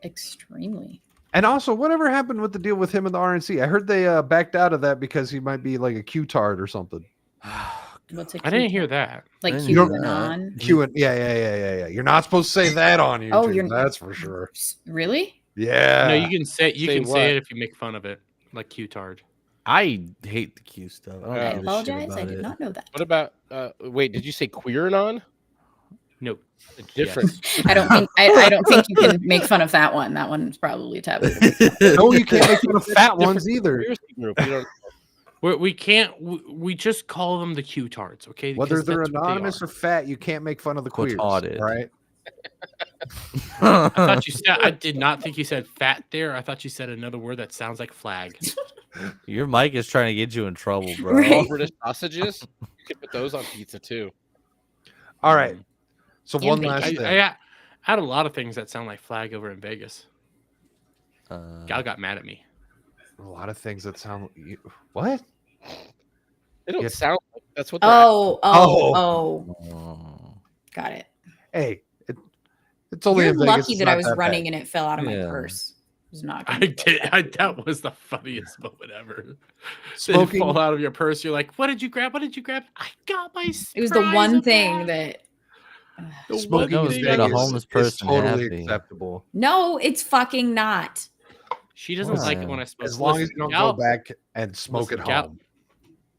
Extremely. And also, whatever happened with the deal with him and the RNC? I heard they backed out of that because he might be like a Q-tard or something. What's a I didn't Q- hear that. Like I didn't hear QAnon? Q, yeah. You're not supposed to say that on YouTube. Oh, you're- that's for sure. Really? Yeah. No, you can say Say what? say it if you make fun of it, like Q-tard. I hate the Q stuff. I don't I give a I shit apologize. I about did it. not know that. What about wait, did you say queeranon? No, It's different. I don't think I don't think you can make fun of that one. That one's probably taboo. No, you can't make fun of fat Different ones either. conspiracy group. You don't- we can't. We just call them the Q-tards, okay? Whether Because they're that's what they anonymous are. or fat, you can't make fun of the queers. Retarded. All right. I thought you said. I did not think you said fat there. I thought you said another word that sounds like flag. Your mic is trying to get you in trouble, bro. Right. all British sausages. You could put those on pizza too. All right. So And one bacon. last thing. I had a lot of things that sound like flag over in Vegas. Uh, Gal got mad at me. A lot of things that sound. What? They don't Yeah. sound like that's what they're Oh, Oh. oh. got it. Hey, it's only You're in Vegas. lucky it's that I not was bad. running and it fell out of my Yeah. purse. It was not. I gonna be did. that. That was the funniest moment ever. They Smoking. fall out of your purse. You're like, "What did you grab? What did you grab?" I got my. It was the surprise one of thing that. that. The Smoking one in thing made a I- Vegas homeless is person totally happy. acceptable. No, it's fucking not. She doesn't like it Why? when I smoke. As long as Listen, you don't Gal- go back and smoke listen, at Gal- home.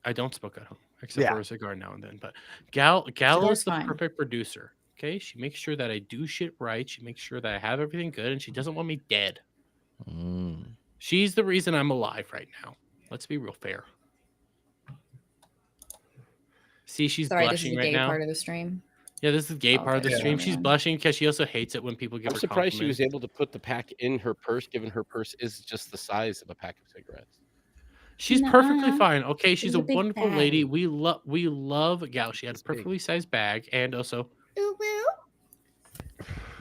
I don't smoke at home except Yeah. for a cigar now and then. But Gal Cigar's is the fine. perfect producer. Okay, she makes sure that I do shit right. She makes sure that I have everything good, and she doesn't want me dead. Mm. She's the reason I'm alive right now. Let's be real fair. See, she's Sorry, this is blushing the right gay now. part of the stream. Yeah, this is the gay part of the Okay, stream. yeah. She's blushing because she also hates it when people give I'm her surprised she was compliments. able to put the pack in her purse, given her purse is just the size of a pack of cigarettes. She's perfectly Nuh-uh. fine. Okay, she's She's a a big wonderful lady. bag. We love Gal. She had a It's big. perfectly sized bag, and also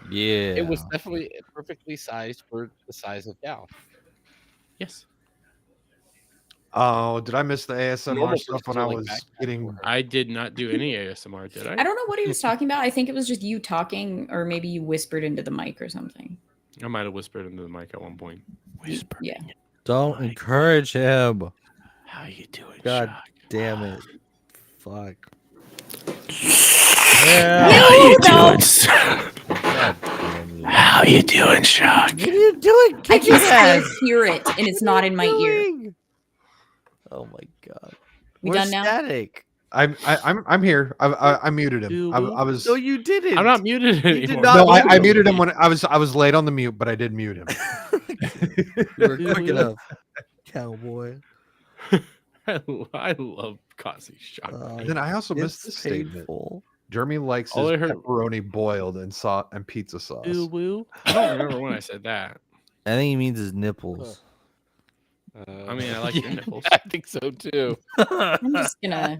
Yeah. It was definitely perfectly sized for the size of Gal. yes, Oh, did I miss the ASMR Normal stuff when persons are I like was backpacks getting? for her. I did not do any ASMR, did I I? don't know what he was talking about. I think it was just you talking, or maybe you whispered into the mic or something. I might have whispered into the mic at one point. Yeah. Don't encourage him. How you doing, God Shock? damn it. Fuck. How you doing? God damn you. How you doing, Shock? What are you doing? I Kick his can ass. still hear it, and it's not in my ear. Doing? Oh my god. We Where's done now? Static? I'm here. I muted him. I was. No, you didn't. I'm not muted did anymore. not No, I mute muted him when I was late on the mute, but I did mute him. You were quick enough. cowboy. I love Kazi shotgun. And then I also missed this statement. Jeremy likes his All I heard- pepperoni boiled and pizza sauce. Ooh woo. I don't remember when I said that. I think he means his nipples. I mean, I like your nipples. I think so too. I'm just gonna.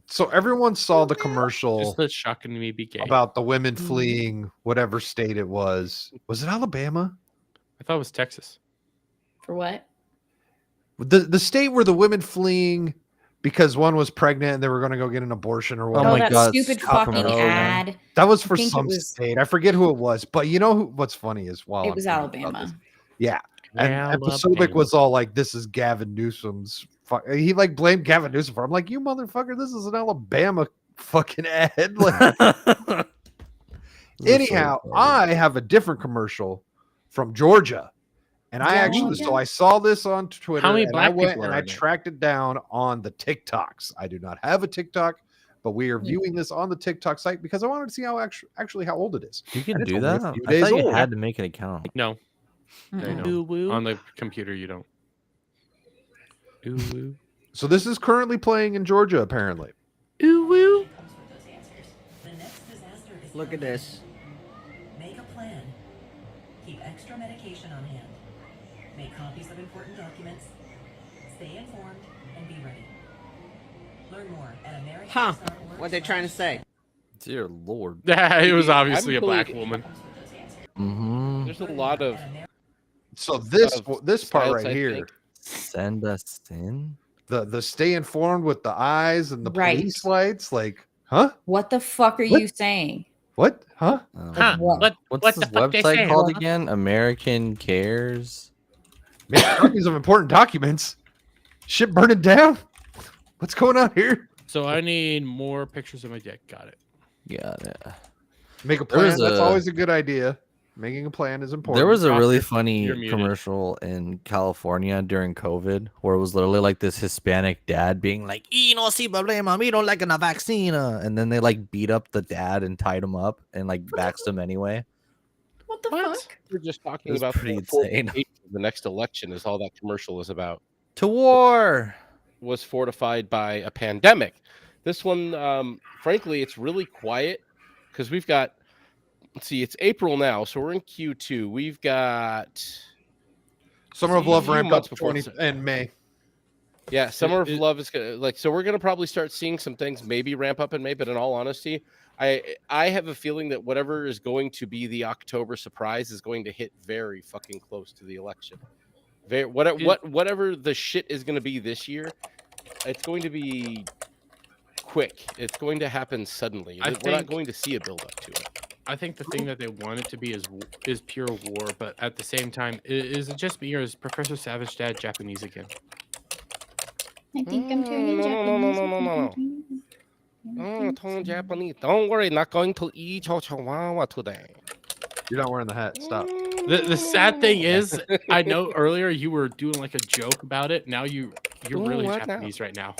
So everyone saw the commercial Just let shotgun me be gay. about the women fleeing whatever state it was. Was it Alabama? I thought it was Texas. For what? The state where the women fleeing because one was pregnant and they were going to go get an abortion or Oh whatever. my that God, stupid Scott fucking Rogan. ad. That was for think it some was- state. I forget who it was, but you know what's funny is while It I'm was thinking about Alabama. this- Yeah, and Pacific Alabama. was all like, "This is Gavin Newsom's." He like blamed Gavin Newsom for. I'm like, "You motherfucker! This is an Alabama fucking ad." Like, anyhow, I have a different commercial from Georgia, and I actually so I saw this on Twitter. How many and I black went people and are I in it? tracked it down on the TikToks. I do not have a TikTok, but we are viewing this on the TikTok site because I wanted to see how actually how old it is. You can And it's do only a that. few I days thought you old. had to make an account. No, Mm-mm. no. Ooh woo. On the computer, you don't. Ooh woo. So this is currently playing in Georgia, apparently. Ooh woo. Look at this. Make a plan. Keep extra medication on hand. Make copies of important documents. Stay informed and be ready. Learn more at American. Huh? What they trying to say? Dear Lord. It was obviously a I'm black believing- woman. Mm-hmm. There's a lot of So this Of this part styles, right I here, think. Send us in. the stay informed with the eyes and the Right. police lights, like, huh? What the fuck are What? you saying? What? Huh? Huh? What? What What's the this fuck they website saying? called again? American Cares. Make copies of important documents. Shit burning down. What's going on here? So I need more pictures of my dick. Got it. Got it. Make a There plan. was That's a- always a good idea. Making a plan is important. There was a Doctor, really funny you're muted. commercial in California during COVID where it was literally like this Hispanic dad being like, "Y no si problema, we don't like a vaccine," and then they like beat up the dad and tied him up and like vaxxed him anyway. What the What? fuck? we're just talking It was about pretty the insane. fortification of the next election is all that commercial is about. To war. Was fortified by a pandemic. This one, frankly, it's really quiet because we've got. Let's see, it's April now, so we're in Q2. We've got Summer of Love few ramped months up before 20 in May. Summer of it- Love is gonna like so we're gonna probably start seeing some things maybe ramp up in May, but in all honesty, I have a feeling that whatever is going to be the October surprise is going to hit very fucking close to the election. Whatever the shit is going to be this year, it's going to be quick. It's going to happen suddenly. I We're not think- going to see a build up to it. I think the thing that they want it to be is pure war, but at the same time, is it just me or is Professor Savage Dad Japanese again? I think I'm turning No, no, no, Japanese. no, no, no, Oh, Tone Japanese. Don't worry, not going to eat chihuahua today. You're not wearing the hat. Stop. The sad thing is, I know earlier you were doing like a joke about it. Now you're Ooh, really what now? Japanese right now.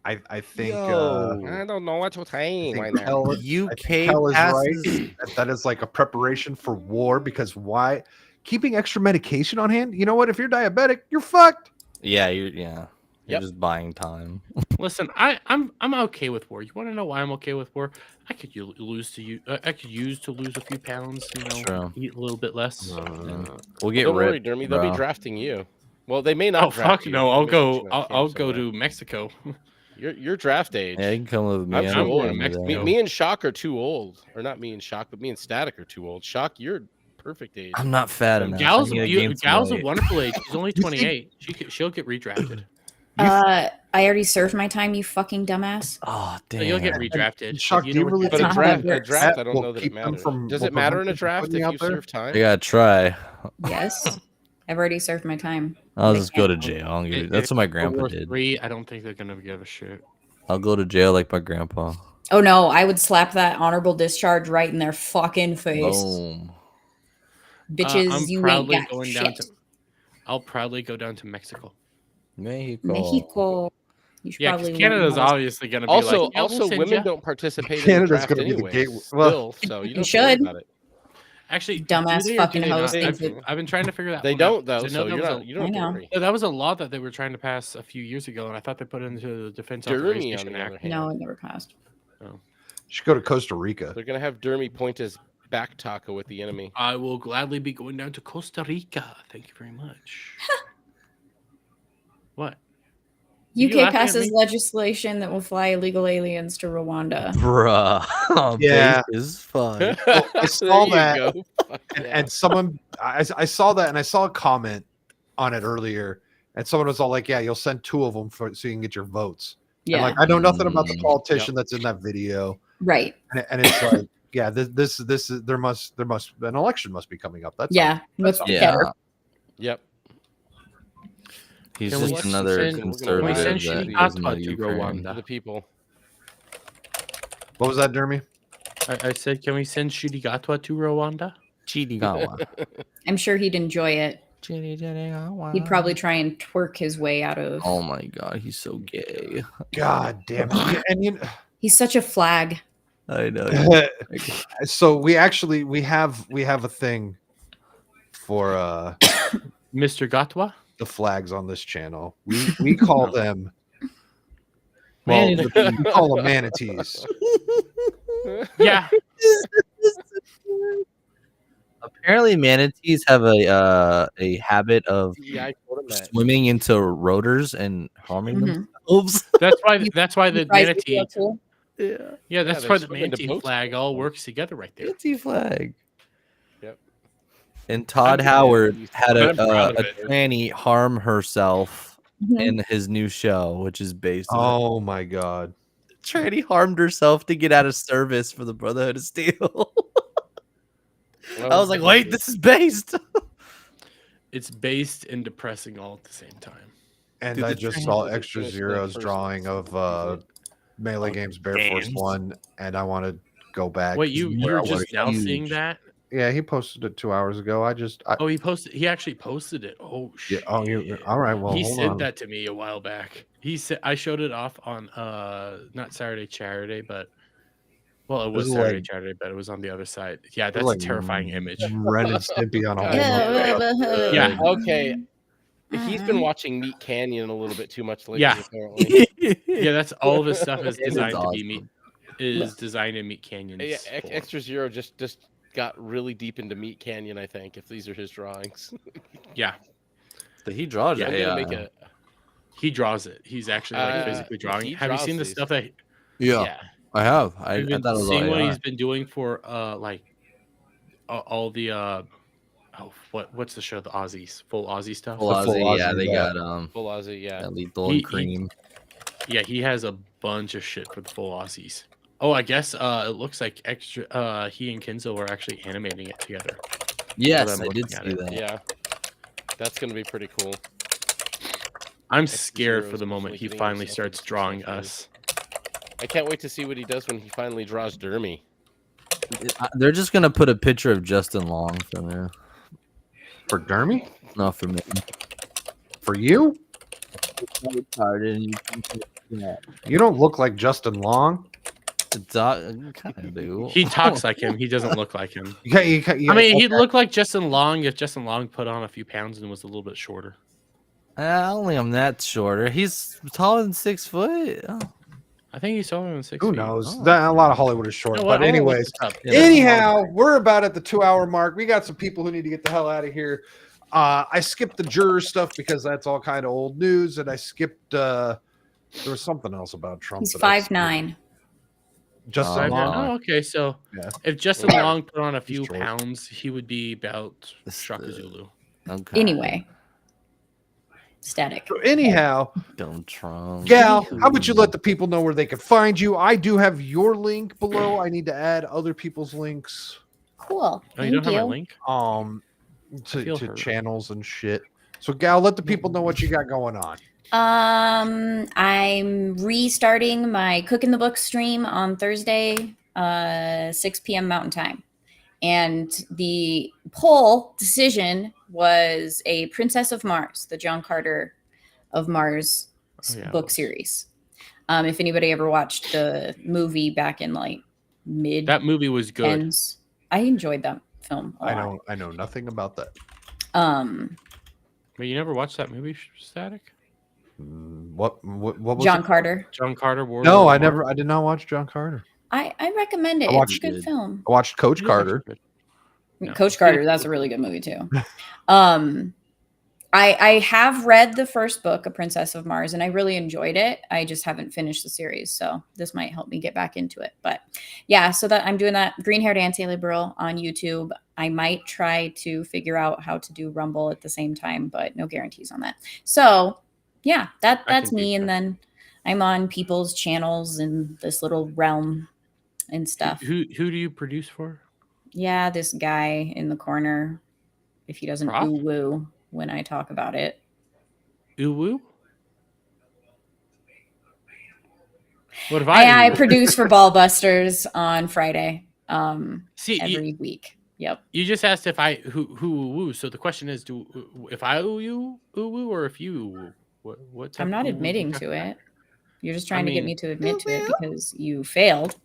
I think I don't know what you're saying right now. Hell, UK Hell is passes. right. That is like a preparation for war because why? Keeping extra medication on hand. You know what? If you're diabetic, you're fucked. Yeah, you're Yep. just buying time. Listen, I'm okay with war. You want to know why I'm okay with war? I could lose to lose a few pounds. You know, True. eat a little bit less. We'll get Don't worry, ripped, Dermy. They'll be bro. drafting you. Well, they may not. Oh draft fuck you. no! They I'll may go. put you on I'll camp go somewhere. to Mexico. Your draft age. Yeah, you can come with me. I'm I'm too going old. to Mexico. Me and Shock are too old, or not me and Shock, but me and Static are too old. Shock, you're perfect age. I'm not fat enough. Gal's I need to gain some Gal's a weight. wonderful age. She's only 28. She'll get redrafted. I already served my time, you fucking dumbass. Oh So damn! you'll get redrafted. Shock, You do know you what really the- But a That's not draft, how that works. I don't Will know that it keep them matters. from Does it matter in a overhunting draft putting if out you there? serve time? I gotta try. Yes. I've already served my time. I'll They just go to can't. jail. I'll It- That's what my World grandpa War did. III, I don't think they're gonna give a shit. I'll go to jail like my grandpa. Oh no, I would slap that honorable discharge right in their fucking face. Boom. Bitches, I'm you ain't proudly got going shit. down to. I'll proudly go down to Mexico. Mexico. Mexico. You should Yeah, probably because learn Canada's how to- obviously gonna be Also, like. "Yeah, we'll send women ya." don't participate in Canada's the draft gonna be the anyway. gateway- Still, well, so you you don't have to worry should. about it. Actually, do Dumbass they or fucking do they hoes not? think that- I've been trying to figure that. They one out, don't though, 'cause I know so there you're was not. a- You don't have I to know. worry. Yeah, that was a law that they were trying to pass a few years ago, and I thought they put it into the Defense Dermy, on Authorization the other Act. hand, No, it never passed. You should go to Costa Rica. they're gonna have Dermy point his back taco with the enemy. I will gladly be going down to Costa Rica. Thank you very much. What? You UK laughing at passes me? legislation that will fly illegal aliens to Rwanda. Bruh. Yeah. Base is fun. I saw There you that. go. Fuck And, yeah. and someone, I saw that, and I saw a comment on it earlier, and someone was all like, "Yeah, you'll send 2 of them so you can get your votes." And Yeah, like, I know nothing about the Mm, politician that's in that video, right. and it's like, yeah, this is there must an election must be coming up. That's all. Yeah, with all. Yeah. Keter. Yep. He's Can we just send- another can we conservative send that Shinigami doesn't know to Ukraine. Rwanda? To the people. What was that, Dermy? I said, can we send Shirigatwa to Rwanda? Chirigawa. I'm sure he'd enjoy it. Chirigawa. He'd probably try and twerk his way out of. Oh my god, he's so gay. God damn it! Yeah, and you He's such a flag. I know. so we have a thing for Mr. Gatwa? the flags on this channel. We call them Man, we call them manatees. Yeah. Apparently, manatees have a habit of Yeah, I told him that. swimming into rotors and harming Mhm. themselves. That's why the He tries to manatee. do it too. Yeah, Yeah, that's they why the swim into manatee boats. flag all works together right there. manatee flag. Yep. And Todd I'm Howard confused. had I'm proud a of it. tranny harm herself Mhm. in his new show, which is based on Oh my god. tranny harmed herself to get out of service for the Brotherhood of Steel. I was like, wait, this is based. It's based and depressing all at the same time. And Dude, I the just train saw was Extra finished the Zero's first drawing of Melee Games Bear Force games. 1, and I want to go back. Wait, to you're where I just was. now huge. seeing that? Yeah, he posted it 2 hours ago. Oh, he actually posted it. Oh Yeah, shit. oh, you all right? Well, he hold sent on. that to me a while back. He said I showed it off on not Saturday, but well, it was is Saturday, like- Saturday, but it was on the other side. Yeah, that's like a terrifying image. Ren and Stimpy on a whole. Yeah. nother- Yeah. Okay. He's been Mhm. watching Meat Canyon a little bit too much lately. Yeah. Apparently. Yeah, that's all of his stuff is It is designed to be awesome. designed in Meat Canyon's Yeah, form. Extra Zero just got really deep into Meat Canyon. I think if these are his drawings, Yeah, He draws Yeah, I'm it. gonna make a. he draws it. He's actually like physically drawing. he Have you draws seen the these. stuff that Yeah. I have. I you've been thought it was seeing what all he's been doing for like all the what's the show, the Aussies, full Aussie stuff? Full The full Aussie, yeah, Aussie, they yeah. got Full Aussie, yeah. that lethal He- and cream. Yeah, he has a bunch of shit for the full Aussies. Oh, I guess it looks like extra he and Kenzo were actually animating it together. Yes, I'm I did looking at see it. that. Yeah. That's gonna be pretty cool. I'm Extra scared for Zero's the moment he getting finally himself starts into drawing stuff, us. I can't wait to see what he does when he finally draws Dermy. They're just gonna put a picture of Justin Long for me. For Dermy? Not for me. For you? Yeah. You don't look like Justin Long. Kind of do. He talks like him. He doesn't look like him. You I mean, he'd look like Justin Long if Justin Long put on a few pounds and was a little bit shorter. Only I'm that shorter. He's taller than 6 foot. Oh. I think he's taller than 6 who feet. knows? Oh. A lot of Hollywood is short. You know what? But I'm gonna look anyways, this up. Yeah. anyhow, we're about at the 2-hour mark. We got some people who need to get the hell out of here. I skipped the juror stuff because that's all kind of old news, and I skipped. There was something else about Trump. He's that I skipped. 5'9". Justin Oh, Long. Oh, okay. So Yeah. if Justin Long put on a few short. pounds, he would be about This, Shaka Zulu. Okay. Anyway, static. So anyhow, Don't Trump. Gal, how about you let the people know where they can find you? I do have your link below. I need to add other people's links Cool. Oh, you don't have my link? to hurt. channels and shit. So Gal, let the people know what you got going on. I'm restarting my Cook in the Book stream on Thursday, 6 p.m. Mountain Time. And the poll decision was a Princess of Mars, the John Carter of Mars Oh, yeah, it book was. series. If anybody ever watched the movie back in like mid That movie was good. tens, I enjoyed them. film. A I lot. know nothing about that. But you never watched that movie, Static? What was John it? Carter. John Carter. War No, Lord I of Mars? did not watch John Carter. I recommend it. I It's a watched good it. film. I watched Coach Yeah, Carter. good. I mean, No. Coach Carter, that's a really good movie too. I have read the first book, A Princess of Mars, and I really enjoyed it. I just haven't finished the series, so this might help me get back into it. But yeah, so that I'm doing that green-haired anti-liberal on YouTube. I might try to figure out how to do Rumble at the same time, but no guarantees on that. So yeah, that's can do me. that. And then I'm on people's channels in this little realm and stuff. Who do you produce for? Yeah, this guy in the corner, if he doesn't Prof? ooh woo when I talk about it. Uwu? What if I I produce for Ballbusters on Friday see every week. Yep. you just asked if I who woo. So the question is, if I ooh woo or if you ooh woo? What type I'm not of ooh admitting woo? to it. You're just trying to get mean- me to admit to it because you failed.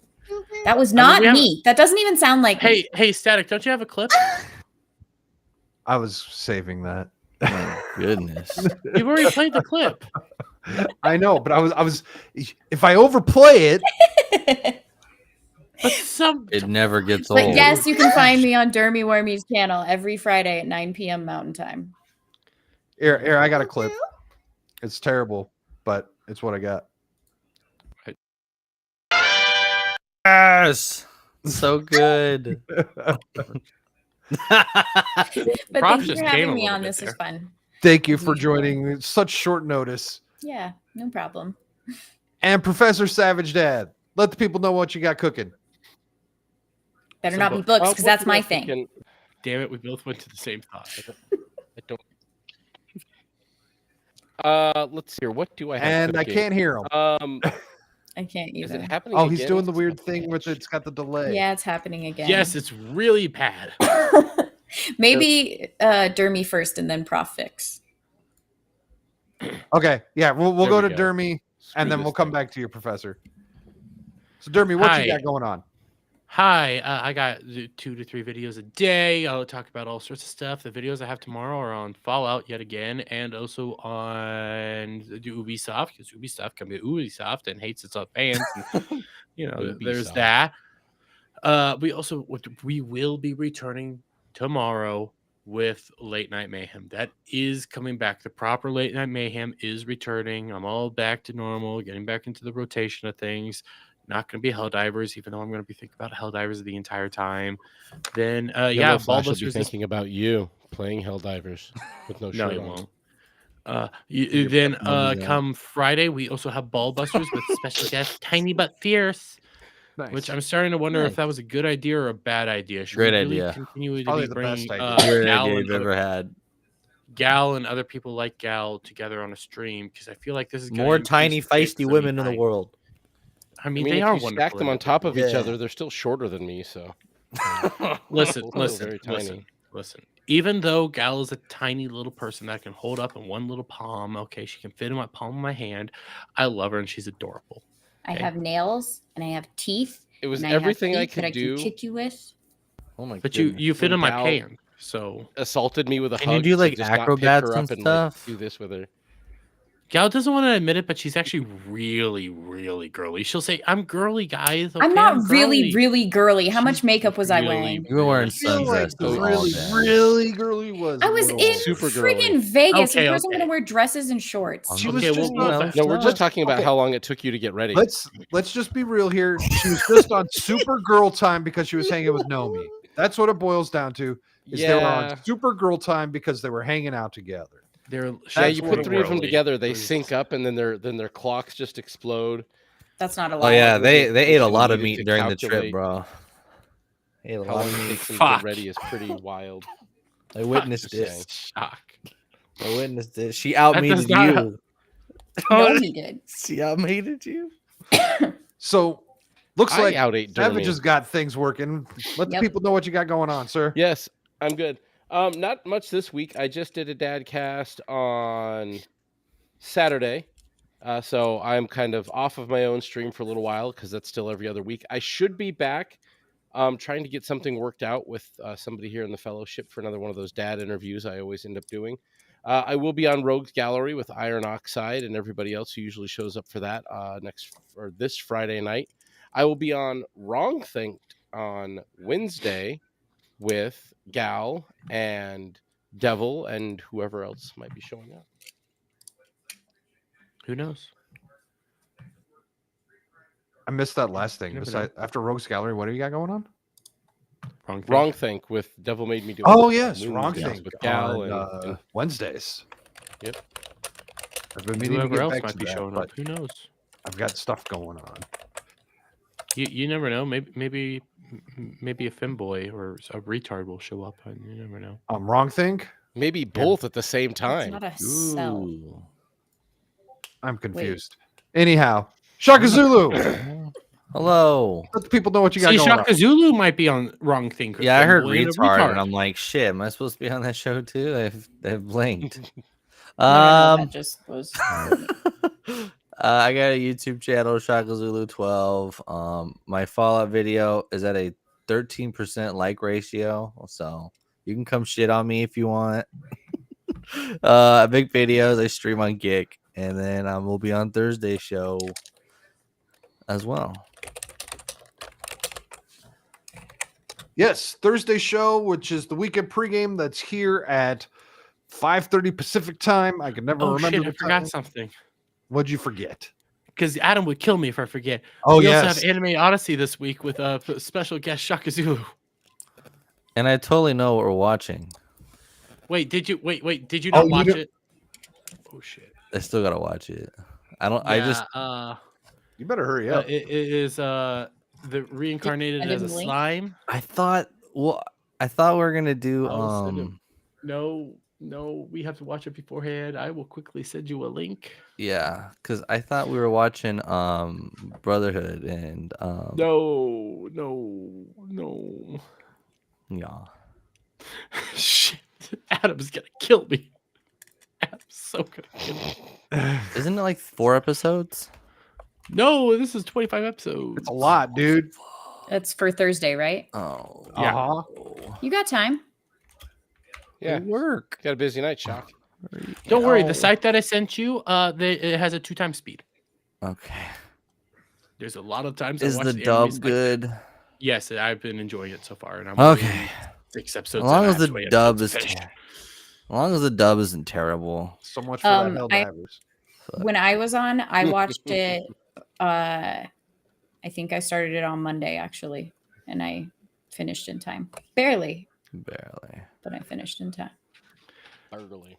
That was mean, not we have- me. That doesn't even sound like me. Hey, Static, don't you have a clip? I was saving that. My goodness. You've already played the clip. I know, but I was. If I overplay it, But some It never gets But old. yes, you can find me on Dermy Wormy's channel every Friday at 9 p.m. Mountain Time. here, I got a clip. It's terrible, but it's what I got. Yes. So good. But Props thank you just for came having a me little on. bit This is there. fun. Thank you for Usual. joining. It's such short notice. Yeah, no problem. And Professor Savage Dad, let the people know what you got cooking. Better Some not be book- books Oh, because what that's do my I thing. freaking- Damn it, we both went to the same thought. I don't. Let's see here. What do I have? And I cooking? can't hear him. I can't Is either. it happening? Oh, he's again? doing the weird thing with it's got the delay. Yeah, it's happening again. Yes, it's really bad. Maybe Dermy first and then Prof Fix. Okay, yeah, we'll There go we to go. Dermy, Screw and then this we'll come thing. back to your professor. So, Dermy, what you Hi. got going on? Hi, I got 2 to 3 videos a day. I'll talk about all sorts of stuff. The videos I have tomorrow are on Fallout yet again, and also on the Ubisoft, because Ubisoft can be Ubisoft and hates its own fans. And, there's Ubisoft. that. We will be returning tomorrow with Late Night Mayhem. That is coming back. The proper Late Night Mayhem is returning. I'm all back to normal, getting back into the rotation of things. Not going to be Helldivers, even though I'm going to be thinking about Helldivers the entire time. Then, Yellow Flash will be Ballbusters is thinking about you playing Helldivers with no no, shirt he on. won't. You're Then probably right. come Friday, we also have Ballbusters with special guest Tiny But Fierce, Nice. which I'm starting to wonder Nice. if that was a good idea or a bad idea. Should Great we really idea. continue to Probably be the bringing best idea. Great Gal idea and you've ever had. Gal and other people like Gal together on a stream? Because I feel like this is gonna More increase tiny, the chance feisty of me women in the dying. world. I I mean, mean, they if are you wonderful. stack them on top of each Yeah. other, they're still shorter than me. So Listen, Still listen, very tiny. listen. Even though Gal is a tiny little person that I can hold up in one little palm, okay, she can fit in my palm of my hand. I love her and she's adorable. I Okay. have nails and I have teeth. it was and I have everything I feet that could do. can kick you with. Oh my But goodness. you fit When in my Gal- hand, so Assaulted me with a Can you hug. do, to like, just not pick acrobats her and up and stuff? Like, do this with her. Gal doesn't want to admit it, but she's actually really, really girly. She'll say, "I'm girly, guys." I'm okay? not I'm really, girly." really girly. How much She's makeup was I really, wearing? You were wearing really feel like sundresses all really, day. really girly was. I a was little- in Super girly. friggin' Vegas. Okay, of course, I'm okay. gonna wear dresses and shorts. She was Okay, just we'll on- back- No, we're just Stuff. talking about Okay. how long it took you to get ready. Let's just be real here. She was just on super girl time because she was hanging with Nomi. That's what it boils down to. Is they were Yeah. on super girl time because they were hanging out together. They're Yeah, That's you what put it 3 of them girly. together, they Please. sync up, and then their clocks just explode. That's not a Oh lie. yeah, they ate a She lot of needed meat to during the trip, calculate bro. Ate a How lot long of it meat. takes them to Fuck. get ready is pretty wild. I witnessed Just it. saying. Shock. I witnessed it. She outmated does not- you. No, he did. She outmated you. So looks I like out-ate Savage Dermy. has got things working. Let the Yep. people know what you got going on, sir. Yes, I'm good. Not much this week. I just did a dad cast on Saturday. So I'm kind of off of my own stream for a little while because that's still every other week. I should be back trying to get something worked out with somebody here in the fellowship for another one of those dad interviews I always end up doing. I will be on Rogues Gallery with Iron Oxide and everybody else who usually shows up for that this Friday night. I will be on Wrong Think on Wednesday with Gal and Devil and whoever else might be showing up. Who knows? I missed that last thing. Never Besides, after Rogues Gallery, what do you got going on? Wrong. Think with Devil Made Me Do It. Oh yes, Moon Wrong Dance Think with Gal on and Wednesdays. Yep. I've been meaning to Whoever get else back might to be that, showing but up. Who knows? I've got stuff going on. You never know. Maybe a femboy or a retard will show up. You never know. Wrong Think. maybe both at the same It's time. not a cell. Ooh. I'm confused. Anyhow, Shaka Zulu. Hello. Let the people know what you got See, going on. Shaka Zulu might be on Wrong Think. or Yeah, I heard Femboy and a retard, and I'm like, shit. Am I supposed to be on that show too? I've blinked. That just was. I got a YouTube channel, Shaka Zulu 12. My Fallout video is at a 13% like ratio, so you can come shit on me if you want. I make videos. I stream on Geek, and then we'll be on Thursday show as well. Yes, Thursday show, which is the weekend pregame. That's here at 5:30 Pacific time. I can never Oh remember. shit! I the forgot time. something. What'd you forget? Because Adam would kill me if I forget. Oh we yes, also have Anime Odyssey this week with a special guest Shaka Zulu. And I totally know what we're watching. Wait, did you Did you Oh, not you watch don't- it? Oh shit! I still gotta watch it. I don't. Yeah, I just. you better hurry up. it is the reincarnated Send as a him a link? slime. I thought. Well, I thought we were gonna do. I'll send him. No, we have to watch it beforehand. I will quickly send you a link. Yeah, because I thought we were watching Brotherhood and No. yeah. Shit, Adam's gonna kill me. Adam's so gonna kill me. Isn't it like 4 episodes? No, this is 25 episodes. It's a lot, dude. That's for Thursday, right? Oh, Yeah. Uh-huh. You got time. Yeah, work. got a busy night, Shock. Don't worry, Oh. the site that I sent you, it has a 2x speed. Okay. There's a lot of times. Is I the watched dub animes like- good? Yes, I've been enjoying it so far, and I'm Okay. 6 As episodes. long and as the halfway dub episodes is, finished. as long as the dub isn't terrible. So much for that I- Helldivers. When I was on, I watched it. I think I started it on Monday actually, and I finished in time. Barely, Barely. but I finished in time. Early.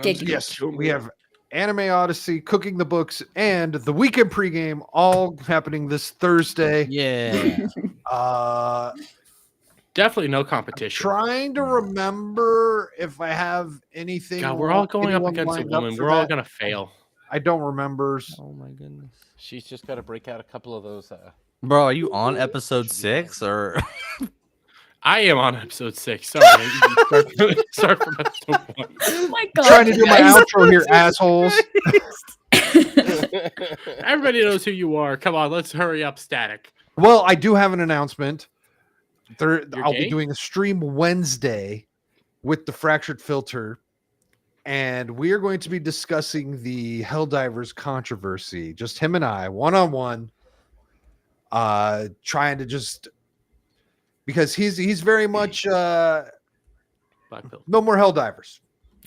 Gig. Yes, we have Anime Odyssey, Cooking the Books, and the weekend pregame all happening this Thursday. Yeah. Definitely no competition. Trying to remember if I have anything. God, we're all going up anyone against a lined up woman. for We're all that. gonna fail. I don't remember. Oh my goodness. She's just got to break out a couple of those. Bro, are you on episode 6 or? I am on episode 6. Sorry, start from episode 1. Oh my god! Trying to do my guys. outro here, assholes. Everybody knows who you are. Come on, let's hurry up, Static. Well, I do have an announcement. You're I'll gay? be doing a stream Wednesday with the Fractured Filter, and we are going to be discussing the Helldivers controversy. Just him and I, one-on-one, trying to just because he's very much Black pill. no more Helldivers,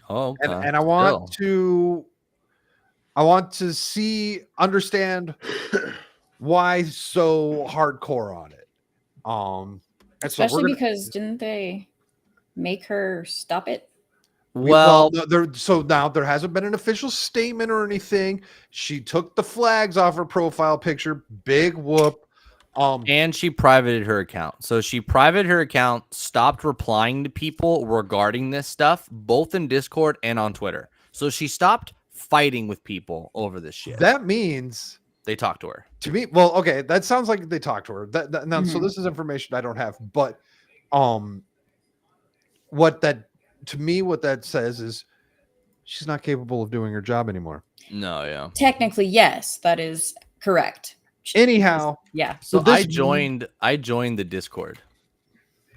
Oh, okay. and I want to understand why so hardcore on it. And so we're Especially gonna- because didn't they make her stop it? Well, no, so now there hasn't been an official statement or anything. She took the flags off her profile picture. Big whoop. and she privated her account. So she privated her account, stopped replying to people regarding this stuff, both in Discord and on Twitter. So she stopped fighting with people over this shit. That means They talked to her. to me, well, okay, that sounds like they talked to her. Now, so Mhm. this is information I don't have, but what that says is she's not capable of doing her job anymore. No, yeah. Technically, yes, that is correct. Anyhow, Yeah. So this- I joined the Discord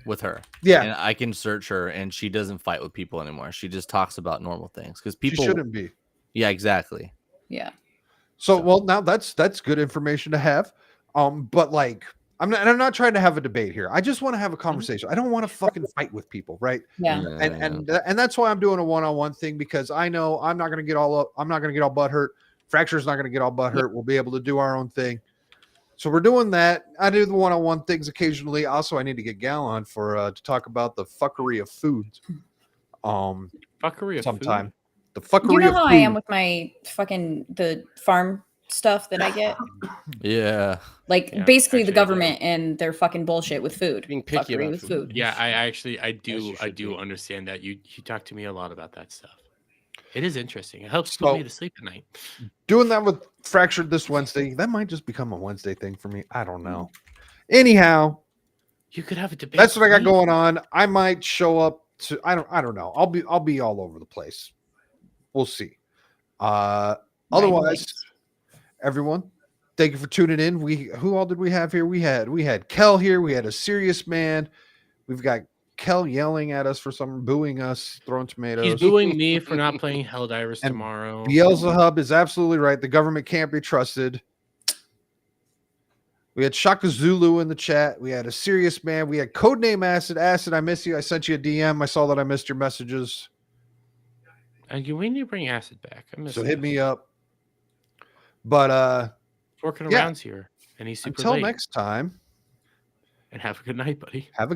with her. yeah, And I can search her, and she doesn't fight with people anymore. She just talks about normal things because she people shouldn't be. Yeah, exactly. Yeah. So, well, now that's good information to have. But like, I'm not trying to have a debate here. I just want to have a conversation. I don't want to fucking fight with people, right? Yeah. And that's why I'm doing a one-on-one thing, because I know I'm not going to get all up. I'm not going to get all butthurt. Fracture's not going to get all butthurt. We'll be able to do our own thing. So we're doing that. I do the one-on-one things occasionally. Also, I need to get Gal on for to talk about the fuckery of foods. Fuckery of Sometime. food? The fuckery You know of how food. I am with my the farm stuff that I get? Yeah. Like Yeah, basically the actually, I do. government and their fucking bullshit with food. Being picky Fuckery about with food. food. Yeah, I do you should do be. understand that. You talk to me a lot about that stuff. It is interesting. It helps So- put me to sleep at night. Doing that with Fractured this Wednesday. That might just become a Wednesday thing for me. I don't know. Anyhow, You could have a debate. that's what I got with me. going on. I might show up to I don't know. I'll be all over the place. We'll see. Otherwise, everyone, thank you for tuning in. Who all did we have here? We had Kel here. We had a serious man. We've got Kel yelling at us for some, booing us, throwing tomatoes. He's booing me for not playing Helldivers And tomorrow. Beelzebub is absolutely right. The government can't be trusted. We had Shaka Zulu in the chat. We had a serious man. We had Codename Acid. Acid, I miss you. I sent you a DM. I saw that I missed your messages. And we need to bring Acid back. I miss So him. hit me up. But Working yeah. around here, and he's super until late. next time, And have a good night, buddy. have a good